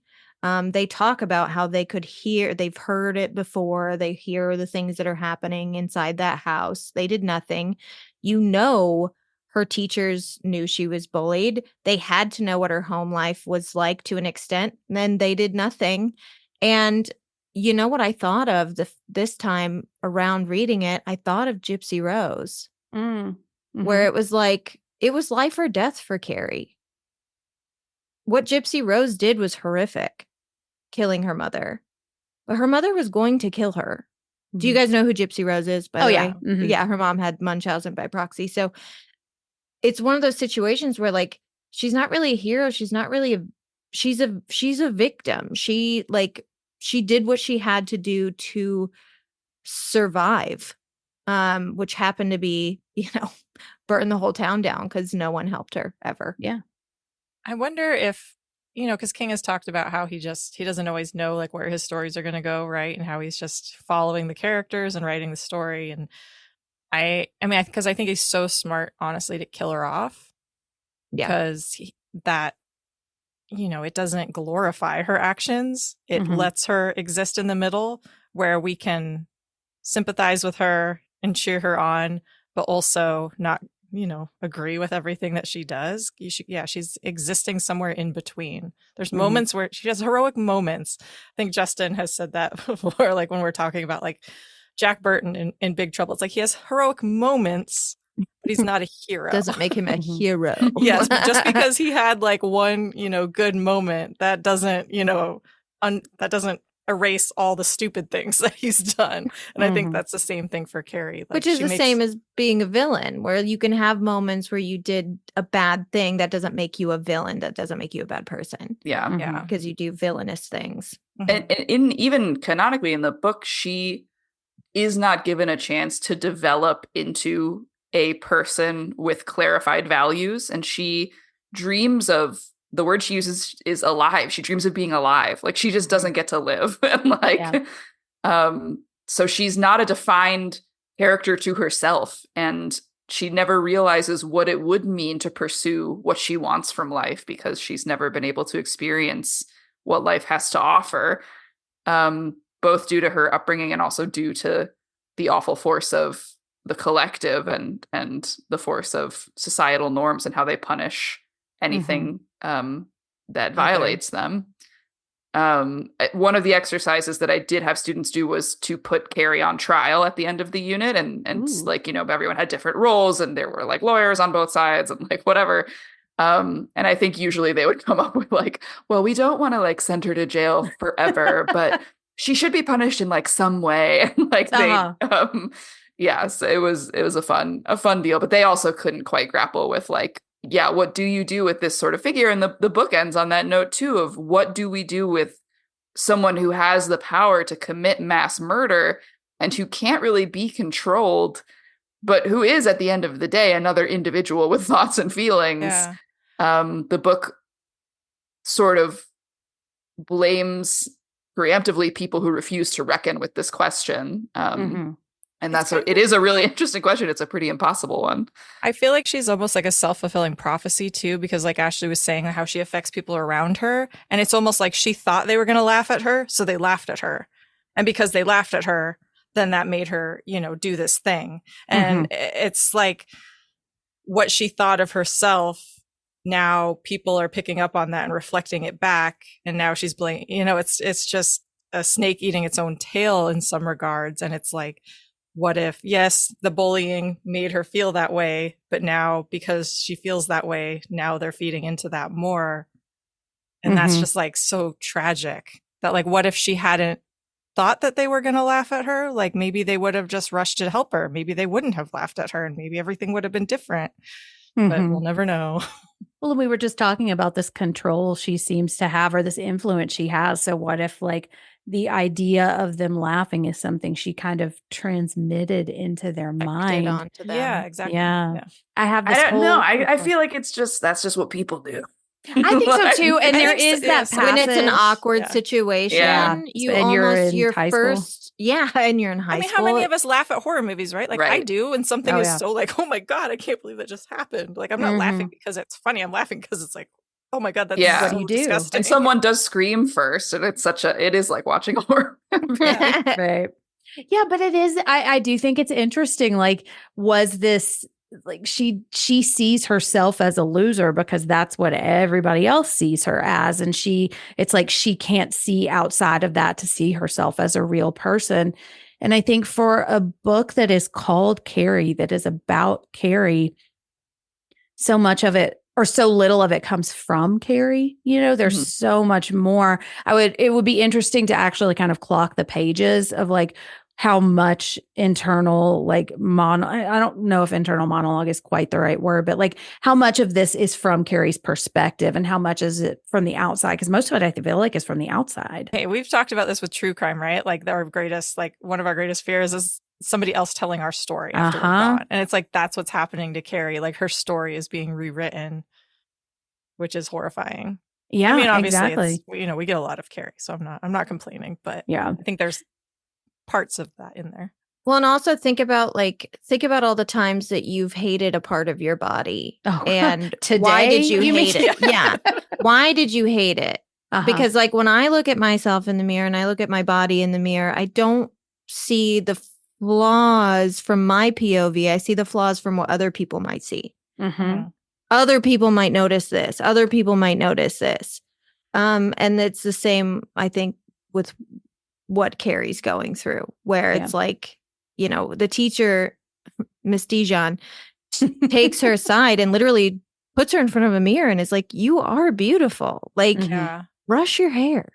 They talk about how they've heard it before. They hear the things that are happening inside that house. They did nothing. You know, her teachers knew she was bullied. They had to know what her home life was like to an extent. And then they did nothing. And you know what I thought of this time around reading it? I thought of Gypsy Rose, where it was like, it was life or death for Carrie. What Gypsy Rose did was horrific, killing her mother. But her mother was going to kill her. Do you guys know who Gypsy Rose is, by the way? Yeah, her mom had Munchausen by proxy. So it's one of those situations where, like, she's not really a hero. She's not really she's a victim. She did what she had to do to survive, which happened to be, you know, burn the whole town down because no one helped her ever. Yeah. I wonder if, you know, because King has talked about how he doesn't always know like where his stories are going to go, right? And how he's just following the characters and writing the story. And I mean, because I think he's so smart, honestly, to kill her off. Yeah. Because that it doesn't glorify her actions. It Mhm. lets her exist in the middle where we can sympathize with her and cheer her on, but also not, agree with everything that she does. She's existing somewhere in between. There's Mhm. moments where she has heroic moments. I think Justin has said that before, like when we're talking about like Jack Burton in Big Trouble. It's like he has heroic moments, but he's not a hero. Doesn't make him a Mhm. hero. Yes, just because he had like one, good moment, that doesn't, that doesn't erase all the stupid things that he's done. And I think Mhm. that's the same thing for Carrie. Like, Which is she the makes- same as being a villain, where you can have moments where you did a bad thing. That doesn't make you a villain. That doesn't make you a bad person. Yeah. Mhm. Yeah. Because you do villainous things. Mhm. And even canonically in the book, she is not given a chance to develop into a person with clarified values. And she dreams of, the word she uses is alive. She dreams of being alive. Like she just doesn't get to live. And like, so she's not a defined character to herself. And she never realizes what it would mean to pursue what she wants from life because she's never been able to experience what life has to offer. Both due to her upbringing and also due to the awful force of the collective and the force of societal norms and how they punish anything that violates them. One of the exercises that I did have students do was to put Carrie on trial at the end of the unit, and like, everyone had different roles and there were like lawyers on both sides and like whatever. And I think usually they would come up with like, well, we don't want to like send her to jail forever, but she should be punished in like some way. And like so it was a fun deal, but they also couldn't quite grapple with like, what do you do with this sort of figure? And the book ends on that note too, of what do we do with someone who has the power to commit mass murder and who can't really be controlled, but who is at the end of the day another individual with thoughts and feelings. Yeah. The book sort of blames preemptively people who refuse to reckon with this question. And it is a really interesting question. It's a pretty impossible one. I feel like she's almost like a self-fulfilling prophecy too, because like Ashley was saying, how she affects people around her. And it's almost like she thought they were going to laugh at her, so they laughed at her. And because they laughed at her, then that made her, do this thing. And it's like what she thought of herself. Now people are picking up on that and reflecting it back. And now she's blaming, it's just a snake eating its own tail in some regards. And it's like, what if, yes, the bullying made her feel that way, but now because she feels that way, now they're feeding into that more. And that's just like so tragic that like, what if she hadn't thought that they were going to laugh at her? Like maybe they would have just rushed to help her. Maybe they wouldn't have laughed at her and maybe everything would have been different, but we'll never know. Well, we were just talking about this control she seems to have or this influence she has. So what if like the idea of them laughing is something she kind of transmitted into their mind? Onto them. Yeah, exactly. Yeah. I have this I don't know. I feel like that's just what people do. I think so too. And there is that passage. When it's an awkward situation, you and you're almost in your high first and you're in high I mean, school. how many of us laugh at horror movies, right? Like I do, and something is yeah. so like, oh my God, I can't believe that just happened. Like I'm not laughing because it's funny. I'm laughing because it's like, oh my God, that's so you do. disgusting. And someone does scream first, and it is like watching a horror movie. Right. Yeah, but it is, I do think it's interesting. Like, was this like she sees herself as a loser because that's what everybody else sees her as. And it's like she can't see outside of that to see herself as a real person. And I think for a book that is called Carrie, that is about Carrie, so much of it or so little of it comes from Carrie. There's so much more. It would be interesting to actually kind of clock the pages of like how much internal like I don't know if internal monologue is quite the right word, but like how much of this is from Carrie's perspective and how much is it from the outside? Because most of it I feel like is from the outside. Hey, we've talked about this with true crime, right? Like one of our greatest fears is somebody else telling our story after we're gone. And it's like, that's what's happening to Carrie. Like her story is being rewritten, which is horrifying. Yeah, I mean, obviously exactly. we get a lot of Carrie, so I'm not complaining, but yeah, I think there's parts of that in there. Well, and also think about all the times that you've hated a part of your body. Oh, And today, why did you mean? hate it? Yeah. Why did you hate it? Because like when I look at myself in the mirror and I look at my body in the mirror, I don't see the flaws from my POV. I see the flaws from what other people might see. Mm-hmm. Other people might notice this. Other people might notice this. And it's the same, I think, with what Carrie's going through, where it's like, you know, the teacher, Miss Dijon, takes her aside and literally puts her in front of a mirror and is like, you are beautiful. Like, brush your hair.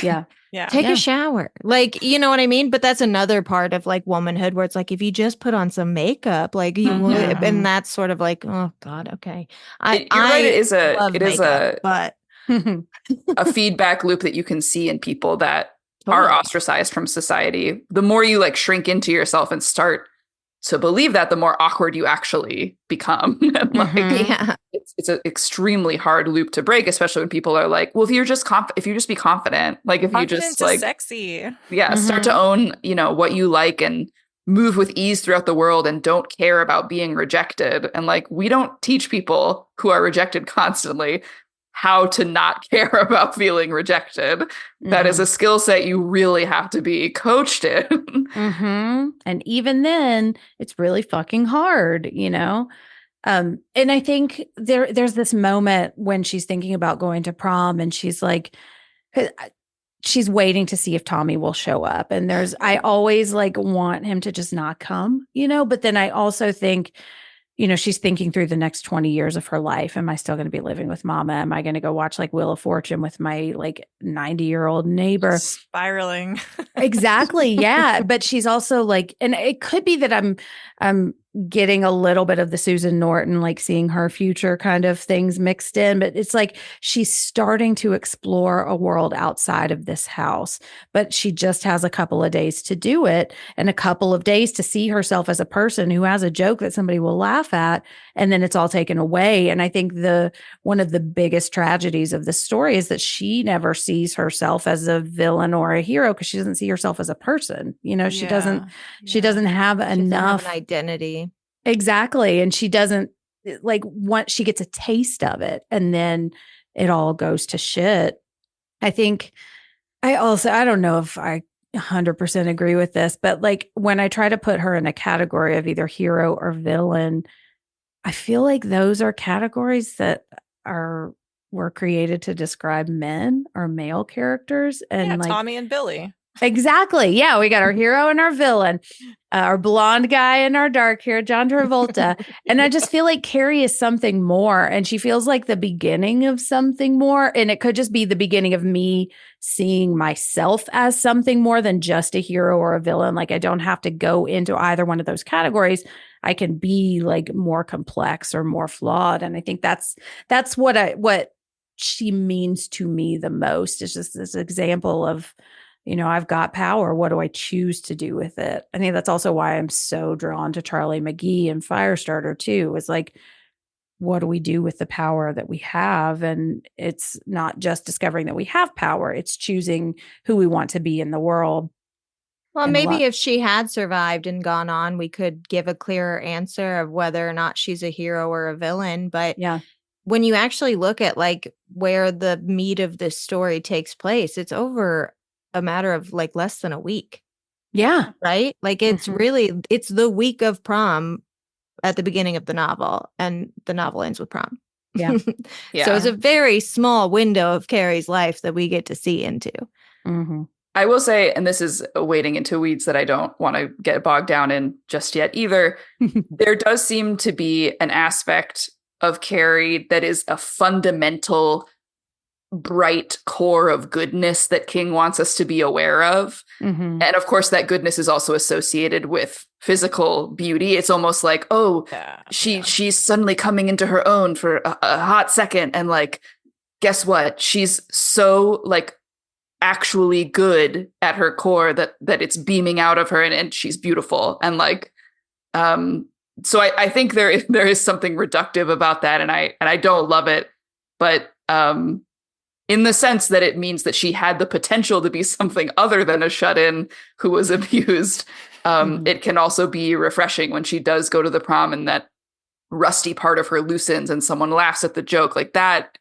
Yeah. Yeah. Take a shower. Like, you know what I mean? But that's another part of like womanhood where it's like, if you just put on some makeup, like you would, and that's sort of like, oh God, okay. You're right. It is but a feedback loop that you can see in people that are ostracized from society. The more you like shrink into yourself and start to believe that, the more awkward you actually become. And like, it's an extremely hard loop to break, especially when people are like, well, if you just be confident, like if you just like sexy. Yeah. Start to own, you know, what you like and move with ease throughout the world and don't care about being rejected. And like, we don't teach people who are rejected constantly how to not care about feeling rejected. That is a skill set you really have to be coached in. And even then, it's really fucking hard, you know? And I think there's this moment when she's thinking about going to prom and she's like, she's waiting to see if Tommy will show up. And I always like want him to just not come, you know? But then I also think, you know, she's thinking through the next 20 years of her life. Am I still going to be living with mama? Am I going to go watch like Wheel of Fortune with my like 90-year-old neighbor? Spiraling. Exactly. Yeah. But she's also like, and it could be that I'm getting a little bit of the Susan Norton, like seeing her future kind of things mixed in, but it's like she's starting to explore a world outside of this house, but she just has a couple of days to do it and a couple of days to see herself as a person who has a joke that somebody will laugh at, and then it's all taken away. And I think one of the biggest tragedies of this story is that she never sees herself as a villain or a hero because she doesn't see herself as a person. You know, she doesn't have enough an identity. Exactly. And she doesn't like once she gets a taste of it and then it all goes to shit. I think I don't know if I 100% agree with this, but like when I try to put her in a category of either hero or villain, I feel like those are categories that were created to describe men or male characters. And like Tommy and Billy. Exactly. Yeah, we got our hero and our villain, our blonde guy and our dark hair, John Travolta. And I just feel like Carrie is something more, and she feels like the beginning of something more. And it could just be the beginning of me seeing myself as something more than just a hero or a villain. Like I don't have to go into either one of those categories. I can be like more complex or more flawed. And I think that's what she means to me the most. Is just this example of, you know, I've got power. What do I choose to do with it? I think that's also why I'm so drawn to Charlie McGee and Firestarter too. Is like, what do we do with the power that we have? And it's not just discovering that we have power. It's choosing who we want to be in the world. Well, maybe if she had survived and gone on, we could give a clearer answer of whether or not she's a hero or a villain. But when you actually look at like where the meat of this story takes place, it's over a matter of like less than a week. Yeah. Right? Like it's it's the week of prom at the beginning of the novel, and the novel ends with prom. Yeah. So it's a very small window of Carrie's life that we get to see into. I will say, and this is wading into weeds that I don't want to get bogged down in just yet either, there does seem to be an aspect of Carrie that is a fundamental bright core of goodness that King wants us to be aware of. And of course, that goodness is also associated with physical beauty. It's almost like, she's suddenly coming into her own for a hot second. And like, guess what? She's so like actually good at her core that it's beaming out of her, and she's beautiful. And like, so I think there is something reductive about that. And I don't love it, but in the sense that it means that she had the potential to be something other than a shut-in who was abused. It can also be refreshing when she does go to the prom and that rusty part of her loosens and someone laughs at the joke. Like that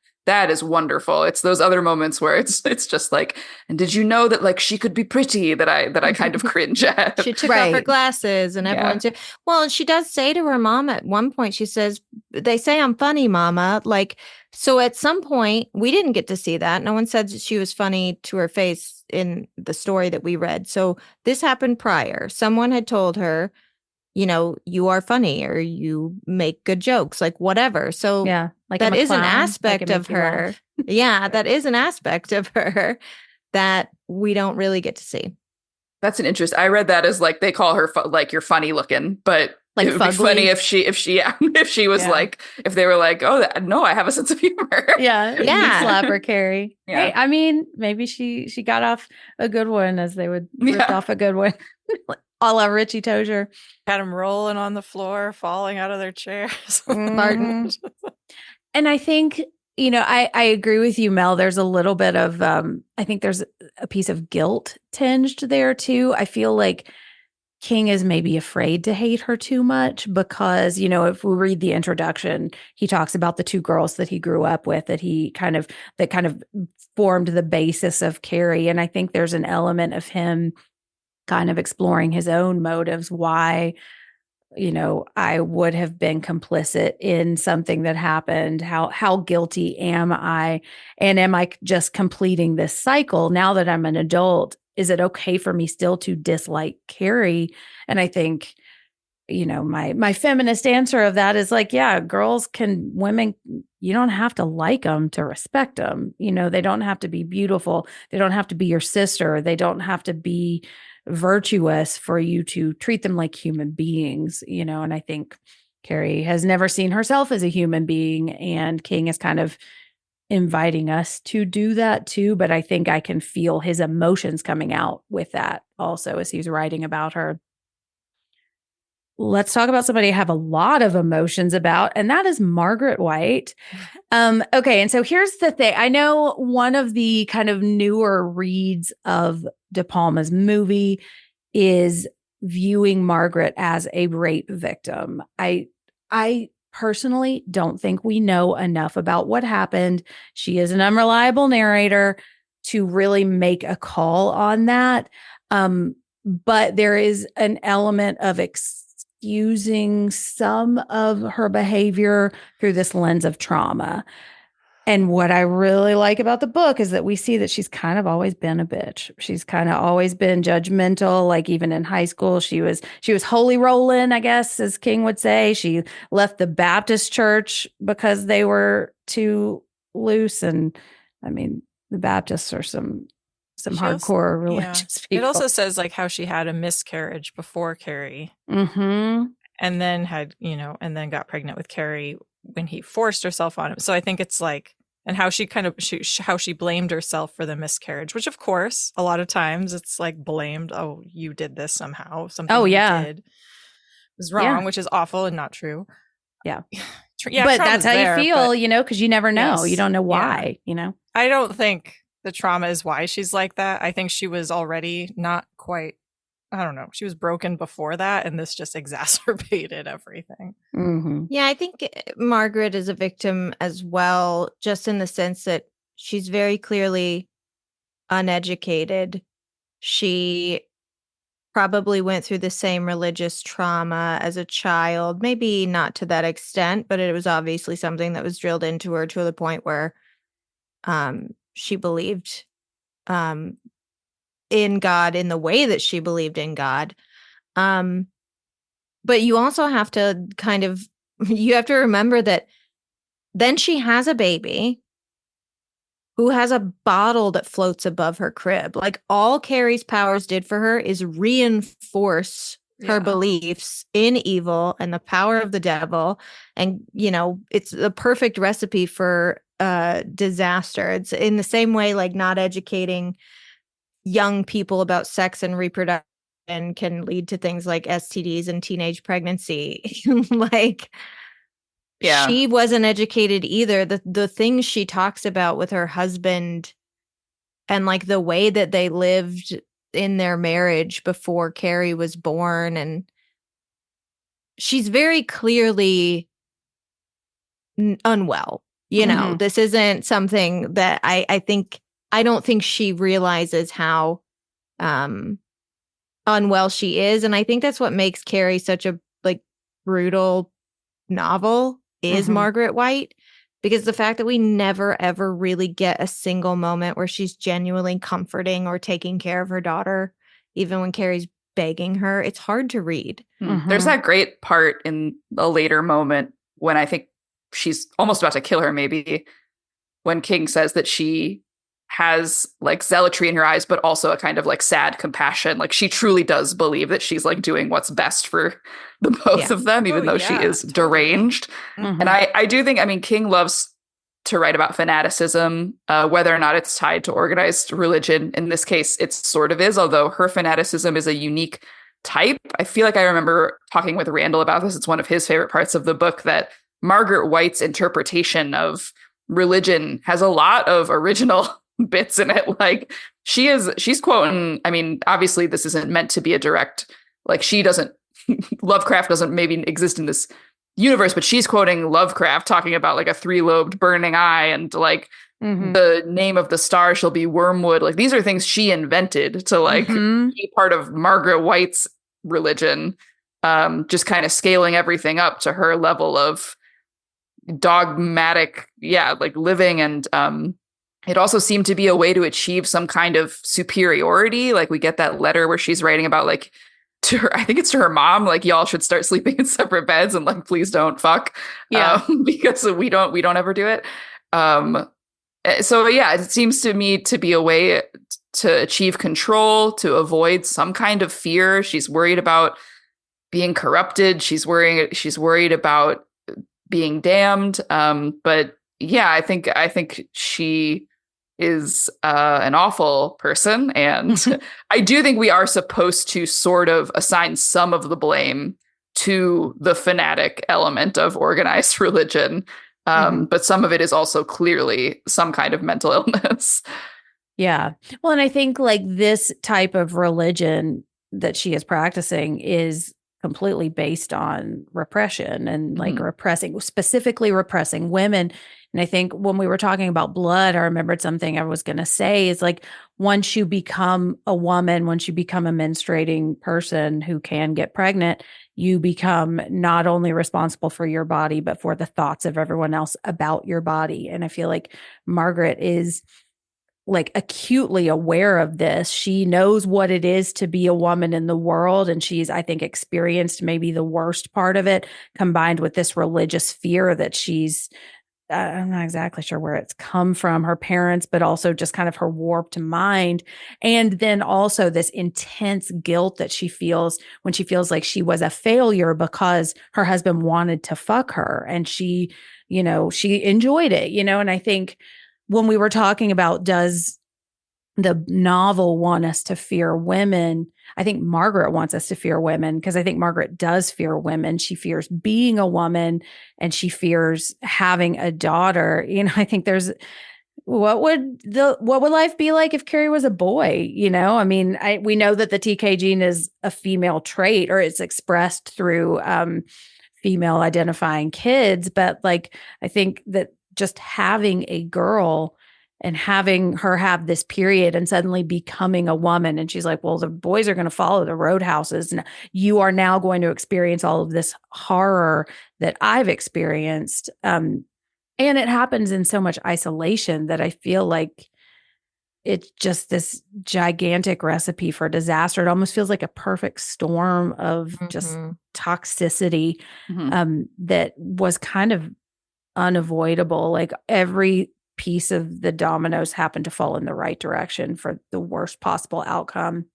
is wonderful. It's those other moments where it's just like, and did you know that like she could be pretty, that I kind of cringe at. She took off her glasses and everyone's well, she does say to her mom at one point, she says, they say I'm funny, mama. Like, so at some point we didn't get to see that. No one said that she was funny to her face in the story that we read. So this happened prior. Someone had told her, you know, you are funny or you make good jokes, like whatever. So like that I'm a is an clown, aspect like I of make you laugh. her. That is an aspect of her that we don't really get to see. That's an interest. I read that as like they call her like you're funny looking, but like it would be funny if she was like, if they were like, oh no, I have a sense of humor. Yeah. Slap her, Carrie. Yeah. Hey, I mean, maybe she got off a good one, as they would rip off a good one. A la Richie Tozier. Had them rolling on the floor, falling out of their chairs. Martin. And I think, you know, I agree with you, Mel. There's a little bit of, I think there's a piece of guilt tinged there too. I feel like King is maybe afraid to hate her too much because, you know, if we read the introduction, he talks about the two girls that he grew up with that kind of formed the basis of Carrie. And I think there's an element of him kind of exploring his own motives, why, you know, I would have been complicit in something that happened. How guilty am I? And am I just completing this cycle now that I'm an adult? Is it okay for me still to dislike Carrie? And I think, you know, my feminist answer of that is like, yeah, women, you don't have to like them to respect them. You know, they don't have to be beautiful. They don't have to be your sister. They don't have to be virtuous for you to treat them like human beings, you know. And I think Carrie has never seen herself as a human being, and King is kind of inviting us to do that too. But I think I can feel his emotions coming out with that also as he's writing about her. Let's talk about somebody I have a lot of emotions about, and that is Margaret White. Okay, and so here's the thing. I know one of the kind of newer reads of De Palma's movie is viewing Margaret as a rape victim. I personally don't think we know enough about what happened. She is an unreliable narrator to really make a call on that. But there is an element of excusing some of her behavior through this lens of trauma. And what I really like about the book is that we see that she's kind of always been a bitch. She's kind of always been judgmental. Like even in high school, she was holy rolling, I guess, as King would say. She left the Baptist church because they were too loose. And I mean, the Baptists are some hardcore religious people. It also says like how she had a miscarriage before Carrie. Mm-hmm. And then had, you know, and then got pregnant with Carrie when he forced herself on him. So I think it's like, and how she how she blamed herself for the miscarriage, which of course, a lot of times it's like blamed. Oh, you did this somehow. Something you did was wrong, which is awful and not true. Yeah. Yeah, but that's how you feel, you know, because you never know. Yes. You don't know why, you know. I don't think the trauma is why she's like that. I think she was already not quite, I don't know. She was broken before that, and this just exacerbated everything. Mm-hmm. Yeah, I think Margaret is a victim as well, just in the sense that she's very clearly uneducated. She probably went through the same religious trauma as a child, maybe not to that extent, but it was obviously something that was drilled into her to the point where she believed in God in the way that she believed in God. But you also have to you have to remember that then she has a baby who has a bottle that floats above her crib. Like all Carrie's powers did for her is reinforce her beliefs in evil and the power of the devil. And, you know, it's the perfect recipe for disaster. It's in the same way, like not educating young people about sex and reproduction can lead to things like STDs and teenage pregnancy. Like Yeah. She wasn't educated either. The things she talks about with her husband and like the way that they lived in their marriage before Carrie was born, and she's very clearly unwell. This isn't something that I don't think she realizes how unwell she is. And I think that's what makes Carrie such a like brutal novel is Margaret White, because the fact that we never ever really get a single moment where she's genuinely comforting or taking care of her daughter, even when Carrie's begging her, it's hard to read. There's that great part in a later moment when I think she's almost about to kill her, maybe, when King says that she has like zealotry in her eyes, but also a kind of like sad compassion. Like she truly does believe that she's like doing what's best for the both of them, even though she is deranged. And I do think, I mean, King loves to write about fanaticism, whether or not it's tied to organized religion. In this case, it sort of is, although her fanaticism is a unique type. I feel like I remember talking with Randall about this. It's one of his favorite parts of the book, that Margaret White's interpretation of religion has a lot of original bits in it. Like she's quoting, I mean, obviously this isn't meant to be a direct, like Lovecraft doesn't maybe exist in this universe, but she's quoting Lovecraft talking about like a 3-lobed burning eye and like the name of the star shall be wormwood. Like these are things she invented to like be part of Margaret White's religion, just kind of scaling everything up to her level of dogmatic, like living. And it also seemed to be a way to achieve some kind of superiority. Like we get that letter where she's writing about like to her, I think it's to her mom, like y'all should start sleeping in separate beds and like please don't fuck, because we don't ever do it. So yeah, it seems to me to be a way to achieve control, to avoid some kind of fear. She's worried about being corrupted. She's worried about being damned. But yeah, I think she is an awful person. And I do think we are supposed to sort of assign some of the blame to the fanatic element of organized religion. But some of it is also clearly some kind of mental illness. Yeah. Well, and I think like this type of religion that she is practicing is completely based on repression and like specifically repressing women. And I think when we were talking about blood, I remembered something I was going to say is like, once you become a woman, once you become a menstruating person who can get pregnant, you become not only responsible for your body, but for the thoughts of everyone else about your body. And I feel like Margaret is like acutely aware of this. She knows what it is to be a woman in the world. And she's, I think, experienced maybe the worst part of it, combined with this religious fear that she's, I'm not exactly sure where it's come from, her parents, but also just kind of her warped mind. And then also this intense guilt that she feels when she feels like she was a failure because her husband wanted to fuck her. And she enjoyed it, and I think when we were talking about, does the novel want us to fear women? I think Margaret wants us to fear women, because I think Margaret does fear women. She fears being a woman and she fears having a daughter. I think there's, what would life be like if Carrie was a boy? I mean, we know that the TK gene is a female trait, or it's expressed through female identifying kids. But like, I think that just having a girl and having her have this period and suddenly becoming a woman. And she's like, well, the boys are going to follow the roadhouses. And you are now going to experience all of this horror that I've experienced. And it happens in so much isolation that I feel like it's just this gigantic recipe for disaster. It almost feels like a perfect storm of just toxicity that was kind of unavoidable. Like every piece of the dominoes happened to fall in the right direction for the worst possible outcome.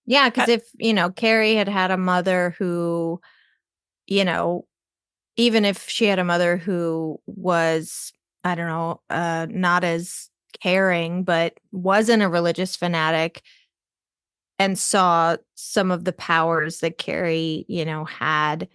Yeah, because if, Carrie had a mother who, even if she had a mother who was, I don't know, not as caring, but wasn't a religious fanatic and saw some of the powers that Carrie, had,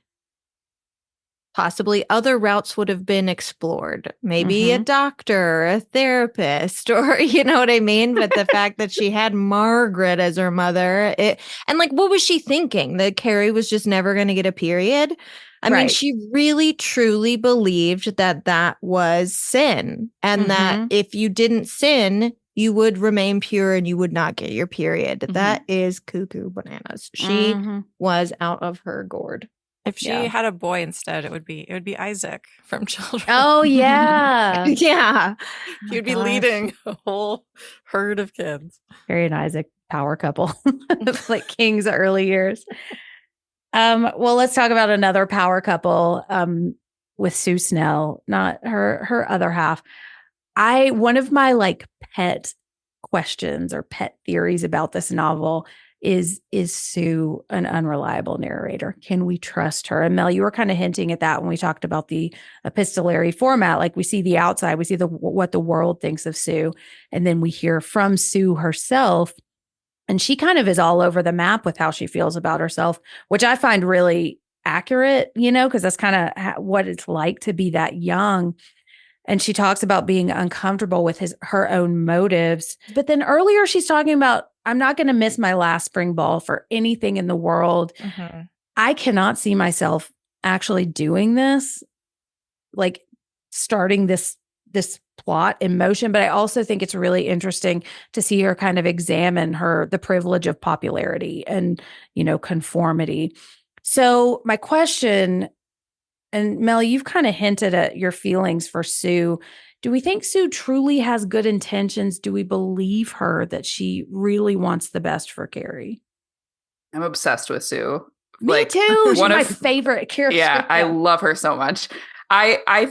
possibly other routes would have been explored. Maybe a doctor, a therapist, or you know what I mean? But the fact that she had Margaret as her mother, and like, what was she thinking? That Carrie was just never going to get a period? I mean, she really truly believed that that was sin, and that if you didn't sin, you would remain pure and you would not get your period. That is cuckoo bananas. She was out of her gourd. If she had a boy instead, it would be Isaac from Children. Oh yeah. Yeah. He would be leading a whole herd of kids. Carrie and Isaac, power couple. Like King's early years. Well, let's talk about another power couple with Sue Snell, not her other half. One of my like pet questions or pet theories about this novel is Sue an unreliable narrator? Can we trust her? And Mel, you were kind of hinting at that when we talked about the epistolary format. Like we see the outside, we see what the world thinks of Sue, and then we hear from Sue herself. And she kind of is all over the map with how she feels about herself, which I find really accurate, because that's kind of what it's like to be that young. And she talks about being uncomfortable with her own motives. But then earlier she's talking about, I'm not going to miss my last spring ball for anything in the world. I cannot see myself actually doing this, like starting this plot in motion. But I also think it's really interesting to see her kind of examine the privilege of popularity and, conformity. So my question, and Mel, you've kind of hinted at your feelings for Sue. Do we think Sue truly has good intentions? Do we believe her that she really wants the best for Carrie? I'm obsessed with Sue. Me too. She's my favorite character. Yeah, I love her so much. I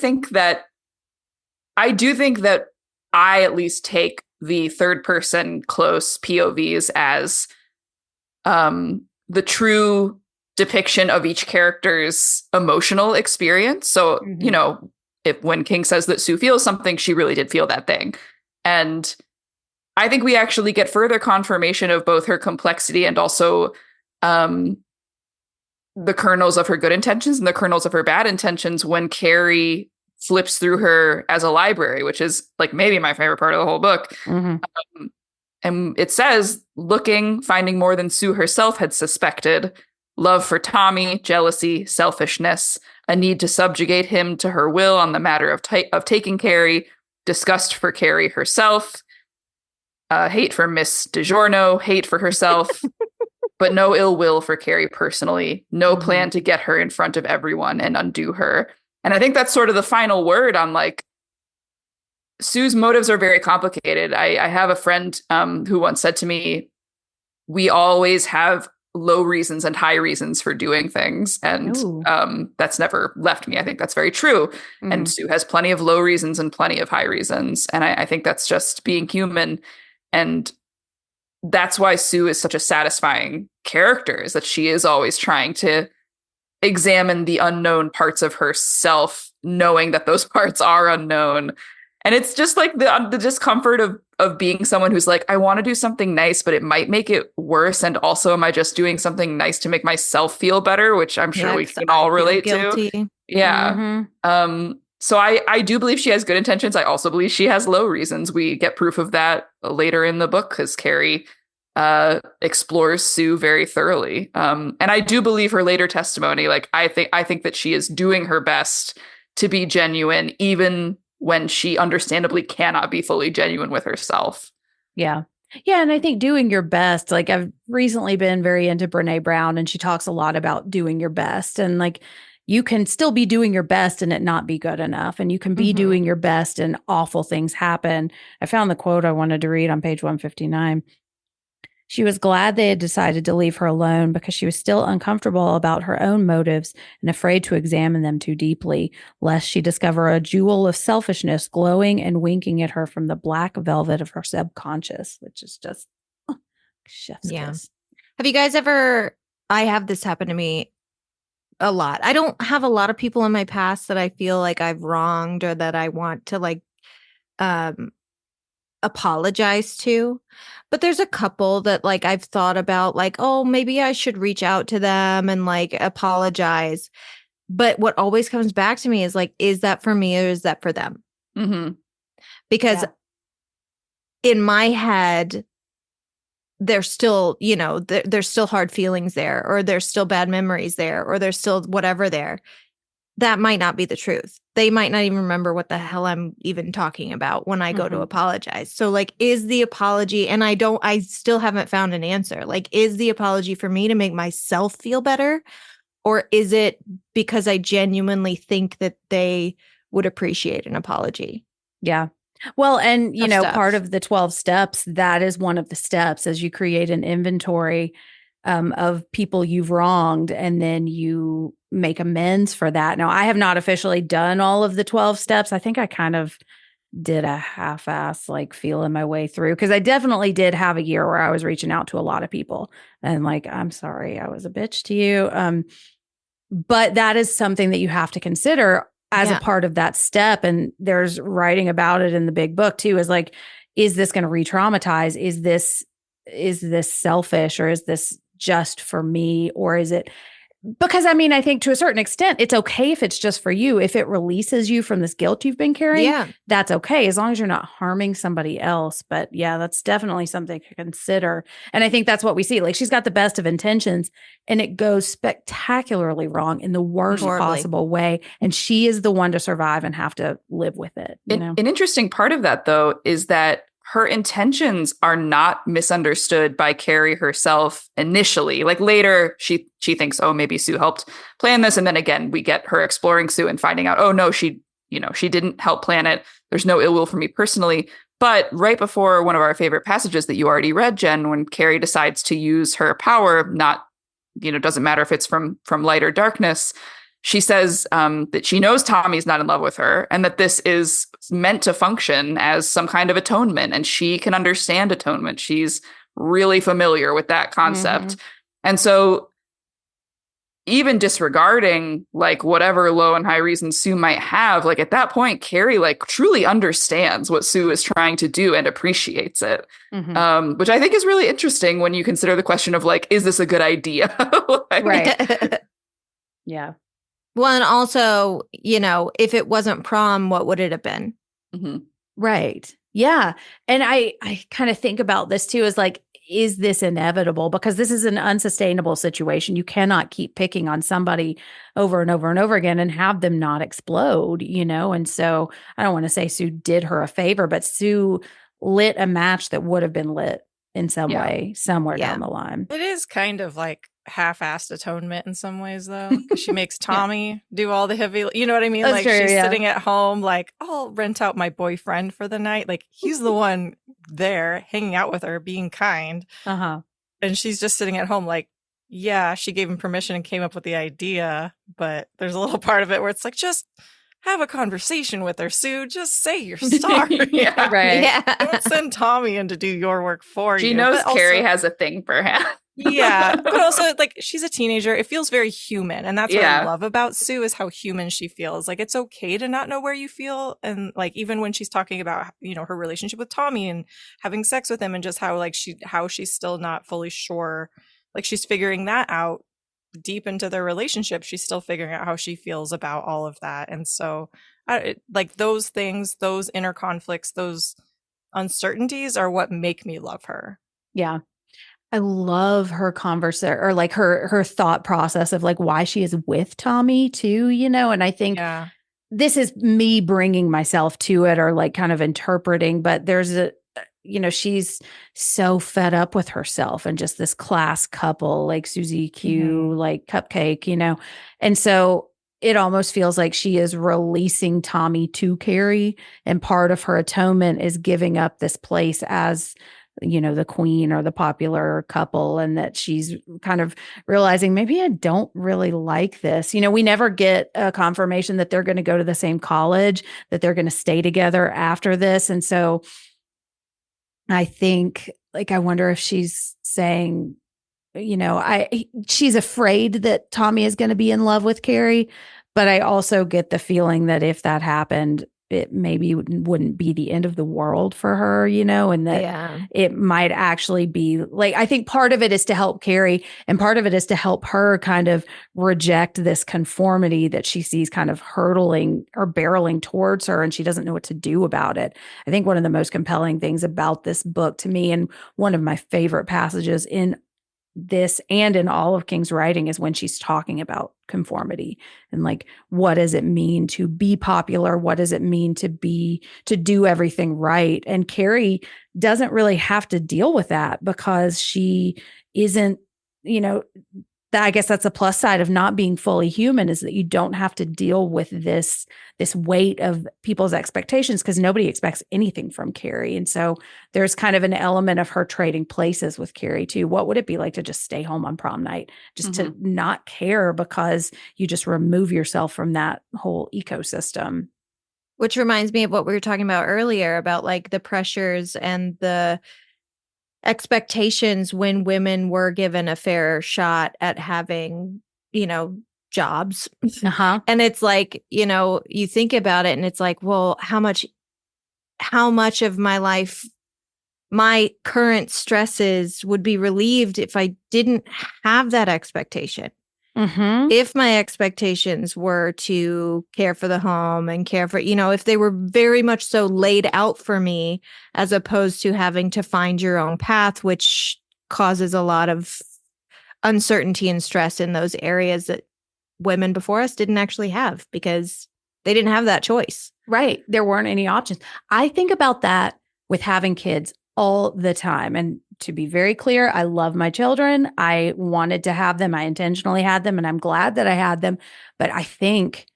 do think that I at least take the third person close POVs as the true depiction of each character's emotional experience. So, when King says that Sue feels something, she really did feel that thing. And I think we actually get further confirmation of both her complexity and also the kernels of her good intentions and the kernels of her bad intentions when Carrie flips through her as a library, which is like maybe my favorite part of the whole book. And it says, finding more than Sue herself had suspected, love for Tommy, jealousy, selfishness, a need to subjugate him to her will on the matter of taking Carrie, disgust for Carrie herself, hate for Miss DiGiorno, hate for herself, but no ill will for Carrie personally, no plan to get her in front of everyone and undo her. And I think that's sort of the final word on like Sue's motives are very complicated. I have a friend who once said to me, we always have low reasons and high reasons for doing things. And that's never left me. I think that's very true. And Sue has plenty of low reasons and plenty of high reasons. And I think that's just being human. And that's why Sue is such a satisfying character, is that she is always trying to examine the unknown parts of herself, knowing that those parts are unknown. And it's just like the discomfort of being someone who's like, I want to do something nice, but it might make it worse. And also, am I just doing something nice to make myself feel better? Which I'm sure we can all relate to. Yeah. So I do believe she has good intentions. I also believe she has low reasons. We get proof of that later in the book because Carrie explores Sue very thoroughly. And I do believe her later testimony. Like I think that she is doing her best to be genuine, even when she understandably cannot be fully genuine with herself. Yeah. Yeah. And I think doing your best, like I've recently been very into Brene Brown, and she talks a lot about doing your best. And like, you can still be doing your best and it not be good enough. And you can be doing your best and awful things happen. I found the quote I wanted to read on page 159. She was glad they had decided to leave her alone because she was still uncomfortable about her own motives and afraid to examine them too deeply, lest she discover a jewel of selfishness glowing and winking at her from the black velvet of her subconscious, which is just chef's kiss. Have you guys I have this happen to me a lot. I don't have a lot of people in my past that I feel like I've wronged or that I want to like apologize to. But there's a couple that like I've thought about like, oh, maybe I should reach out to them and like apologize. But what always comes back to me is like, is that for me or is that for them? Mm-hmm. Because in my head, there's still, there's still hard feelings there, or there's still bad memories there, or there's still whatever there. That might not be the truth. They might not even remember what the hell I'm even talking about when I go to apologize. So like, is the apology, and I still haven't found an answer. Like, is the apology for me to make myself feel better? Or is it because I genuinely think that they would appreciate an apology? Yeah. Well, and Tough stuff. part of the 12 steps, that is one of the steps as you create an inventory of people you've wronged, and then you make amends for that. Now, I have not officially done all of the 12 steps. I think I kind of did a half-ass like feeling my way through, because I definitely did have a year where I was reaching out to a lot of people and like, I'm sorry, I was a bitch to you. But that is something that you have to consider as a part of that step. And there's writing about it in the big book too, is like, is this going to re-traumatize? Is this selfish, or is this just for me? Or is it, because I mean, I think to a certain extent, it's okay if it's just for you. If it releases you from this guilt you've been carrying, that's okay, as long as you're not harming somebody else. But yeah, that's definitely something to consider. And I think that's what we see. Like, she's got the best of intentions and it goes spectacularly wrong in the worst possible way. And she is the one to survive and have to live with it. An interesting part of that, though, is that her intentions are not misunderstood by Carrie herself initially. Like later, she thinks, oh, maybe Sue helped plan this. And then again, we get her exploring Sue and finding out, oh, no, she didn't help plan it. There's no ill will for me personally. But right before one of our favorite passages that you already read, Jen, when Carrie decides to use her power, not, doesn't matter if it's from light or darkness, she says that she knows Tommy's not in love with her and that this is meant to function as some kind of atonement, and she can understand atonement. She's really familiar with that concept. And so even disregarding like whatever low and high reasons Sue might have, like at that point, Carrie like truly understands what Sue is trying to do and appreciates it, which I think is really interesting when you consider the question of like, is this a good idea? Right. Yeah. Well, and also, if it wasn't prom, what would it have been? Right. Yeah. And I kind of think about this too, as like, is this inevitable? Because this is an unsustainable situation. You cannot keep picking on somebody over and over and over again and have them not explode, And so I don't want to say Sue did her a favor, but Sue lit a match that would have been lit in some way, somewhere down the line. It is kind of like half-assed atonement in some ways, though, because she makes Tommy do all the heavy, you know what I mean? That's like true, she's sitting at home like, I'll rent out my boyfriend for the night. Like he's the one there hanging out with her, being kind. And she's just sitting at home like, yeah, she gave him permission and came up with the idea, but there's a little part of it where it's like, just have a conversation with her, Sue. Just say you're sorry. Don't send Tommy in to do your work for you. She knows Carrie has a thing for him. But also like she's a teenager. It feels very human, and that's what I love about Sue, is how human she feels. Like it's okay to not know where you feel, and like even when she's talking about her relationship with Tommy and having sex with him, and just how like she's still not fully sure, like she's figuring that out deep into their relationship. She's still figuring out how she feels about all of that, and so like those things, those inner conflicts, those uncertainties are what make me love her. Yeah. I love her conversation, or like her thought process of like why she is with Tommy too, and I think this is me bringing myself to it, or like kind of interpreting, but there's she's so fed up with herself and just this class couple, like Susie Q, like Cupcake, and so it almost feels like she is releasing Tommy to Carrie, and part of her atonement is giving up this place as the queen or the popular couple, and that she's kind of realizing maybe I don't really like this. We never get a confirmation that they're going to go to the same college, that they're going to stay together after this. And so I think I wonder if she's saying, she's afraid that Tommy is going to be in love with Carrie, but I also get the feeling that if that happened, it maybe wouldn't be the end of the world for her, and that it might actually be like, I think part of it is to help Carrie, and part of it is to help her kind of reject this conformity that she sees kind of hurtling or barreling towards her, and she doesn't know what to do about it. I think one of the most compelling things about this book to me, and one of my favorite passages in this and in all of King's writing, is when she's talking about conformity and like, what does it mean to be popular? What does it mean to do everything right? And Carrie doesn't really have to deal with that because she isn't, I guess that's a plus side of not being fully human, is that you don't have to deal with this weight of people's expectations, because nobody expects anything from Carrie. And so there's kind of an element of her trading places with Carrie too. What would it be like to just stay home on prom night, just to not care because you just remove yourself from that whole ecosystem? Which reminds me of what we were talking about earlier about like the pressures and the expectations when women were given a fair shot at having, jobs. And it's like, you think about it and it's like, well, how much of my life, my current stresses would be relieved if I didn't have that expectation. If my expectations were to care for the home and care for, if they were very much so laid out for me, as opposed to having to find your own path, which causes a lot of uncertainty and stress in those areas that women before us didn't actually have, because they didn't have that choice. Right. There weren't any options. I think about that with having kids all the time. And to be very clear, I love my children. I wanted to have them. I intentionally had them, and I'm glad that I had them. But I think,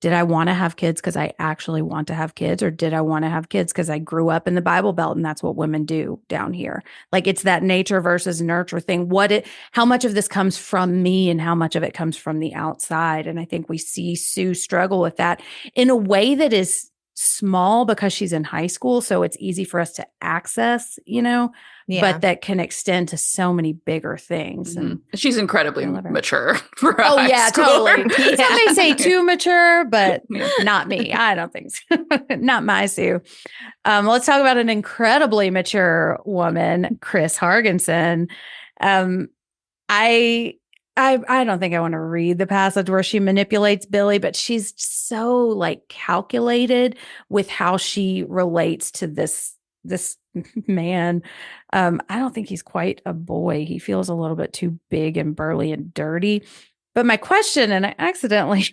did I want to have kids because I actually want to have kids? Or did I want to have kids because I grew up in the Bible Belt and that's what women do down here? Like, it's that nature versus nurture thing. How much of this comes from me and how much of it comes from the outside? And I think we see Sue struggle with that in a way that is small because she's in high school. So it's easy for us to access, but that can extend to so many bigger things. And she's incredibly mature for a oh high yeah, schooler. Totally. Some may say too mature, but not me. I don't think so. Not my Sue. Let's talk about an incredibly mature woman, Chris Hargensen. I don't think I want to read the passage where she manipulates Billy, but she's so like calculated with how she relates to this man. I don't think he's quite a boy. He feels a little bit too big and burly and dirty. But my question, and I accidentally,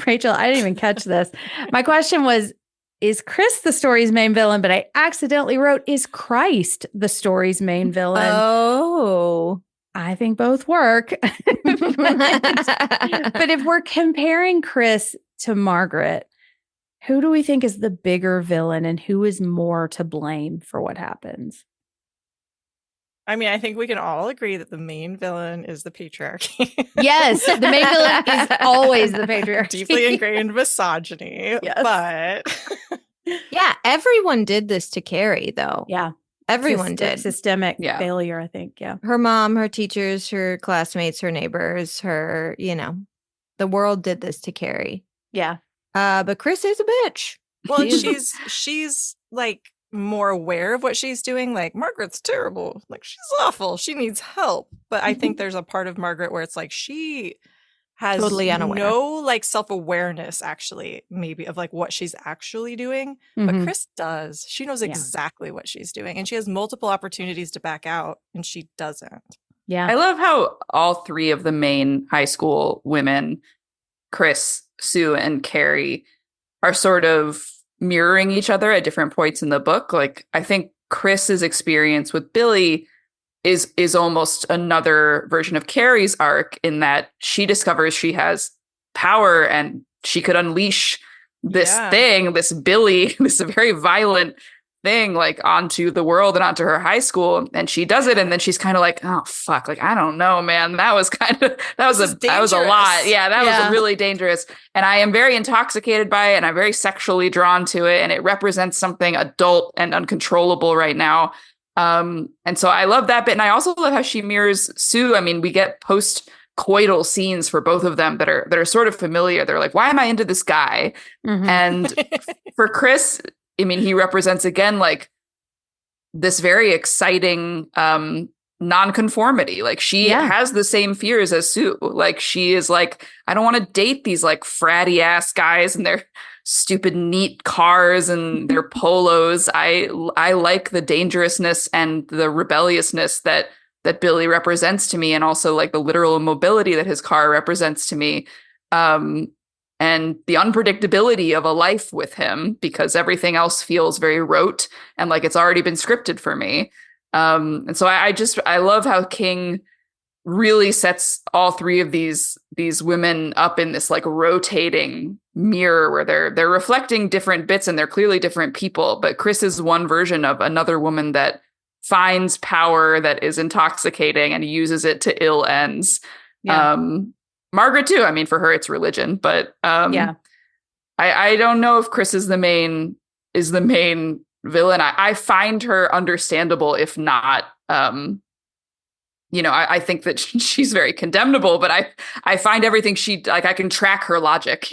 Rachel, I didn't even catch this. My question was, is Chris the story's main villain? But I accidentally wrote, is Christ the story's main villain? Oh, I think both work. But if we're comparing Chris to Margaret, who do we think is the bigger villain and who is more to blame for what happens? I mean, I think we can all agree that the main villain is the patriarchy. Yes, the main villain is always the patriarchy. Deeply ingrained misogyny. Yes. But yeah, everyone did this to Carrie, though. Yeah. Everyone did. Systemic failure, I think. Yeah. Her mom, her teachers, her classmates, her neighbors, the world did this to Carrie. Yeah. But Chris is a bitch. Well, she's like more aware of what she's doing. Like, Margaret's terrible. Like, she's awful. She needs help. But I think there's a part of Margaret where it's like she has totally unaware. No like self-awareness actually, maybe, of like what she's actually doing. But Chris does. She knows exactly what she's doing, and she has multiple opportunities to back out, and she doesn't. Yeah. I love how all three of the main high school women, Chris, Sue, and Carrie, are sort of mirroring each other at different points in the book. Like, I think Chris's experience with Billy is almost another version of Carrie's arc, in that she discovers she has power and she could unleash this thing, this Billy, this very violent thing, like onto the world and onto her high school. And she does it. And then she's kind of like, oh, fuck. Like, I don't know, man. That was a lot. Yeah. That was really dangerous. And I am very intoxicated by it. And I'm very sexually drawn to it. And it represents something adult and uncontrollable right now. And so I love that bit. And I also love how she mirrors Sue. I mean, we get post coital scenes for both of them that are sort of familiar. They're like, why am I into this guy? Mhm. And for Chris, I mean, he represents again like this very exciting nonconformity. Like she has the same fears as Sue. Like she is like, I don't want to date these like fratty ass guys and their stupid neat cars and their polos. I like the dangerousness and the rebelliousness that Billy represents to me, and also like the literal immobility that his car represents to me. And the unpredictability of a life with him, because everything else feels very rote and like it's already been scripted for me. And so I love how King really sets all three of these women up in this like rotating mirror where they're reflecting different bits and they're clearly different people. But Chris is one version of another woman that finds power that is intoxicating and uses it to ill ends. Yeah. Margaret too. I mean, for her, it's religion, but I don't know if Chris is the main villain. I find her understandable, if not, I think that she's very condemnable, but I find everything I can track her logic,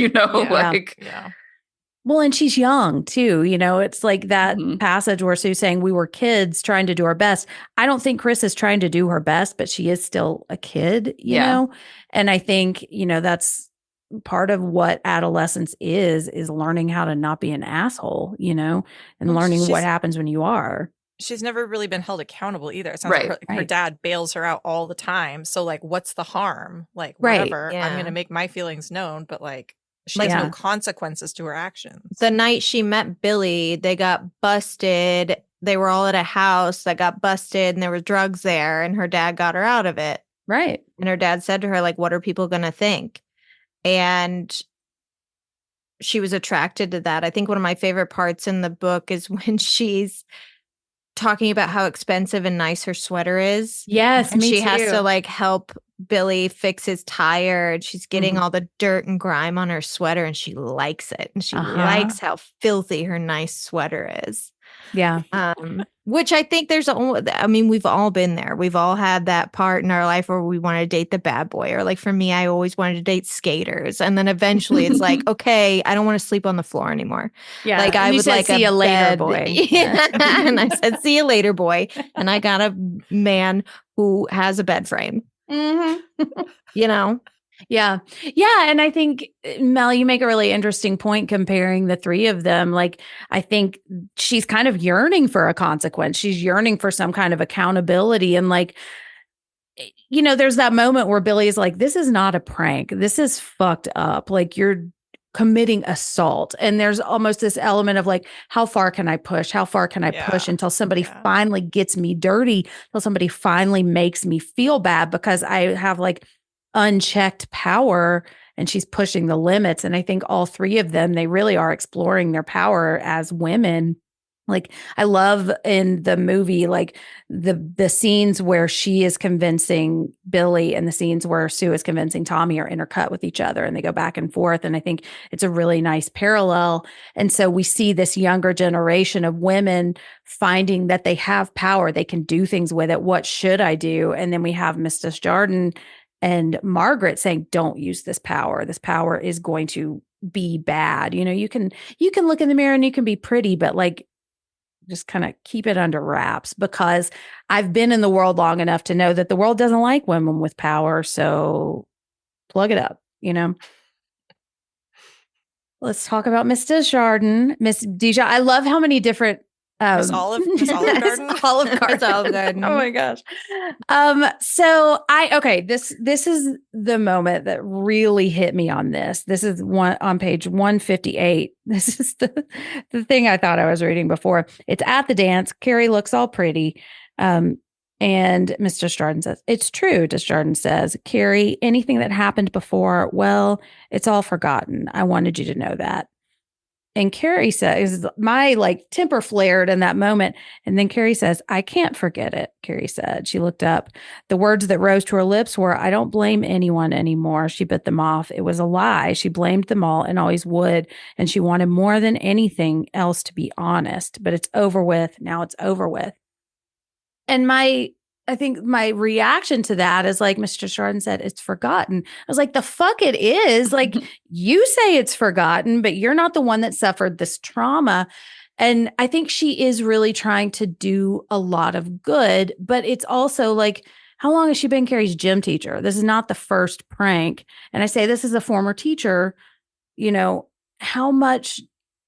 Well, and she's young too, it's like that passage where Sue's saying we were kids trying to do our best. I don't think Chris is trying to do her best, but she is still a kid, you know? And I think, that's part of what adolescence is learning how to not be an asshole, and learning what happens when you are. She's never really been held accountable either. It sounds like her dad bails her out all the time. So like, what's the harm? Like, whatever, I'm going to make my feelings known, but like, she has no consequences to her actions. The night she met Billy, they got busted. They were all at a house that got busted and there were drugs there and her dad got her out of it. Right. And her dad said to her, like, what are people going to think? And she was attracted to that. I think one of my favorite parts in the book is when she's talking about how expensive and nice her sweater is. Yes, and me she too. has to like help Billy fix his tire, and she's getting all the dirt and grime on her sweater, and she likes it, and she likes how filthy her nice sweater is. Yeah. Which I think we've all been there. We've all had that part in our life where we want to date the bad boy, or like for me, I always wanted to date skaters. And then eventually it's like, okay, I don't want to sleep on the floor anymore. Yeah. Like I would like see you later, boy. And I said, see you later, boy. And I got a man who has a bed frame. Yeah. Yeah. And I think, Mel, you make a really interesting point comparing the three of them. Like, I think she's kind of yearning for a consequence. She's yearning for some kind of accountability. And like, there's that moment where Billy is like, this is not a prank. This is fucked up. Like, you're committing assault. And there's almost this element of like, how far can I push? How far can I push until somebody finally gets me dirty, until somebody finally makes me feel bad because I have like unchecked power and she's pushing the limits. And I think all three of them, they really are exploring their power as women. Like, I love in the movie, like the scenes where she is convincing Billy and the scenes where Sue is convincing Tommy are intercut with each other and they go back and forth. And I think it's a really nice parallel. And so we see this younger generation of women finding that they have power. They can do things with it. What should I do? And then we have Mrs. Jordan and Margaret saying, don't use this power. This power is going to be bad. You can look in the mirror and you can be pretty, but like, just kind of keep it under wraps, because I've been in the world long enough to know that the world doesn't like women with power. So plug it up, Let's talk about Miss Desjardins, Miss Deja. I love how many different Miss Olive Garden. Olive Garden. Oh my gosh. So this is the moment that really hit me on this. This is one on page 158. This is the thing I thought I was reading before. It's at the dance. Carrie looks all pretty. And Mr. Desjardins says, it's true. Desjardins says, Carrie, anything that happened before, well, it's all forgotten. I wanted you to know that. And Carrie says, my temper flared in that moment. And then Carrie says, I can't forget it. Carrie said, she looked up. The words that rose to her lips were, I don't blame anyone anymore. She bit them off. It was a lie. She blamed them all and always would. And she wanted more than anything else to be honest, but it's over with. Now it's over with. And my I think my reaction to that is like Mr. Chardon said, it's forgotten. I was like, the fuck it is. Like, you say it's forgotten, but you're not the one that suffered this trauma. And I think she is really trying to do a lot of good, but it's also like, how long has she been Carrie's gym teacher? This is not the first prank. And I say this as a former teacher, you know, how much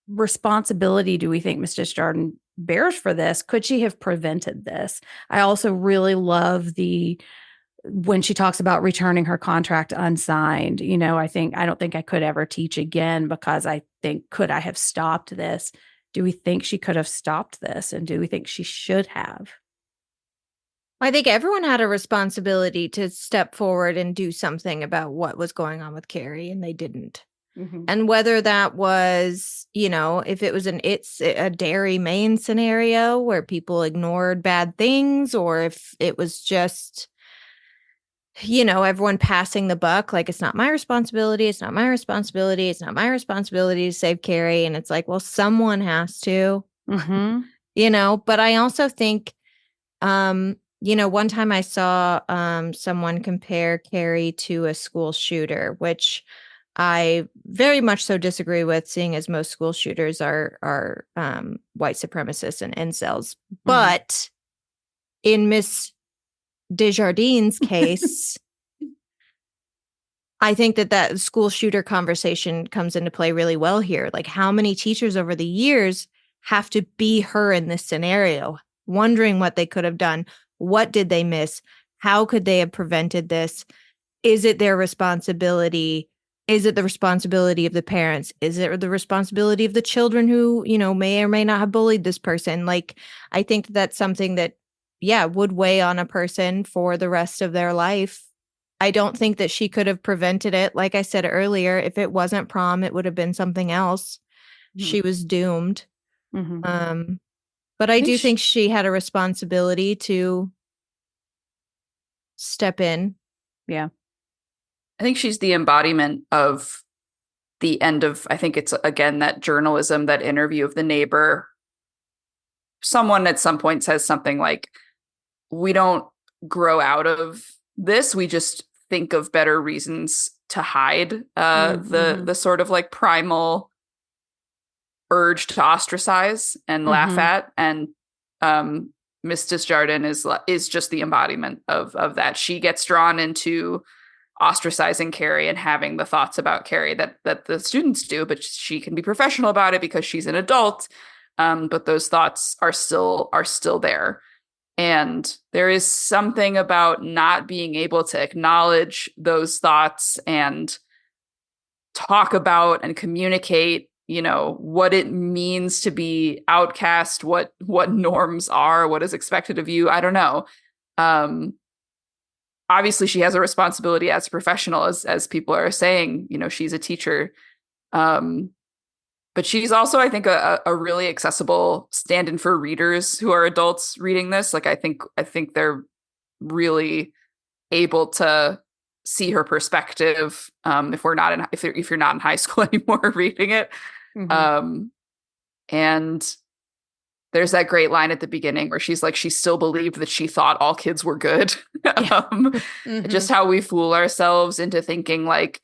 responsibility do we think Mr. Chardon bears for this? Could she have prevented this? I also really love when she talks about returning her contract unsigned. You know, I don't think I could ever teach again because I think, could I have stopped this? Do we think she could have stopped this? And do we think she should have? I think everyone had a responsibility to step forward and do something about what was going on with Carrie, and they didn't. Mm-hmm. And whether that was, you know, if it was a Dairy Maine scenario where people ignored bad things, or if it was just, you know, everyone passing the buck, like, it's not my responsibility, it's not my responsibility, it's not my responsibility to save Carrie. And it's like, well, someone has to, Mm-hmm. you know. But I also think, you know, one time I saw someone compare Carrie to a school shooter, which I very much so disagree with, seeing as most school shooters are white supremacists and incels. But in Miss Desjardins' case, I think that school shooter conversation comes into play really well here. Like, how many teachers over the years have to be her in this scenario, wondering what they could have done? What did they miss? How could they have prevented this? Is it their responsibility? Is it the responsibility of the parents? Is it the responsibility of the children who, you know, may or may not have bullied this person? Like, I think that's something that, yeah, would weigh on a person for the rest of their life. I don't think that she could have prevented it. Like I said earlier, if it wasn't prom, it would have been something else. Mm-hmm. She was doomed. Mm-hmm. But I do think she had a responsibility to step in. Yeah. I think she's the embodiment of the end of, I think it's, again, that journalism, that interview of the neighbor. Someone at some point says something like, we don't grow out of this. We just think of better reasons to hide the sort of like primal urge to ostracize and laugh at. And Miss Desjardins is just the embodiment of that. She gets drawn into ostracizing Carrie and having the thoughts about Carrie that the students do, but she can be professional about it because she's an adult. But those thoughts are still there. And there is something about not being able to acknowledge those thoughts and talk about and communicate, you know, what it means to be outcast, what norms are, what is expected of you. I don't know. Obviously, she has a responsibility as a professional, as people are saying, you know, she's a teacher. But she's also, I think, a really accessible stand-in for readers who are adults reading this. Like, I think they're really able to see her perspective if you're not in high school anymore reading it. Mm-hmm. And there's that great line at the beginning where she's like, she still believed that she thought all kids were good. Just how we fool ourselves into thinking like,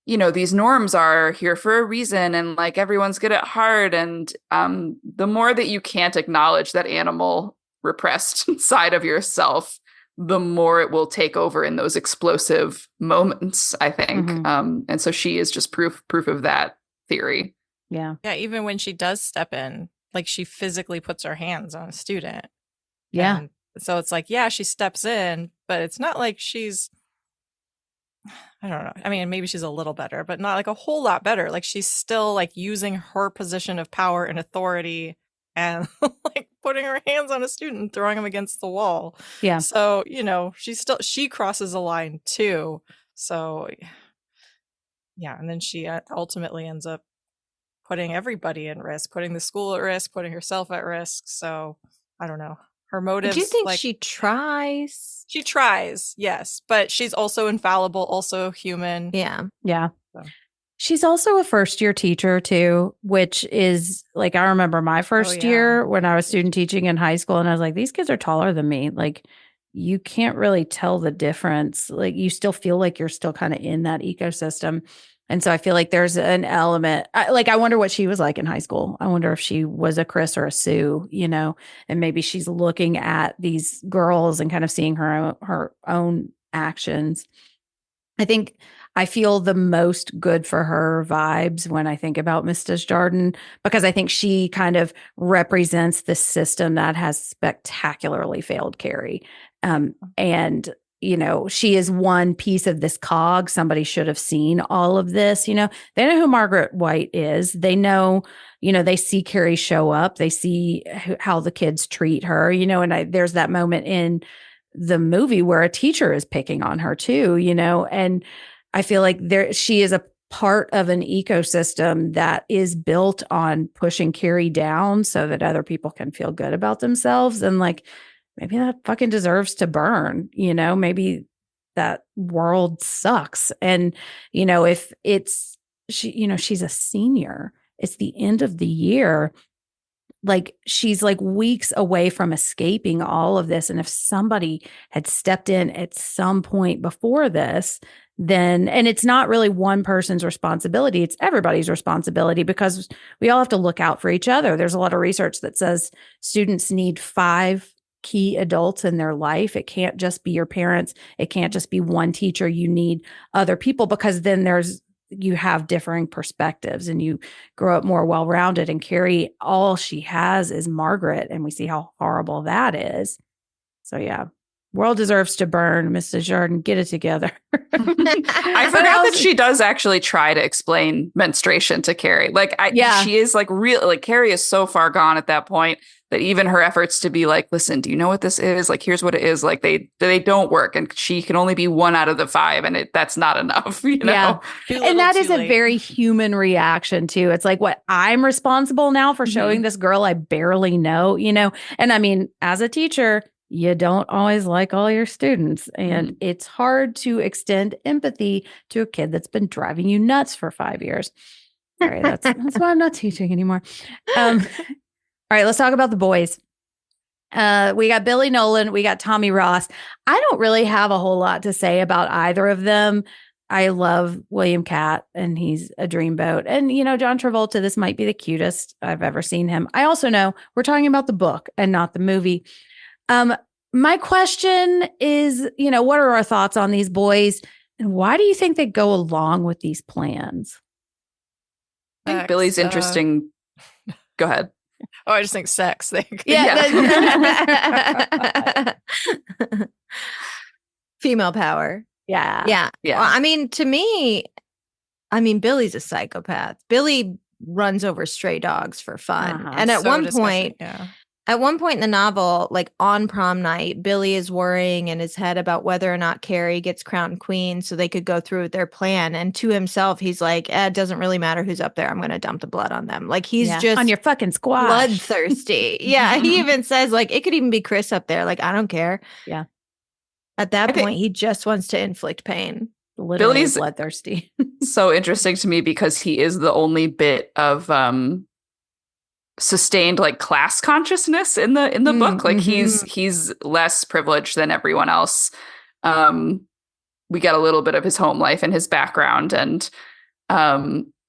you know, these norms are here for a reason and like everyone's good at heart. And the more that you can't acknowledge that animal repressed side of yourself, the more it will take over in those explosive moments, I think. And so she is just proof of that theory. Yeah. Yeah. Even when she does step in, like she physically puts her hands on a student. Yeah. And so it's like, yeah, she steps in, but it's not like she's, I don't know. I mean, maybe she's a little better, but not like a whole lot better. Like she's still like using her position of power and authority and like putting her hands on a student and throwing him against the wall. Yeah. So, you know, she crosses a line too. So yeah. And then she ultimately ends up putting everybody in risk, putting the school at risk, putting herself at risk. So I don't know. Her motives. Do you think she tries? She tries, yes. But she's also infallible, also human. Yeah. Yeah. So. She's also a first-year teacher, too, which is, like, I remember my first year when I was student teaching in high school, and I was like, these kids are taller than me. Like, you can't really tell the difference. Like you still feel like you're still kind of in that ecosystem. And so I feel like there's an element, I wonder what she was like in high school. I wonder if she was a Chris or a Sue, and maybe she's looking at these girls and kind of seeing her own actions. I feel the most good for her vibes when I think about Miss Desjardins, because I think she kind of represents the system that has spectacularly failed Carrie. And she is one piece of this cog. Somebody should have seen all of this. They know who Margaret White is. They know, they see Carrie show up. They see how the kids treat her, and there's that moment in the movie where a teacher is picking on her too, and I feel like she is a part of an ecosystem that is built on pushing Carrie down so that other people can feel good about themselves. And maybe that fucking deserves to burn, maybe that world sucks. And, if it's, she's a senior, it's the end of the year. She's weeks away from escaping all of this. And if somebody had stepped in at some point before this, then, and it's not really one person's responsibility, it's everybody's responsibility, because we all have to look out for each other. There's a lot of research that says students need 5 key adults in their life. It can't just be your parents. It can't just be one teacher. You need other people, because then you have differing perspectives and you grow up more well-rounded. And Carrie, all she has is Margaret, and we see how horrible that is. So yeah, world deserves to burn. Mrs. Jordan, get it together. I forgot that she does actually try to explain menstruation to Carrie. She is real. Carrie is so far gone at that point that even her efforts to be listen, do you know what this is? Here's what it is. They don't work, and she can only be 1 out of the 5, and that's not enough. Yeah, and that is a very human reaction too. It's what I'm responsible now for showing this girl I barely know. And I mean, as a teacher, you don't always like all your students, and it's hard to extend empathy to a kid that's been driving you nuts for 5 years. Sorry, that's why I'm not teaching anymore. All right, let's talk about the boys. We got Billy Nolan, we got Tommy Ross. I don't really have a whole lot to say about either of them. I love William Catt, and he's a dreamboat. And, John Travolta, this might be the cutest I've ever seen him. I also know we're talking about the book and not the movie. My question is, what are our thoughts on these boys, and why do you think they go along with these plans? I think Billy's interesting. Go ahead. Oh, I just think sex. Yeah. Female power. Yeah. Yeah. Well, I mean, to me, Billy's a psychopath. Billy runs over stray dogs for fun. And at one point, At one point in the novel, on prom night, Billy is worrying in his head about whether or not Carrie gets crowned queen so they could go through with their plan. And to himself, he's like, it doesn't really matter who's up there. I'm going to dump the blood on them. He's just on your fucking squash. Bloodthirsty. Yeah. He even says, it could even be Chris up there. I don't care. Yeah. At that point, he just wants to inflict pain. Literally Billy's bloodthirsty. So interesting to me because he is the only bit of sustained class consciousness in the book. He's less privileged than everyone else. We get a little bit of his home life and his background, and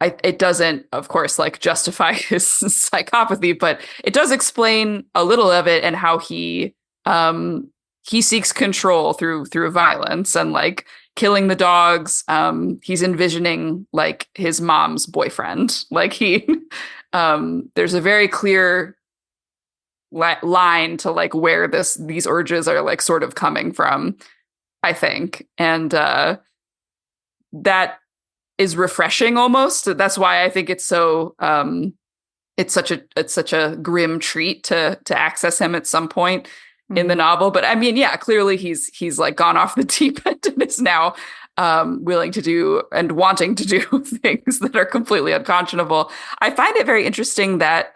it doesn't, of course, justify his psychopathy, but it does explain a little of it and how he seeks control through violence and killing the dogs. He's envisioning his mom's boyfriend. There's a very clear line to where these urges are sort of coming from, I think. And that is refreshing almost. That's why I think it's so it's such a grim treat to access him at some point in the novel. But I mean, yeah, clearly he's gone off the deep end and is now willing to do and wanting to do things that are completely unconscionable. I find it very interesting that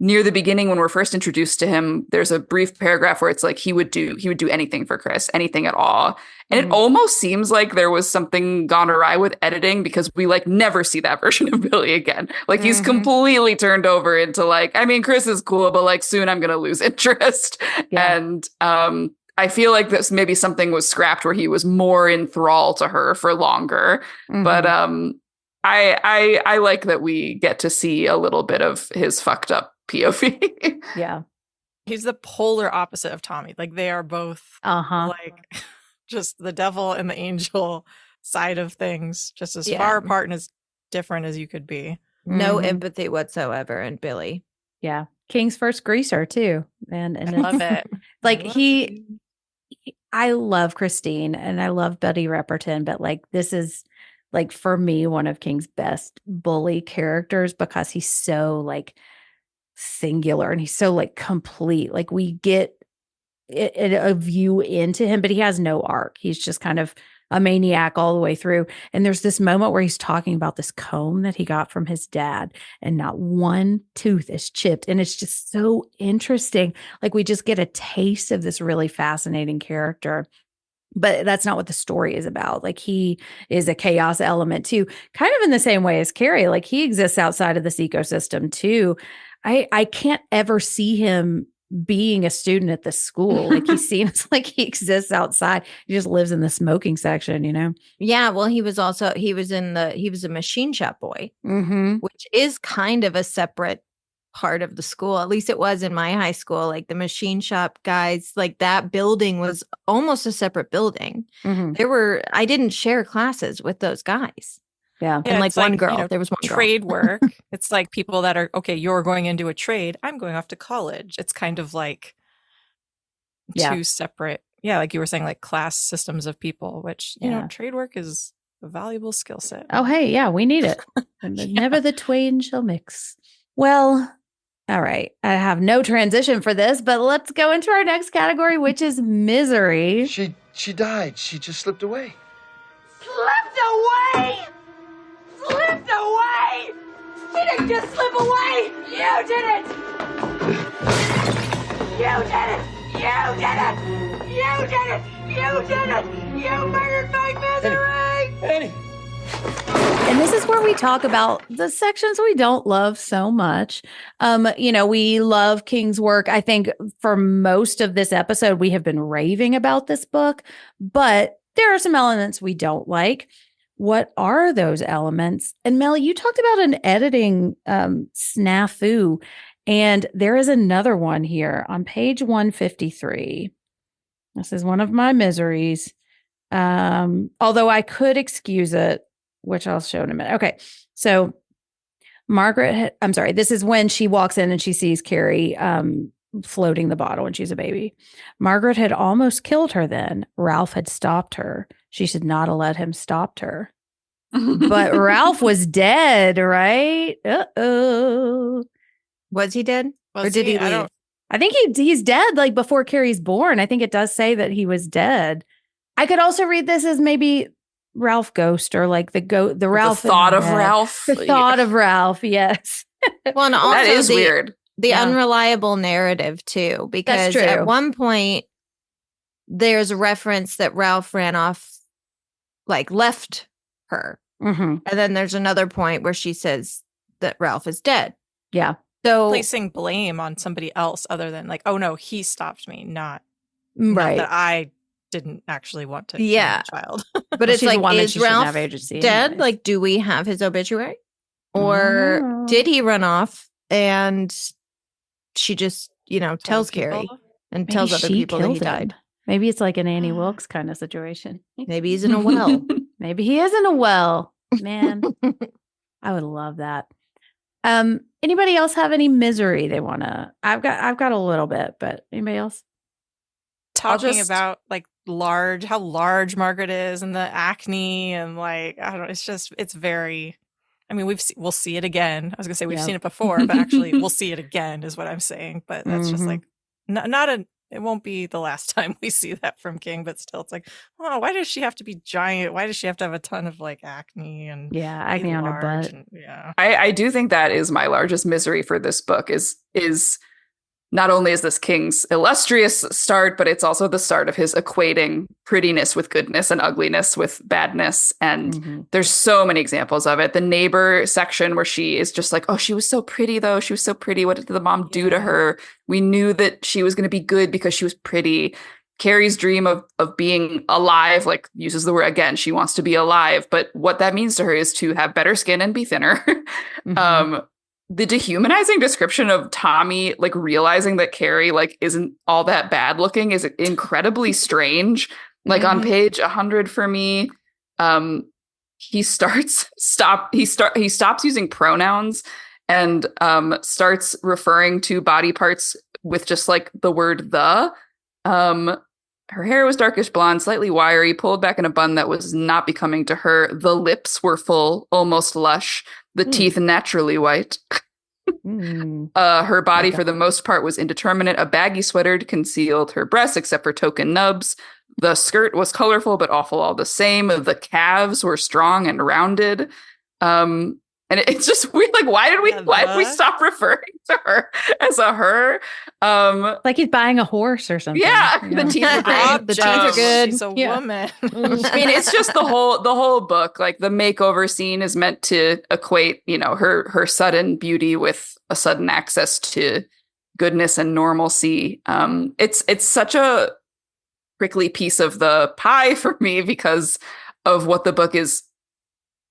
near the beginning, when we're first introduced to him, there's a brief paragraph where it's he would do anything for Chris, anything at all. And it almost seems like there was something gone awry with editing, because we never see that version of Billy again. He's completely turned over into Chris is cool, but soon I'm going to lose interest. Yeah. And I feel like this maybe something was scrapped where he was more in thrall to her for longer. Mhm. But I like that we get to see a little bit of his fucked up POV. Yeah. He's the polar opposite of Tommy. Like they are both like just the devil and the angel side of things, just as far apart and as different as you could be. No empathy whatsoever in Billy. Yeah. King's first greaser too. And I love it. Like I love Christine and I love Betty Repperton, but like this is like for me one of King's best bully characters because he's so like singular and he's so like complete. Like we get a view into him, but he has no arc. He's just kind of a maniac all the way through. And there's this moment where he's talking about this comb that he got from his dad and not one tooth is chipped. And it's just so interesting. Like we just get a taste of this really fascinating character. But that's not what the story is about. Like he is a chaos element too, kind of in the same way as Carrie. Like he exists outside of this ecosystem too. I can't ever see him being a student at the school. Like he seems like he exists outside. He just lives in the smoking section, you know? Yeah. Well, he was a machine shop boy, which is kind of a separate part of the school. At least it was in my high school. Like the machine shop guys, like that building was almost a separate building. I didn't share classes with those guys. Yeah. And like one girl, you know, there was one girl. Trade work. It's like people that are, okay, you're going into a trade. I'm going off to college. It's kind of like two separate, like you were saying, like class systems of people, which, you know, trade work is a valuable skill set. Oh, hey, yeah, we need it. Never the twain shall mix. Well, all right. I have no transition for this, but let's go into our next category, which is misery. She died. She just slipped away. Slipped away! Slipped away! She didn't just slip away! You did it! You did it! You did it! You did it! You did it! You murdered my misery! Annie! And this is where we talk about the sections we don't love so much. You know, we love King's work. I think for most of this episode, we have been raving about this book, but there are some elements we don't like. What are those elements? And Mel, you talked about an editing snafu, and there is another one here on page 153. This is one of my miseries. Although I could excuse it, which I'll show in a minute. Okay. So this is when she walks in and she sees Carrie floating the bottle when she's a baby. Margaret had almost killed her then. Ralph had stopped her. She should not have let him stop her. But Ralph was dead, right? Uh-oh. Was he dead? Or did he leave? I think he's dead like before Carrie's born. I think it does say that he was dead. I could also read this as maybe Ralph ghost or like the Ralph. The thought of Ralph. The thought of Ralph, yes. Well, and also that is weird. The unreliable narrative too, because at one point there's a reference that Ralph ran off, like left her. And then there's another point where she says that Ralph is dead. Yeah. So placing blame on somebody else other than like, oh no, he stopped me, not that I didn't actually want to kill the child. But it's like, is Ralph dead? Anyways. Like, do we have his obituary? Or did he run off and she just, tells Carrie and tells other people that he died? Maybe it's like an Annie Wilkes kind of situation. Maybe he's in a well. Maybe he is in a well. Man, I would love that. Anybody else have any misery they want to? I've got a little bit, but anybody else? Talking about like how large Margaret is and the acne and like, I don't know. It's very, I mean, we'll see it again. I was gonna say we've seen it before, but actually we'll see it again is what I'm saying. But that's just like, it won't be the last time we see that from King, but still it's like, oh, why does she have to be giant? Why does she have to have a ton of like acne and acne on her butt? I do think that is my largest misery for this book is not only is this King's illustrious start, but it's also the start of his equating prettiness with goodness and ugliness with badness. And there's so many examples of it. The neighbor section where she is just like, oh, she was so pretty though. She was so pretty. What did the mom do to her? We knew that she was going to be good because she was pretty. Carrie's dream of being alive, like uses the word again, she wants to be alive, but what that means to her is to have better skin and be thinner. The dehumanizing description of Tommy, like realizing that Carrie like isn't all that bad looking is incredibly strange. Like on page 100 for me, he stops using pronouns and starts referring to body parts with just like the word the. Her hair was darkish blonde, slightly wiry, pulled back in a bun that was not becoming to her. The lips were full, almost lush. The teeth naturally white. Her body, for the most part, was indeterminate. A baggy sweater concealed her breasts, except for token nubs. The skirt was colorful, but awful all the same. The calves were strong and rounded. And it's just weird. Like, why did we stop referring to her as a her? Like he's buying a horse or something. Yeah, the teeth are great. The teeth are good. She's a woman. I mean, it's just the whole book. Like the makeover scene is meant to equate, her sudden beauty with a sudden access to goodness and normalcy. It's such a prickly piece of the pie for me because of what the book is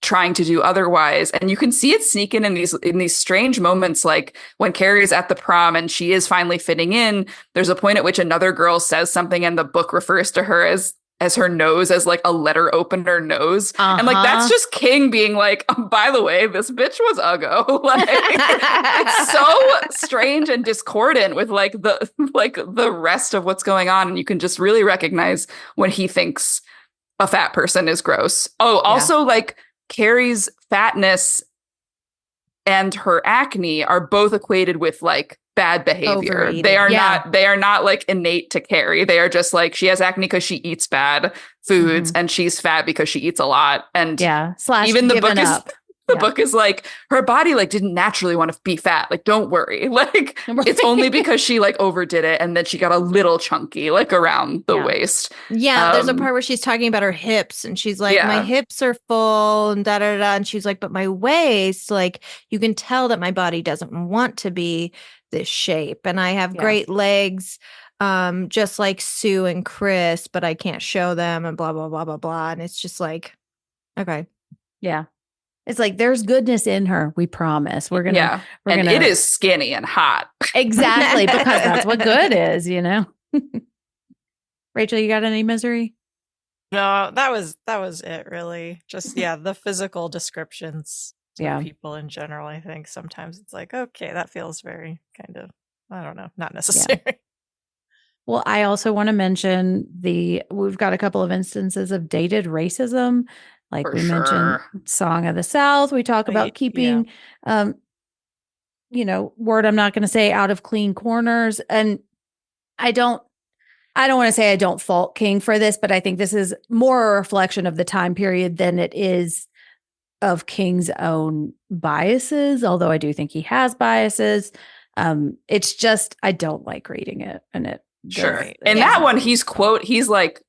trying to do otherwise, and you can see it sneak in these strange moments, like when Carrie's at the prom and she is finally fitting in. There's a point at which another girl says something and the book refers to her as her nose as like a letter opener nose, and like that's just King being like, oh, by the way, this bitch was uggo. Like it's so strange and discordant with like the rest of what's going on, and you can just really recognize when he thinks a fat person is gross. Oh, also like Carrie's fatness and her acne are both equated with like bad behavior. Overeating. They are not like innate to Carrie. They are just like she has acne because she eats bad foods and she's fat because she eats a lot. And even the book book is like her body like didn't naturally want to be fat. Like, don't worry. Like it's only because she like overdid it and then she got a little chunky like around the waist. Yeah, there's a part where she's talking about her hips and she's like, my hips are full and da da da. And she's like, but my waist, like you can tell that my body doesn't want to be this shape. And I have great legs, just like Sue and Chris, but I can't show them and blah, blah, blah, blah, blah. And it's just like, okay. Yeah. It's like there's goodness in her. We promise. We're gonna. It is skinny and hot. Exactly, because that's what good is, Rachel, you got any misery? No, that was it. Really, just the physical descriptions of people in general. I think sometimes it's like, okay, that feels very kind of, I don't know, not necessary. Yeah. Well, I also want to mention we've got a couple of instances of dated racism. Like we mentioned Song of the South. We talk about keeping, word I'm not going to say out of clean corners. And I don't want to say I don't fault King for this, but I think this is more a reflection of the time period than it is of King's own biases. Although I do think he has biases. It's just, I don't like reading it. And it. Sure. In that one, he's like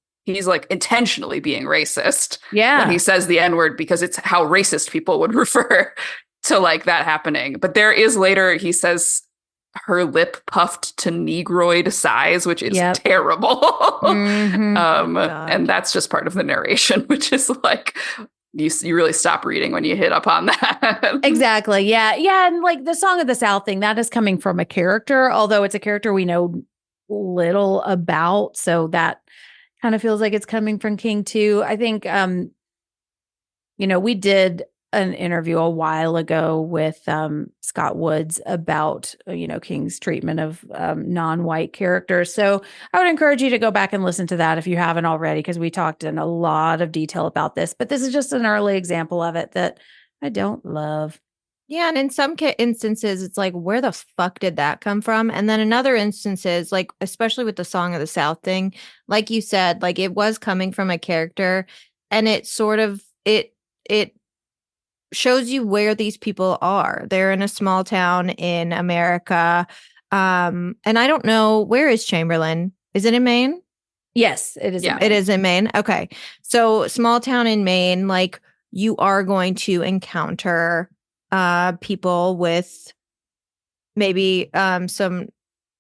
intentionally being racist. Yeah. When he says the N-word, because it's how racist people would refer to like that happening. But there is later, he says her lip puffed to negroid size, which is terrible. And that's just part of the narration, which is like, you really stop reading when you hit up on that. Exactly. Yeah. Yeah. And like the Song of the South thing, that is coming from a character, although it's a character we know little about. So that kind of feels like it's coming from King too. I think, we did an interview a while ago with Scott Woods about, King's treatment of non-white characters. So I would encourage you to go back and listen to that if you haven't already, because we talked in a lot of detail about this. But this is just an early example of it that I don't love. Yeah, and in some instances, it's like, where the fuck did that come from? And then in other instances, like, especially with the Song of the South thing, like you said, like, it was coming from a character, and it sort of, it shows you where these people are. They're in a small town in America, and I don't know, where is Chamberlain? Is it in Maine? Yes, it is. Yeah, it is in Maine. Okay, so small town in Maine, like, you are going to encounter people with maybe some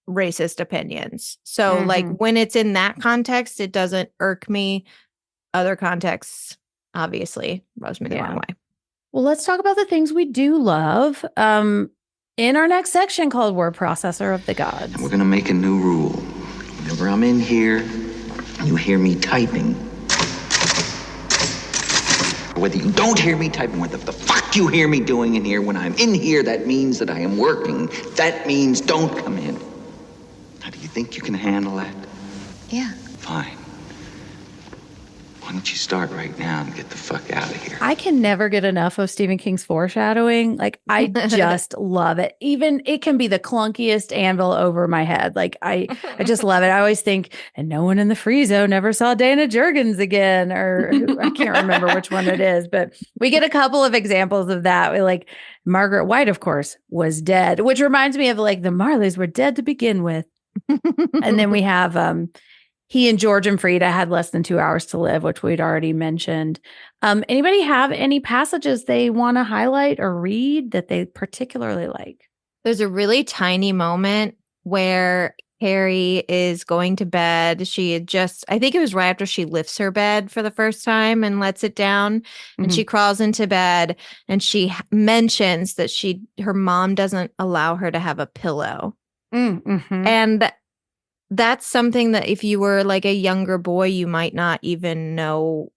racist opinions. So like when it's in that context, it doesn't irk me. Other contexts, obviously, rubs me the wrong way. Well, let's talk about the things we do love in our next section called Word Processor of the Gods. We're going to make a new rule. Whenever I'm in here, you hear me typing. Whether you don't hear me typing, what the fuck you hear me doing in here, when I'm in here, that means that I am working. That means don't come in. Now, do you think you can handle that? Yeah. Fine. Why don't you start right now and get the fuck out of here? I can never get enough of Stephen King's foreshadowing. Like, I just love it. Even it can be the clunkiest anvil over my head. Like, I just love it. I always think, and no one in the free zone never saw Dana Jurgens again, or I can't remember which one it is, but we get a couple of examples of that. Like, Margaret White, of course, was dead, which reminds me of like the Marleys were dead to begin with. And then we have he and George and Frida had less than 2 hours to live, which we'd already mentioned. Anybody have any passages they want to highlight or read that they particularly like? There's a really tiny moment where Carrie is going to bed. She had just, I think it was right after she lifts her bed for the first time and lets it down. And she crawls into bed and she mentions that her mom doesn't allow her to have a pillow. And that's something that if you were like a younger boy, you might not even know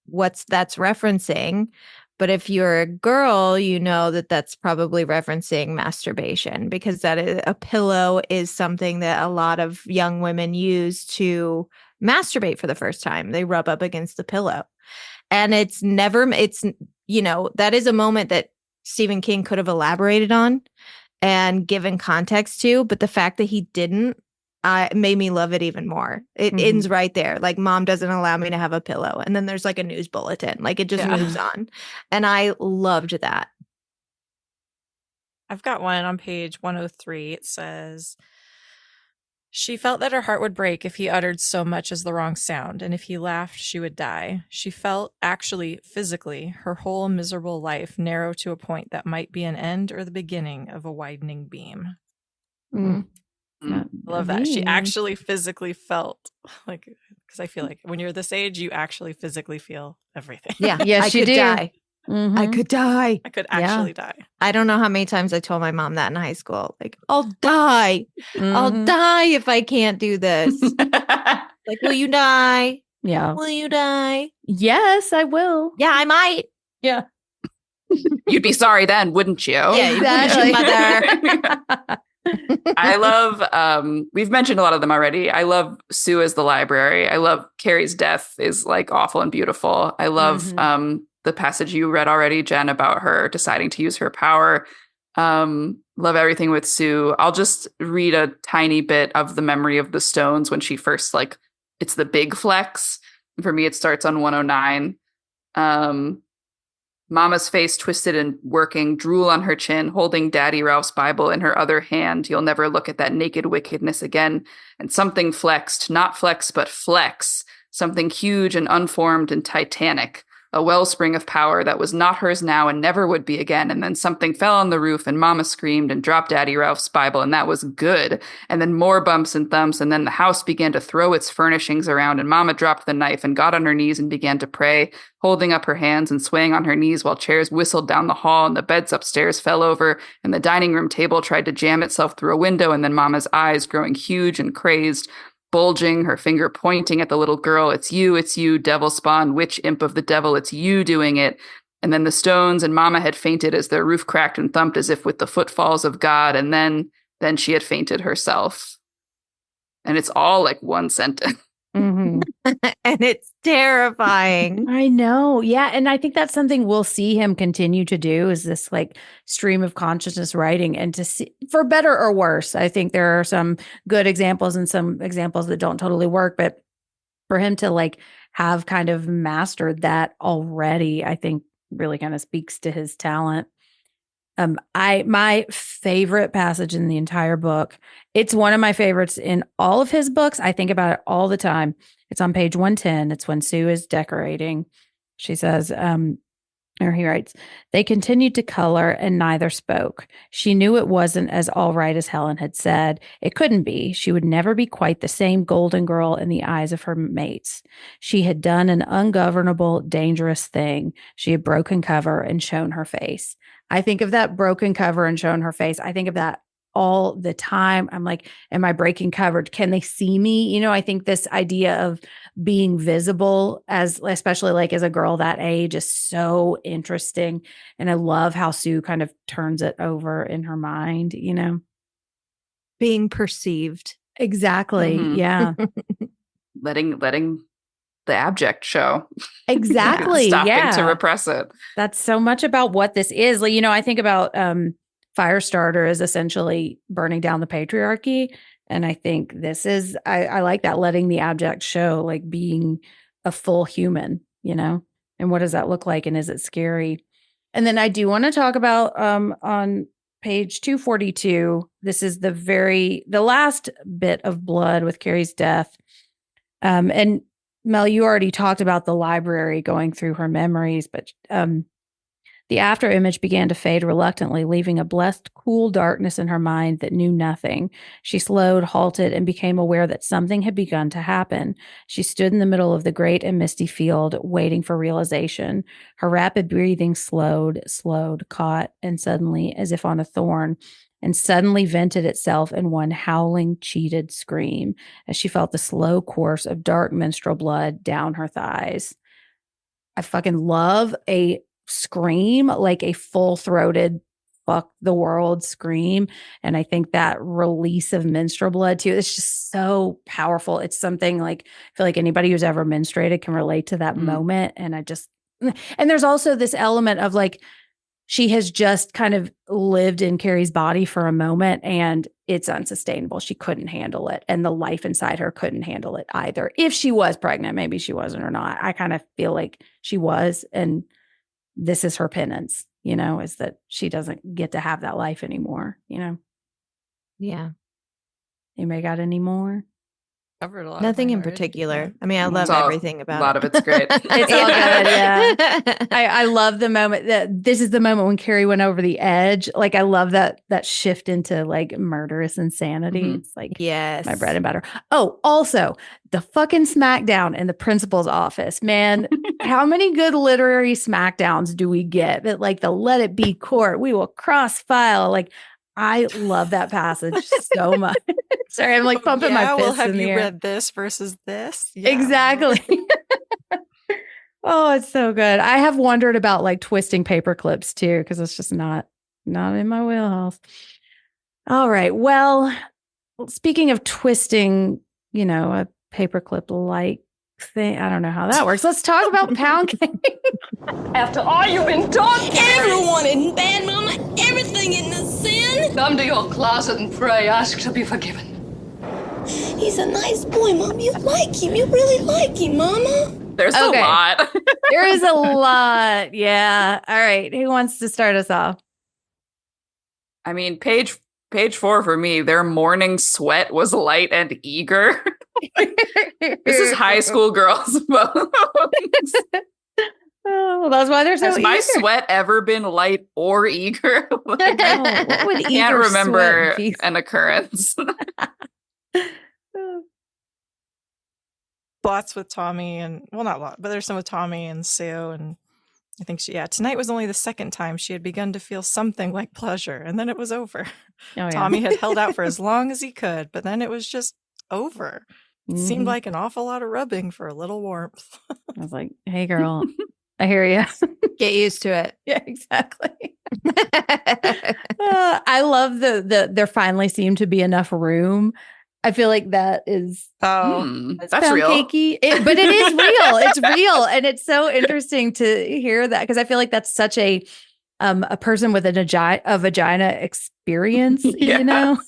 that's referencing. But if you're a girl, you know that that's probably referencing masturbation, because a pillow is something that a lot of young women use to masturbate for the first time. They rub up against the pillow. And that is a moment that Stephen King could have elaborated on and given context to. But the fact that he didn't, made me love it even more. It ends right there. Like, mom doesn't allow me to have a pillow. And then there's like a news bulletin. Like, it just moves on. And I loved that. I've got one on page 103. It says, she felt that her heart would break if he uttered so much as the wrong sound, and if he laughed, she would die. She felt, actually, physically, her whole miserable life narrow to a point that might be an end or the beginning of a widening beam. I love that. She actually physically felt like, because I feel like when you're this age, you actually physically feel everything. Yeah. Yes, I could die. I could die. I could actually die. I don't know how many times I told my mom that in high school. Like, I'll die. I'll die if I can't do this. Like, will you die? Yeah. Will you die? Yes, I will. Yeah, I might. Yeah. You'd be sorry then, wouldn't you? Yeah, exactly. Mother. I love, we've mentioned a lot of them already. I love Sue as the library. I love Carrie's death is like awful and beautiful. I love the passage you read already, Jen, about her deciding to use her power. Love everything with Sue. I'll just read a tiny bit of the memory of the stones when she first, like, it's the big flex. For me, it starts on 109. Mama's face twisted and working, drool on her chin, holding Daddy Ralph's Bible in her other hand. You'll never look at that naked wickedness again. And something flexed, not flex, but flex. Something huge and unformed and titanic. A wellspring of power that was not hers now and never would be again. And then something fell on the roof and Mama screamed and dropped Daddy Ralph's Bible, and that was good. And then more bumps and thumps, and then the house began to throw its furnishings around, and Mama dropped the knife and got on her knees and began to pray, holding up her hands and swaying on her knees while chairs whistled down the hall and the beds upstairs fell over and the dining room table tried to jam itself through a window, and then Mama's eyes growing huge and crazed, bulging, her finger pointing at the little girl. It's you, devil spawn, witch imp of the devil, it's you doing it. And then the stones and Mama had fainted as their roof cracked and thumped as if with the footfalls of God. And then she had fainted herself. And it's all like one sentence. And it's terrifying. I know. Yeah. And I think that's something we'll see him continue to do, is this like stream of consciousness writing, and to see, for better or worse. I think there are some good examples and some examples that don't totally work, but for him to like have kind of mastered that already, I think really kind of speaks to his talent. My favorite passage in the entire book, it's one of my favorites in all of his books. I think about it all the time. It's on page 110. It's when Sue is decorating. She says, Or he writes, they continued to color and neither spoke. She knew it wasn't as all right as Helen had said. It couldn't be. She would never be quite the same golden girl in the eyes of her mates. She had done an ungovernable, dangerous thing. She had broken cover and shown her face. I think of that broken cover and shown her face. I think of that all the time. I'm like, am I breaking cover? Can they see me? You know, I think this idea of being visible as, especially like as a girl that age, is so interesting. And I love how Sue kind of turns it over in her mind, you know, being perceived. Exactly. Mhm. Yeah. letting the abject show. Exactly. Stopping yeah. to repress it. That's so much about what this is. Like, you know, I think about Firestarter is essentially burning down the patriarchy. And I think this is, I like that, letting the abject show, like being a full human, you know, and what does that look like? And is it scary? And then I do want to talk about on page 242, this is the last bit of blood with Carrie's death. And Mel, you already talked about the library going through her memories, but the after image began to fade reluctantly, leaving a blessed, cool darkness in her mind that knew nothing. She slowed, halted, and became aware that something had begun to happen. She stood in the middle of the great and misty field, waiting for realization. Her rapid breathing slowed, caught, and suddenly, as if on a thorn, and suddenly vented itself in one howling, cheated scream as she felt the slow course of dark menstrual blood down her thighs. I fucking love a scream, like a full-throated fuck the world scream. And I think that release of menstrual blood too, it's just so powerful. It's something like, I feel like anybody who's ever menstruated can relate to that moment. And and there's also this element of like, she has just kind of lived in Carrie's body for a moment and it's unsustainable. She couldn't handle it. And the life inside her couldn't handle it either. If she was pregnant, maybe she wasn't or not. I kind of feel like she was. And this is her penance, you know, is that she doesn't get to have that life anymore, you know? Yeah. Anybody got any more? Covered a lot. Nothing in particular. I mean, I love everything about it. A lot of it's great. It's all good, yeah. I love the moment that this is the moment when Carrie went over the edge. Like, I love that shift into like murderous insanity. Mhm. It's like, yes, my bread and butter. Oh, also the fucking smackdown in the principal's office, man. How many good literary smackdowns do we get? That like the let it be court, we will cross file. Like, I love that passage so much. Sorry, I'm like pumping my fists have in the you air. read this versus this? Yeah. Exactly. Oh, it's so good. I have wondered about like twisting paper clips too, because it's just not in my wheelhouse. All right. Well, speaking of twisting, you know, a paperclip like thing. I don't know how that works. Let's talk about pound cake. After all you've been taught, everyone isn't bad, Mama. Everything isn't a sin. Come to your closet and pray. Ask to be forgiven. He's a nice boy, Mom. You like him. You really like him, Mama. There's a lot. There is a lot. Yeah. All right. Who wants to start us off? I mean, page 4 for me, their morning sweat was light and eager. This is high school girls' bones. Oh, well, that's why they're so Has eager. my sweat ever been light or eager? Like, what would I can't eager remember sweat be? an occurrence. Lots with Tommy and, well, not a lot, but there's some with Tommy and Sue. And I think tonight was only the second time she had begun to feel something like pleasure. And then it was over. Oh, yeah. Tommy had held out for as long as he could, but then it was just over. It seemed like an awful lot of rubbing for a little warmth. I was like, hey, girl, I hear you. Get used to it. Yeah, exactly. I love there finally seemed to be enough room. I feel like that is that's pound real. cakey, but it is real. It's real, and it's so interesting to hear that because I feel like that's such a person with a vagina experience. Yeah. You know,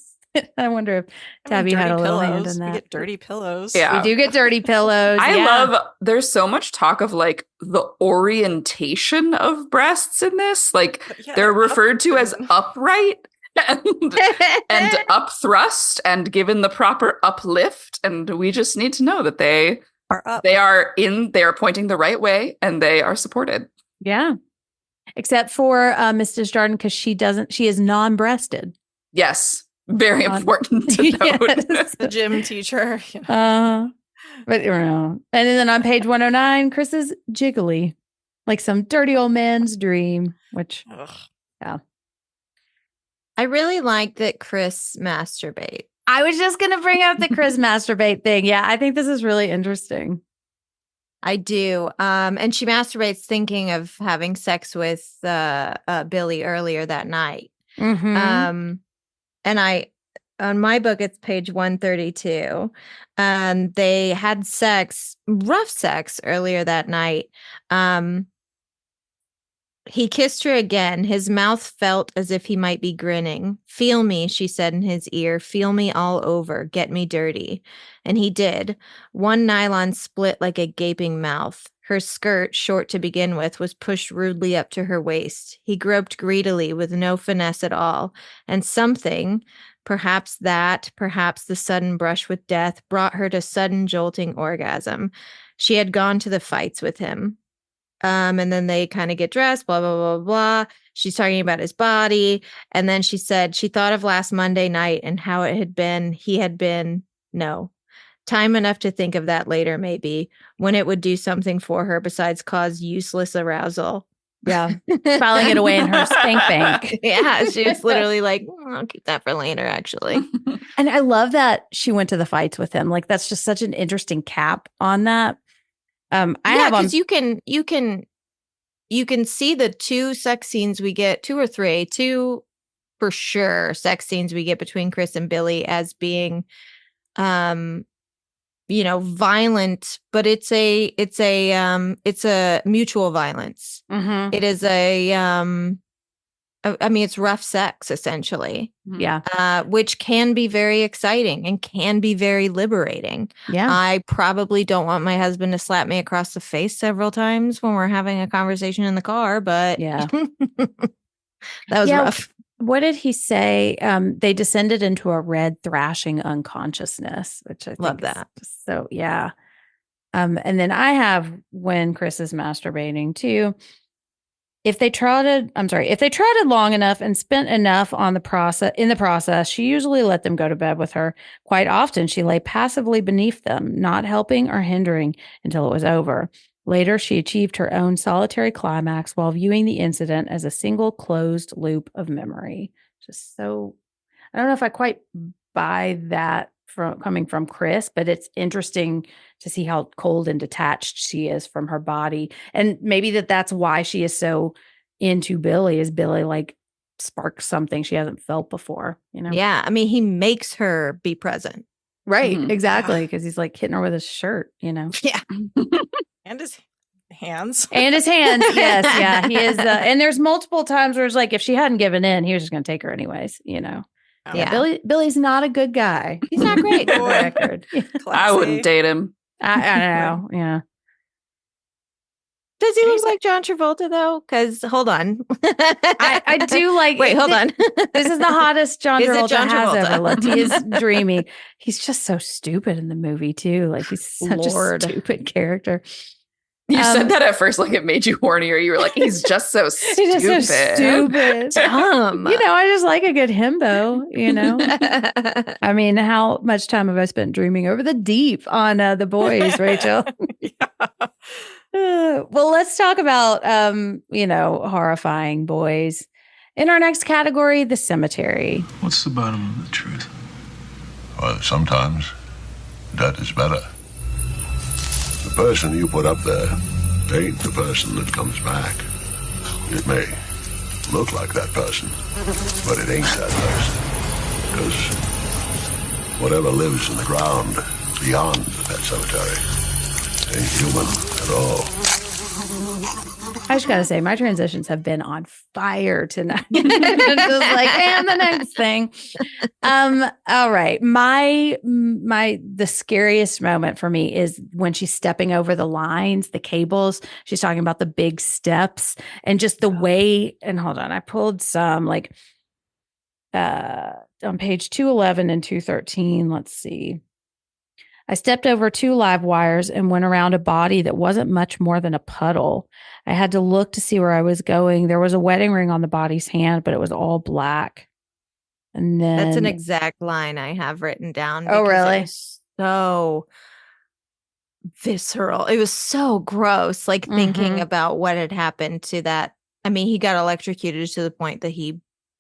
I wonder if Tabby had a little hand in We that. get dirty pillows. Yeah. We do get dirty pillows. I yeah. love, there's so much talk of like the orientation of breasts in this. Like they're referred to as upright and up thrust and given the proper uplift. And we just need to know that they are pointing the right way and they are supported. Yeah. Except for Miss Desjardins, because she is non-breasted. Yes. Very important to note. Yes. The gym teacher. But you know. And then on page 109, Chris is jiggly. Like some dirty old man's dream, which, yeah. I really like that Chris masturbate. I was just going to bring up the Chris masturbate thing. Yeah, I think this is really interesting. I do. And she masturbates thinking of having sex with Billy earlier that night. Mm-hmm. And on my book, it's page 132. They had rough sex earlier that night. He kissed her again. His mouth felt as if he might be grinning. "Feel me," she said in his ear. "Feel me all over. Get me dirty." And he did. One nylon split like a gaping mouth. Her skirt, short to begin with, was pushed rudely up to her waist. He groped greedily with no finesse at all. And something, perhaps the sudden brush with death, brought her to sudden jolting orgasm. She had gone to the fights with him. And then they kind of get dressed, blah, blah, blah, blah. She's talking about his body. And then she said she thought of last Monday night and how it had been. He had been, no. Time enough to think of that later, maybe, when it would do something for her besides cause useless arousal. Yeah. Filing it away in her spank bank. Yeah. She was literally like, I'll keep that for later, actually. And I love that she went to the fights with him. Like, that's just such an interesting cap on that. Because you can see the two sex scenes we get, two for sure sex scenes we get between Chris and Billy as being violent, but it's a mutual violence. Mm-hmm. It is it's rough sex essentially. Yeah. Which can be very exciting and can be very liberating. Yeah. I probably don't want my husband to slap me across the face several times when we're having a conversation in the car, but yeah, that was rough. What did he say? They descended into a red thrashing unconsciousnness, which I think love that. So yeah. And then I have when Chris is masturbating too. If they trotted long enough and spent enough in the process, she usually let them go to bed with her. Quite often, she lay passively beneath them, not helping or hindering until it was over. Later, she achieved her own solitary climax while viewing the incident as a single closed loop of memory. Just so, I don't know if I quite buy that coming from Chris, but it's interesting to see how cold and detached she is from her body. And maybe that's why she is so into Billy, is Billy like sparks something she hasn't felt before, you know? Yeah. I mean, he makes her be present. Right. Mm-hmm. Exactly. Because he's like hitting her with his shirt, you know? Yeah. And his hands. And his hands. Yes. Yeah. He is. And there's multiple times where it's like, if she hadn't given in, he was just going to take her anyways, you know? Yeah. Billy's not a good guy. He's not great. For the record. I wouldn't date him. I know. Yeah. Does he look like John Travolta though? Because hold on, I do like. Wait, hold on. This is the hottest John Travolta Travolta has ever looked. He is dreamy. He's just so stupid in the movie too. Like he's such a stupid character. You said that at first, like it made you hornier. You were like, he's just so stupid. He's just so stupid. Dumb. You know, I just like a good himbo, you know? I mean, how much time have I spent dreaming over the deep on The Boys, Rachel? Well, let's talk about, horrifying boys. In our next category, the cemetery. What's the bottom of the truth? Well, sometimes that is better. The person you put up there ain't the person that comes back. It may look like that person, but it ain't that person. Because whatever lives in the ground beyond that cemetery ain't human at all. I just gotta say, my transitions have been on fire tonight. Just like, and the next thing. All right. The scariest moment for me is when she's stepping over the lines, the cables. She's talking about the big steps and just the way. And hold on, I pulled some like on page 211 and 213. Let's see. I stepped over 2 live wires and went around a body that wasn't much more than a puddle. I had to look to see where I was going. There was a wedding ring on the body's hand, but it was all black. And then That's an exact line I have written down. Oh, because really? It was so visceral. It was so gross. Like thinking about what had happened to that. I mean, he got electrocuted to the point that he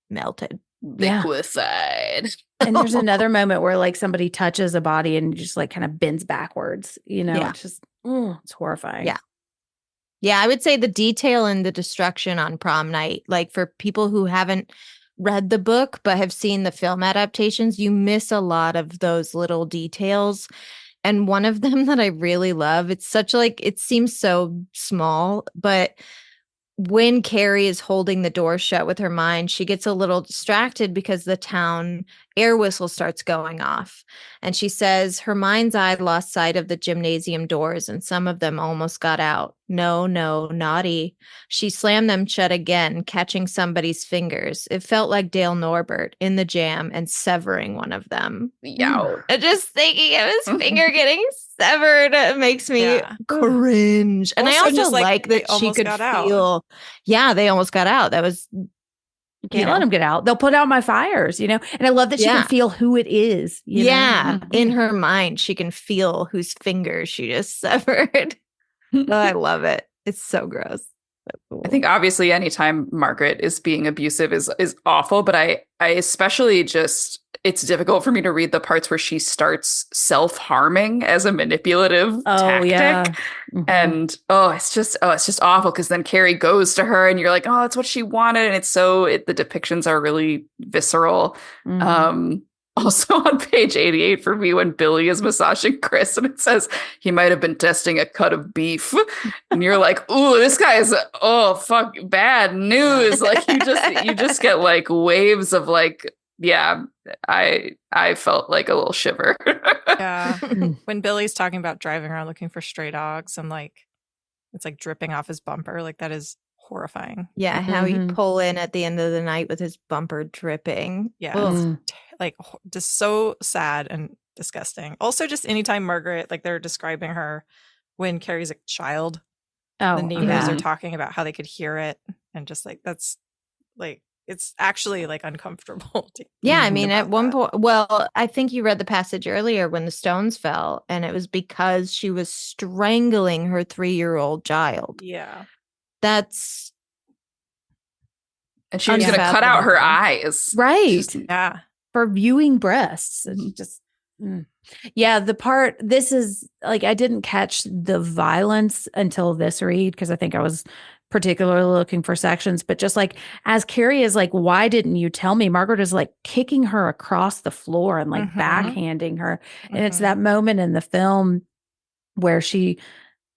melted. Liquefied. And there's another moment where like somebody touches a body and just like kind of bends backwards. Yeah. It's just, it's horrifying. Yeah. Yeah, I would say the detail and the destruction on prom night, like for people who haven't read the book but have seen the film adaptations, you miss a lot of those little details. And one of them that I really love, it's such like, it seems so small, but when Carrie is holding the door shut with her mind, she gets a little distracted because the town air whistle starts going off. And she says her mind's eye lost sight of the gymnasium doors and some of them almost got out. No, naughty. She slammed them shut again, catching somebody's fingers. It felt like Dale Norbert in the jam and severing one of them. Yow. Just thinking of his finger getting severed makes me cringe. And I Also, also just, like that she almost could got out. feel. Yeah, they almost got out. That was Can't let them get out. They'll put out my fires, And I love that she can feel who it is. You know? In her mind, she can feel whose fingers she just severed. Oh, I love it. It's so gross. So cool. I think obviously anytime Margaret is being abusive is awful, but I especially just, it's difficult for me to read the parts where she starts self-harming as a manipulative tactic. Yeah. And it's just awful because then Carrie goes to her and you're like, oh, that's what she wanted. And the depictions are really visceral. Also on page 88 for me when Billy is massaging Chris and it says he might have been testing a cut of beef. And you're like, ooh, this guy is, fuck, bad news. Like you just get like waves of like, yeah, I felt like a little shiver. Yeah. When Billy's talking about driving around looking for stray dogs and like, it's like dripping off his bumper. Like that is horrifying. Yeah, how you pull in at the end of the night with his bumper dripping. Yeah. Like just so sad and disgusting. Also, just anytime Margaret, like they're describing her when Carrie's a child, the neighbors are talking about how they could hear it, and just like that's like it's actually like uncomfortable. Yeah, I mean, at one point, well, I think you read the passage earlier when the stones fell, and it was because she was strangling her 3-year-old child. Yeah, that's. And she was going to cut out her eyes, right? Yeah. For viewing breasts. And just, yeah, this is like, I didn't catch the violence until this read because I think I was particularly looking for sections, but just like as Carrie is like, why didn't you tell me? Margaret is like kicking her across the floor and like backhanding her. And it's that moment in the film where she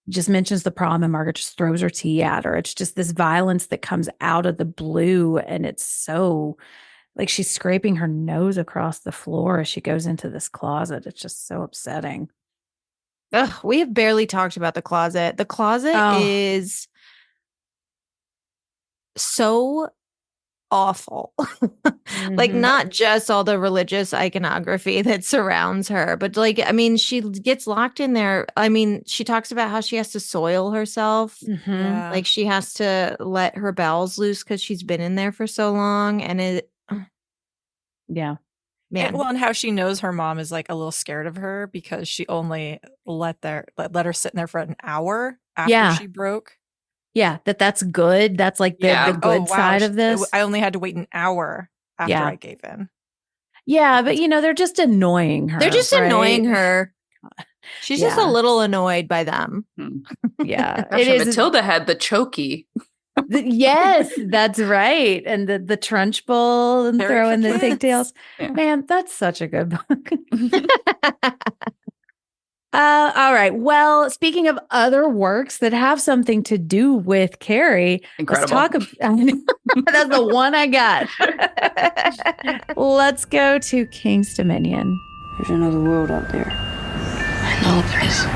just mentions the prom and Margaret just throws her tea at her. It's just this violence that comes out of the blue. And it's so like she's scraping her nose across the floor as she goes into this closet. It's just so upsetting. Ugh, we have barely talked about the closet. The closet is so awful. Like not just all the religious iconography that surrounds her, but like, I mean, she gets locked in there. I mean, she talks about how she has to soil herself. Like she has to let her bowels loose because she's been in there for so long. And yeah. Man. And how she knows her mom is like a little scared of her because she only let her sit in there for an hour after she broke. Yeah, that's good. That's like the good side of this. I only had to wait an hour after I gave in. Yeah, but they're just annoying her. They're just annoying her. She's just a little annoyed by them. Yeah. Gosh, and Matilda had the chokey. Yes, that's right. And the Trunch Bowl and throwing the pigtails. Yeah. Man, that's such a good book. All right. Well, speaking of other works that have something to do with Carrie, Incredible. Let's talk about that's the one I got. Let's go to King's Dominion. There's another world out there. I know there is.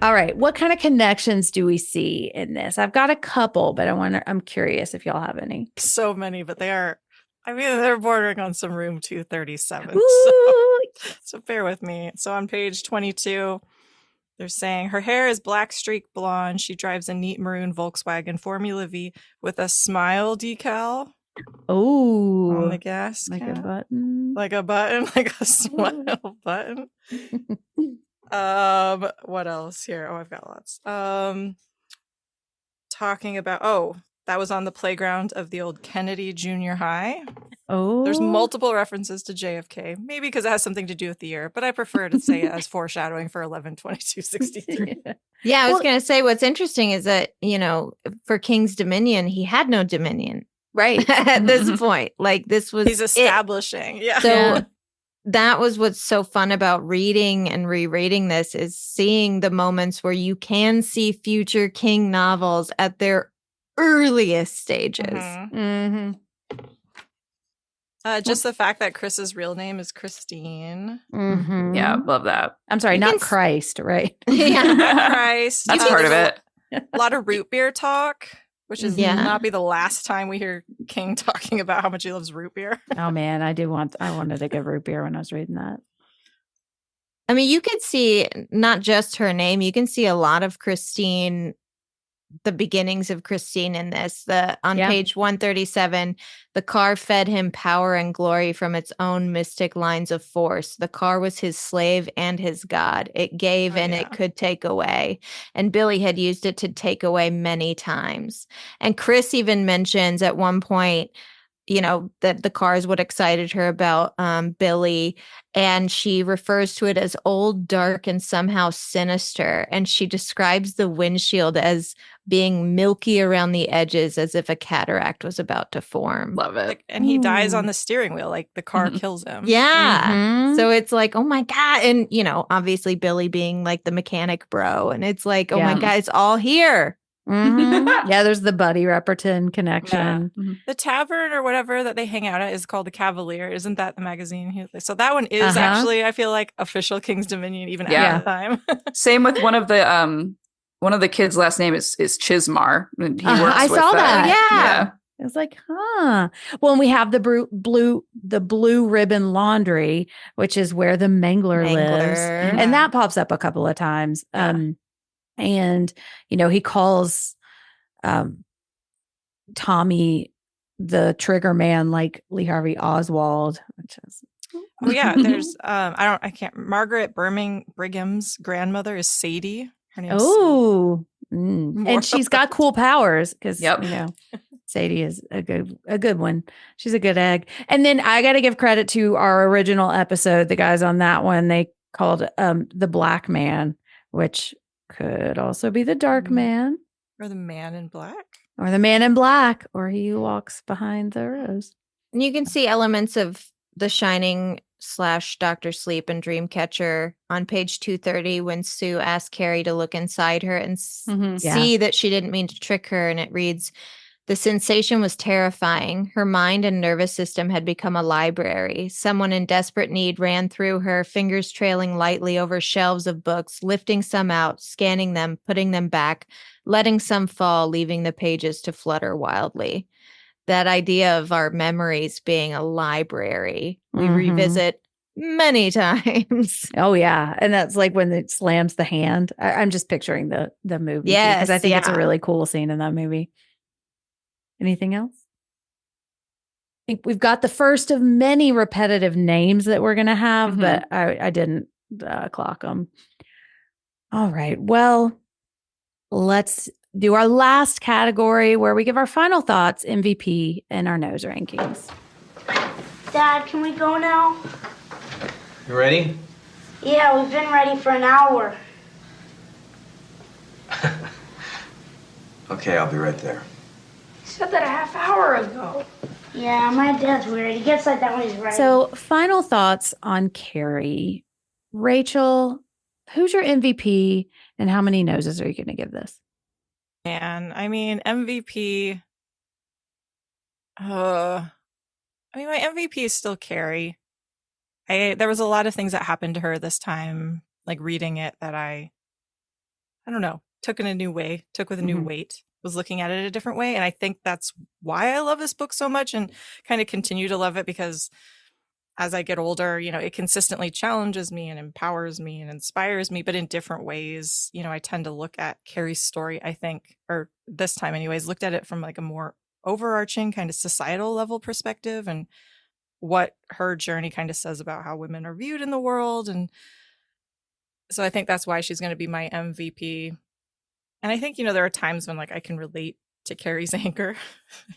All right. What kind of connections do we see in this? I've got a couple, but I'm curious if y'all have any. So many, but they are I mean, they're bordering on some room 237. So bear with me. So on page 22, they're saying her hair is black streak blonde. She drives a neat maroon Volkswagen Formula V with a smile decal on the gas like cap. a button. Like a button, like a smile button. What else here? Oh, I've got lots. Talking about that was on the playground of the old Kennedy Junior High. There's multiple references to JFK, maybe because it has something to do with the year, but I prefer to say it as foreshadowing for 11/22/63. Yeah, I was going to say what's interesting is that, for King's Dominion, he had no dominion. Right. At this point. Like this was He's establishing. Yeah. So that was what's so fun about reading and rereading this is seeing the moments where you can see future King novels at their earliest stages. Just the fact that Chris's real name is Christine. Yeah, love that. I'm sorry, not Christ, right? Not Christ. That's part of it. A lot of root beer talk, which is not be the last time we hear King talking about how much he loves root beer. Oh man, I wanted a good root beer when I was reading that. I mean, you could see not just her name, you can see a lot of Christine, the beginnings of Christine in this. On page 137, the car fed him power and glory from its own mystic lines of force. The car was his slave and his god. It gave and it could take away. And Billy had used it to take away many times. And Chris even mentions at one point, that the car is what excited her about Billy. And she refers to it as old, dark, and somehow sinister. And she describes the windshield as being milky around the edges as if a cataract was about to form. Love it. And he dies on the steering wheel. Like the car kills him. Yeah. So it's like, oh my God. And, obviously Billy being like the mechanic bro. And it's like, oh my God, it's all here. Yeah, there's the Buddy Repperton connection. Yeah. The tavern or whatever that they hang out at is called the Cavalier. Isn't that the magazine? So that one is actually, I feel like, official King's Dominion even at the time. Same with one of the kids' last name is Chismar. He works I with saw that. Yeah. It's like, Well, and we have the blue ribbon laundry, which is where the Mangler lives, and that pops up a couple of times. And, he calls Tommy the trigger man like Lee Harvey Oswald, which is. Oh, yeah. There's, Margaret Brigham's grandmother is Sadie. Her name's and she's got cool powers because, Sadie is a good one. She's a good egg. And then I got to give credit to our original episode. The guys on that one, they called the Black Man, which could also be the Dark Man. Or the Man in Black. Or the Man in Black. Or he who walks behind the rose. And you can see elements of The Shining / Dr. Sleep and Dreamcatcher on page 230 when Sue asked Carrie to look inside her and see that she didn't mean to trick her. And it reads, the sensation was terrifying. Her mind and nervous system had become a library. Someone in desperate need ran through her, fingers trailing lightly over shelves of books, lifting some out, scanning them, putting them back, letting some fall, leaving the pages to flutter wildly. That idea of our memories being a library, we revisit many times. Oh, yeah. And that's like when it slams the hand. I'm just picturing the movie. Yes. Because I think it's a really cool scene in that movie. Anything else? I think we've got the first of many repetitive names that we're going to have, but I didn't clock them. All right. Well, let's do our last category where we give our final thoughts, MVP, and our nose rankings. Dad, can we go now? You ready? Yeah, we've been ready for an hour. Okay, I'll be right there. You said that a half hour ago. Yeah, my dad's weird. He gets like that when he's ready. So, final thoughts on Carrie. Rachel, who's your MVP and how many noses are you going to give this? Man, I mean, MVP. My MVP is still Carrie. There was a lot of things that happened to her this time, like reading it, that I don't know, took in a new way, took with a new weight. was looking at it a different way. And I think that's why I love this book so much and kind of continue to love it, because as I get older, it consistently challenges me and empowers me and inspires me, but in different ways. I tend to look at Carrie's story, I think, or this time anyways, looked at it from like a more overarching kind of societal level perspective and what her journey kind of says about how women are viewed in the world. And so I think that's why she's going to be my MVP. And I think, there are times when like I can relate to Carrie's anger.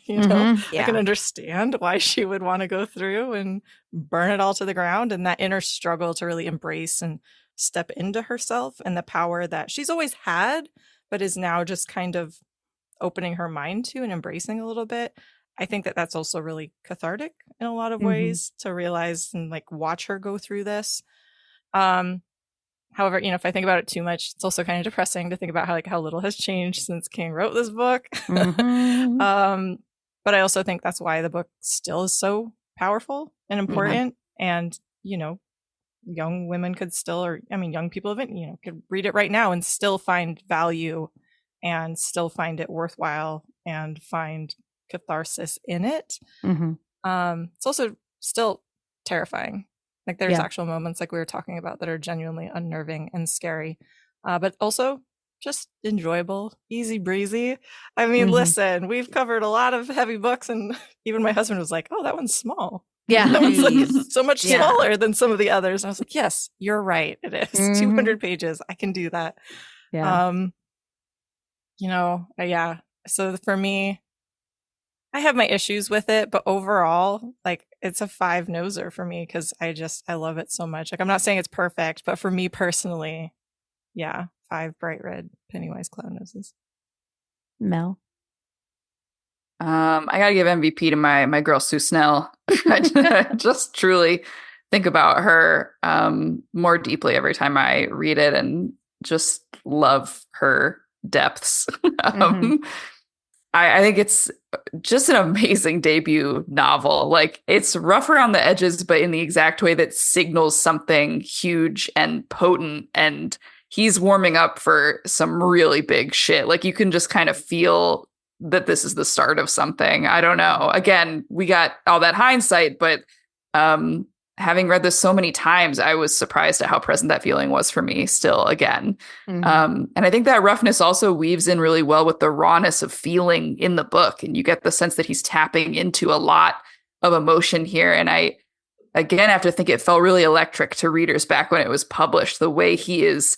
I can understand why she would want to go through and burn it all to the ground, and that inner struggle to really embrace and step into herself and the power that she's always had, but is now just kind of opening her mind to and embracing a little bit. I think that that's also really cathartic in a lot of ways to realize and like watch her go through this. However, if I think about it too much, it's also kind of depressing to think about how little has changed since King wrote this book. But I also think that's why the book still is so powerful and important. And, young women could still, young people of it, could read it right now and still find value and still find it worthwhile and find catharsis in it. It's also still terrifying. Like there's actual moments like we were talking about that are genuinely unnerving and scary, but also just enjoyable, easy breezy. Listen, we've covered a lot of heavy books, and even my husband was like, "Oh, that one's small." Yeah, that one's like so much smaller than some of the others. And I was like, "Yes, you're right. It is 200 pages. I can do that." Yeah. So for me, I have my issues with it, but overall, like it's a 5-noser for me because I love it so much. Like I'm not saying it's perfect, but for me personally, 5 bright red Pennywise clown noses. Mel? I gotta give MVP to my girl Sue Snell. I just truly think about her more deeply every time I read it and just love her depths. I think it's just an amazing debut novel. Like it's rough around the edges, but in the exact way that signals something huge and potent. And he's warming up for some really big shit. Like you can just kind of feel that this is the start of something. I don't know. Again, we got all that hindsight, but having read this so many times, I was surprised at how present that feeling was for me still again. And I think that roughness also weaves in really well with the rawness of feeling in the book. And you get the sense that he's tapping into a lot of emotion here. And I, again, have to think it felt really electric to readers back when it was published, the way he is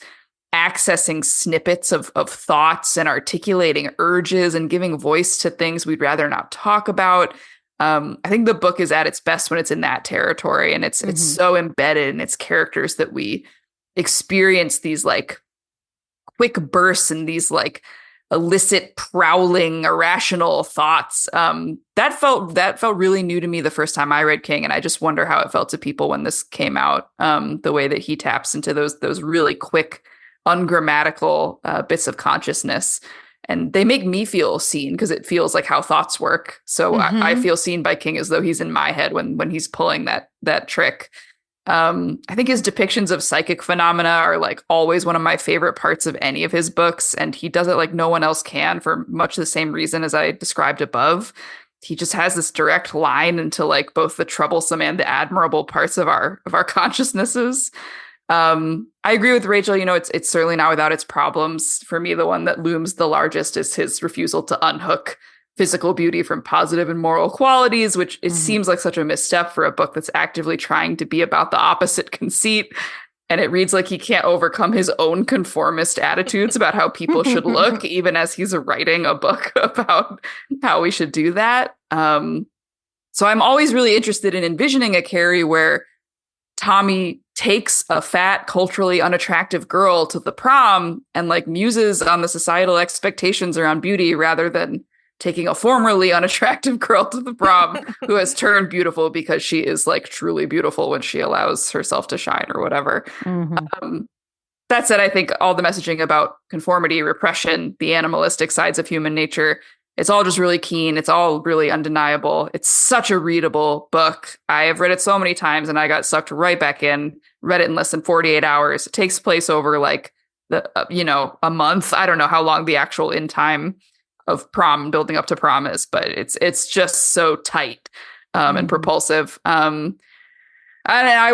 accessing snippets of thoughts and articulating urges and giving voice to things we'd rather not talk about. I think the book is at its best when it's in that territory, and it's so embedded in its characters that we experience these like quick bursts and these like illicit, prowling, irrational thoughts. That felt really new to me the first time I read King, and I just wonder how it felt to people when this came out. The way that he taps into those really quick, ungrammatical bits of consciousness. And they make me feel seen because it feels like how thoughts work. So I feel seen by King as though he's in my head when he's pulling that trick. I think his depictions of psychic phenomena are like always one of my favorite parts of any of his books. And he does it like no one else can for much the same reason as I described above. He just has this direct line into like both the troublesome and the admirable parts of our consciousnesses. I agree with Rachel. It's certainly not without its problems. For me, the one that looms the largest is his refusal to unhook physical beauty from positive and moral qualities, which it seems like such a misstep for a book that's actively trying to be about the opposite conceit. And it reads like he can't overcome his own conformist attitudes about how people should look, even as he's writing a book about how we should do that. So I'm always really interested in envisioning a Carrie where Tommy takes a fat, culturally unattractive girl to the prom and like muses on the societal expectations around beauty rather than taking a formerly unattractive girl to the prom who has turned beautiful because she is like truly beautiful when she allows herself to shine or whatever. That said, I think all the messaging about conformity, repression, the animalistic sides of human nature, it's all just really keen. It's all really undeniable. It's such a readable book. I have read it so many times and I got sucked right back in, read it in less than 48 hours. It takes place over like a month. I don't know how long the actual in time prom building up to promise, but it's just so tight and propulsive. I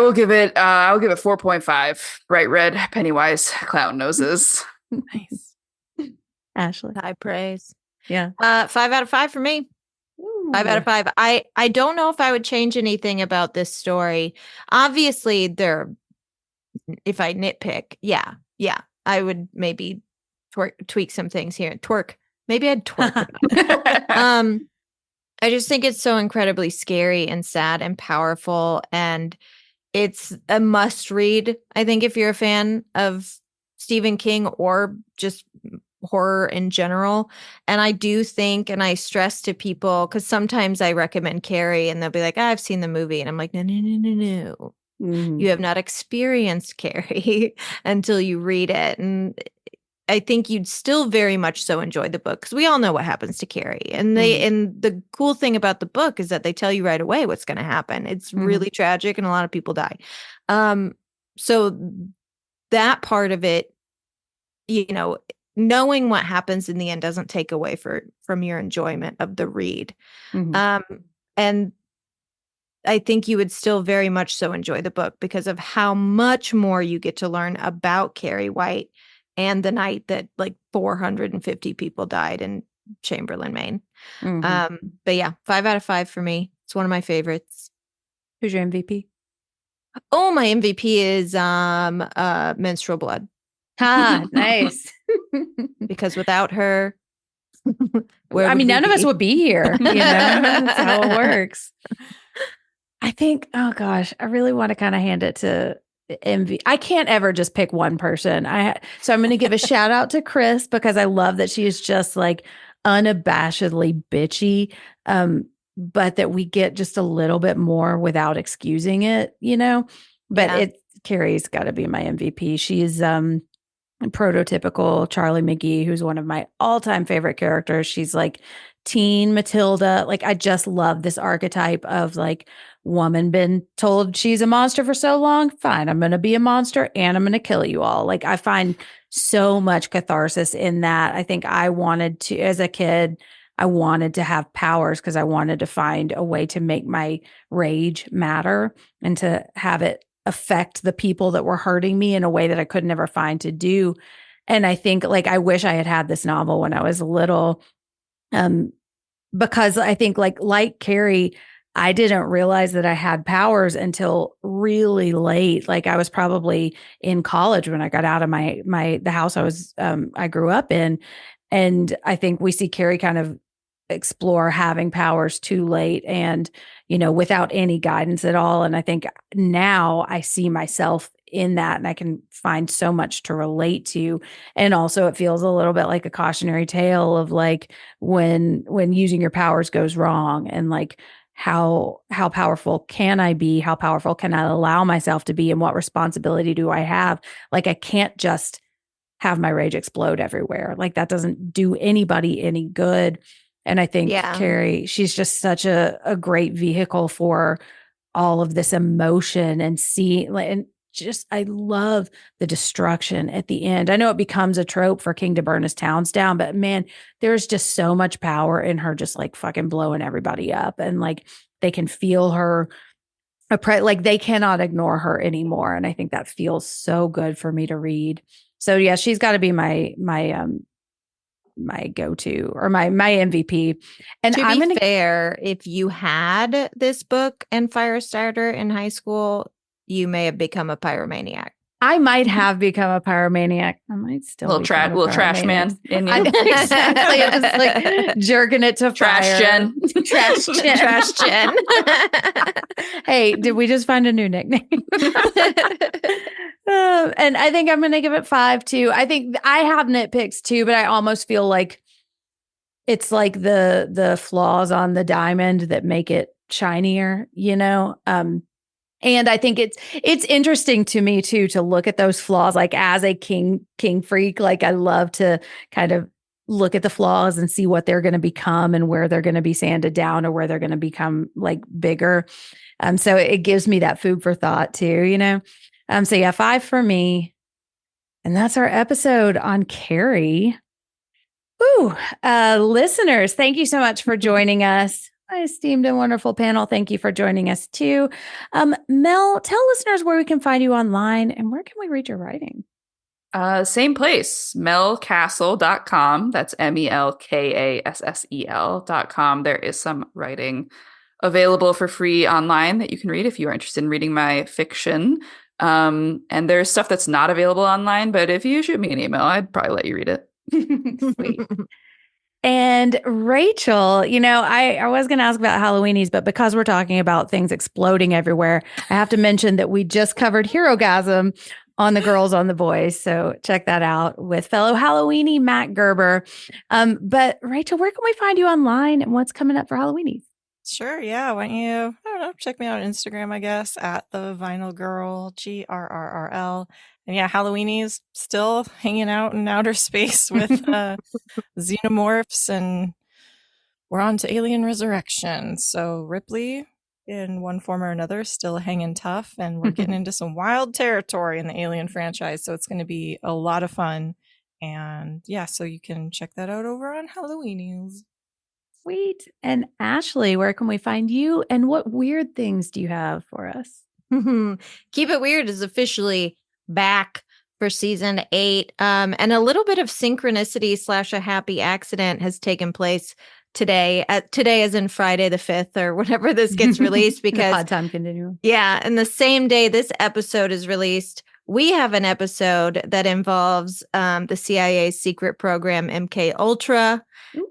will give it 4.5 bright red Pennywise clown noses. Nice. Ashley. High praise. Yeah. 5 out of 5 for me. 5 out of 5. I don't know if I would change anything about this story. Obviously, if I nitpick, yeah, I would maybe tweak some things here. Maybe I'd twerk. I just think it's so incredibly scary and sad and powerful, and it's a must read. I think if you're a fan of Stephen King or just horror in general. And I do think, and I stress to people, because sometimes I recommend Carrie and they'll be like, I've seen the movie. And I'm like, no. You have not experienced Carrie until you read it. And I think you'd still very much so enjoy the book, because we all know what happens to Carrie. And and the cool thing about the book is that they tell you right away what's going to happen. It's really tragic and a lot of people die. So that part of it, knowing what happens in the end doesn't take away from your enjoyment of the read. And I think you would still very much so enjoy the book because of how much more you get to learn about Carrie White and the night that like 450 people died in Chamberlain, Maine. But yeah, 5 out of 5 for me. It's one of my favorites. Who's your MVP? Oh, my MVP is Menstrual Blood. Nice. Because without her, none of us would be here. That's how it works. I think, oh gosh, I really want to kind of hand it to MVP. I can't ever just pick one person. So I'm going to give a shout out to Chris, because I love that she is just like unabashedly bitchy, but that we get just a little bit more without excusing it, But Carrie's got to be my MVP. She's prototypical Charlie McGee, who's one of my all-time favorite characters. She's like teen Matilda. Like, I just love this archetype of like woman been told she's a monster for so long. Fine, I'm going to be a monster and I'm going to kill you all. Like, I find so much catharsis in that. I think I wanted to, as a kid, I wanted to have powers because I wanted to find a way to make my rage matter and to have it affect the people that were hurting me in a way that I could never find to do. And I think like, I wish I had this novel when I was little, because I think like Carrie, I didn't realize that I had powers until really late. Like, I was probably in college when I got out of the house I grew up in. And I think we see Carrie kind of explore having powers too late and, without any guidance at all. And I think now I see myself in that and I can find so much to relate to. And also it feels a little bit like a cautionary tale of like when using your powers goes wrong, and like how powerful can I be? How powerful can I allow myself to be? And what responsibility do I have? Like, I can't just have my rage explode everywhere. Like, that doesn't do anybody any good. And I think Carrie, she's just such a great vehicle for all of this emotion and I love the destruction at the end. I know it becomes a trope for King to burn his towns down, but man, there's just so much power in her just like fucking blowing everybody up. And like, they can feel her, like they cannot ignore her anymore. And I think that feels so good for me to read. So yeah, she's got to be my go-to or my MVP. And to be fair, if you had this book and Firestarter in high school, you may have become a pyromaniac. I might have become a pyromaniac. I might still little trash man in you. Exactly. I'm just like jerking it to trash fire. Jen. Trash Jen. Hey, did we just find a new nickname? And I think I'm going to give it 5 too. I think I have nitpicks too, but I almost feel like it's like the flaws on the diamond that make it shinier, And I think it's interesting to me too to look at those flaws. Like, as a king freak, like I love to kind of look at the flaws and see what they're going to become and where they're going to be sanded down or where they're going to become like bigger. So it gives me that food for thought too, So yeah, 5 for me. And that's our episode on Carrie. Whew. Listeners, thank you so much for joining us. My esteemed and wonderful panel, thank you for joining us too. Mel, tell listeners where we can find you online and where can we read your writing? Same place, melkassel.com. That's melkassel.com. There is some writing available for free online that you can read if you are interested in reading my fiction. And there's stuff that's not available online, but if you shoot me an email, I'd probably let you read it. Sweet. And Rachel, I was going to ask about Halloweenies, but because we're talking about things exploding everywhere, I have to mention that we just covered Herogasm on the Girls on the Boys. So check that out with fellow Halloweenie Matt Gerber. But Rachel, where can we find you online and what's coming up for Halloweenies? Sure. Yeah. Why don't you, I don't know, check me out on Instagram, I guess, at the Vinyl Girl, GRRRL. And yeah, Halloweenies still hanging out in outer space with xenomorphs, and we're on to Alien Resurrection. So Ripley, in one form or another, still hanging tough, and we're getting into some wild territory in the Alien franchise. So it's going to be a lot of fun. And yeah, so you can check that out over on Halloweenies. Sweet. And Ashley, where can we find you? And what weird things do you have for us? Keep It Weird is officially back for season 8. And a little bit of synchronicity / a happy accident has taken place today. Today as in Friday the 5th or whenever this gets released. Because Odd time continuum. Yeah. And the same day this episode is released, we have an episode that involves the CIA's secret program MK Ultra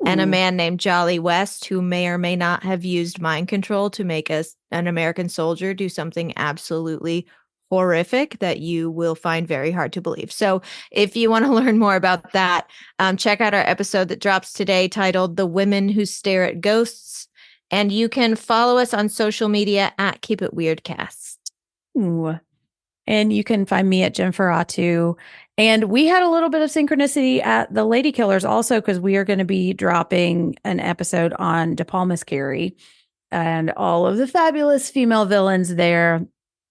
and a man named Jolly West, who may or may not have used mind control to make an American soldier do something absolutely horrific that you will find very hard to believe. So if you want to learn more about that, check out our episode that drops today titled The Women Who Stare at Ghosts. And you can follow us on social media at Keep It Weirdcast. Ooh. And you can find me at Jen Ferratu. And we had a little bit of synchronicity at the Lady Killers also, because we are going to be dropping an episode on De Palma's Carrie and all of the fabulous female villains there.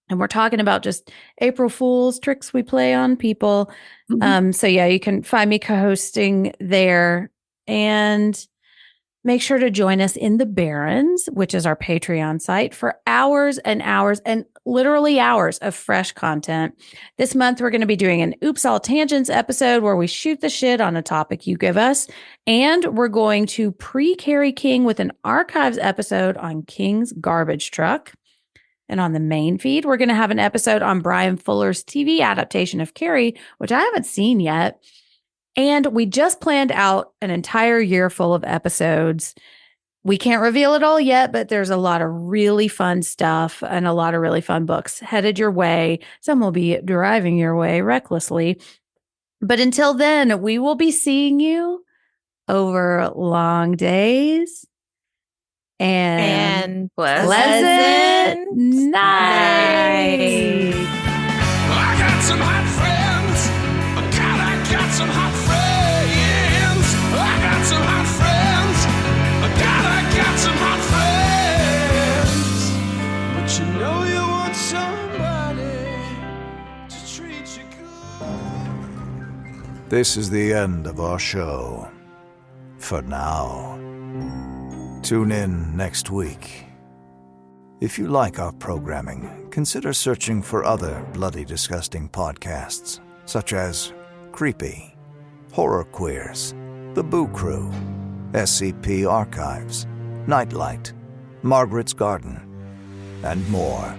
And we're talking about just April Fool's tricks we play on people. So yeah, you can find me co-hosting there. And make sure to join us in the Barrens, which is our Patreon site, for hours and hours and literally hours of fresh content. This month, we're going to be doing an Oops All Tangents episode where we shoot the shit on a topic you give us. And we're going to pre-Carrie King with an archives episode on King's Garbage Truck. And on the main feed, we're going to have an episode on Brian Fuller's TV adaptation of Carrie, which I haven't seen yet. And we just planned out an entire year full of episodes. We can't reveal it all yet, but there's a lot of really fun stuff and a lot of really fun books headed your way. Some will be driving your way recklessly. But until then, we will be seeing you over long days and pleasant nights. I got some hot friends. God, I got some hot friends. I got some hot friends. God, I got some hot friends. But you know you want somebody to treat you good. This is the end of our show. For now. Tune in next week. If you like our programming, consider searching for other bloody disgusting podcasts, such as Creepy, Horror Queers, The Boo Crew, SCP Archives, Nightlight, Margaret's Garden, and more.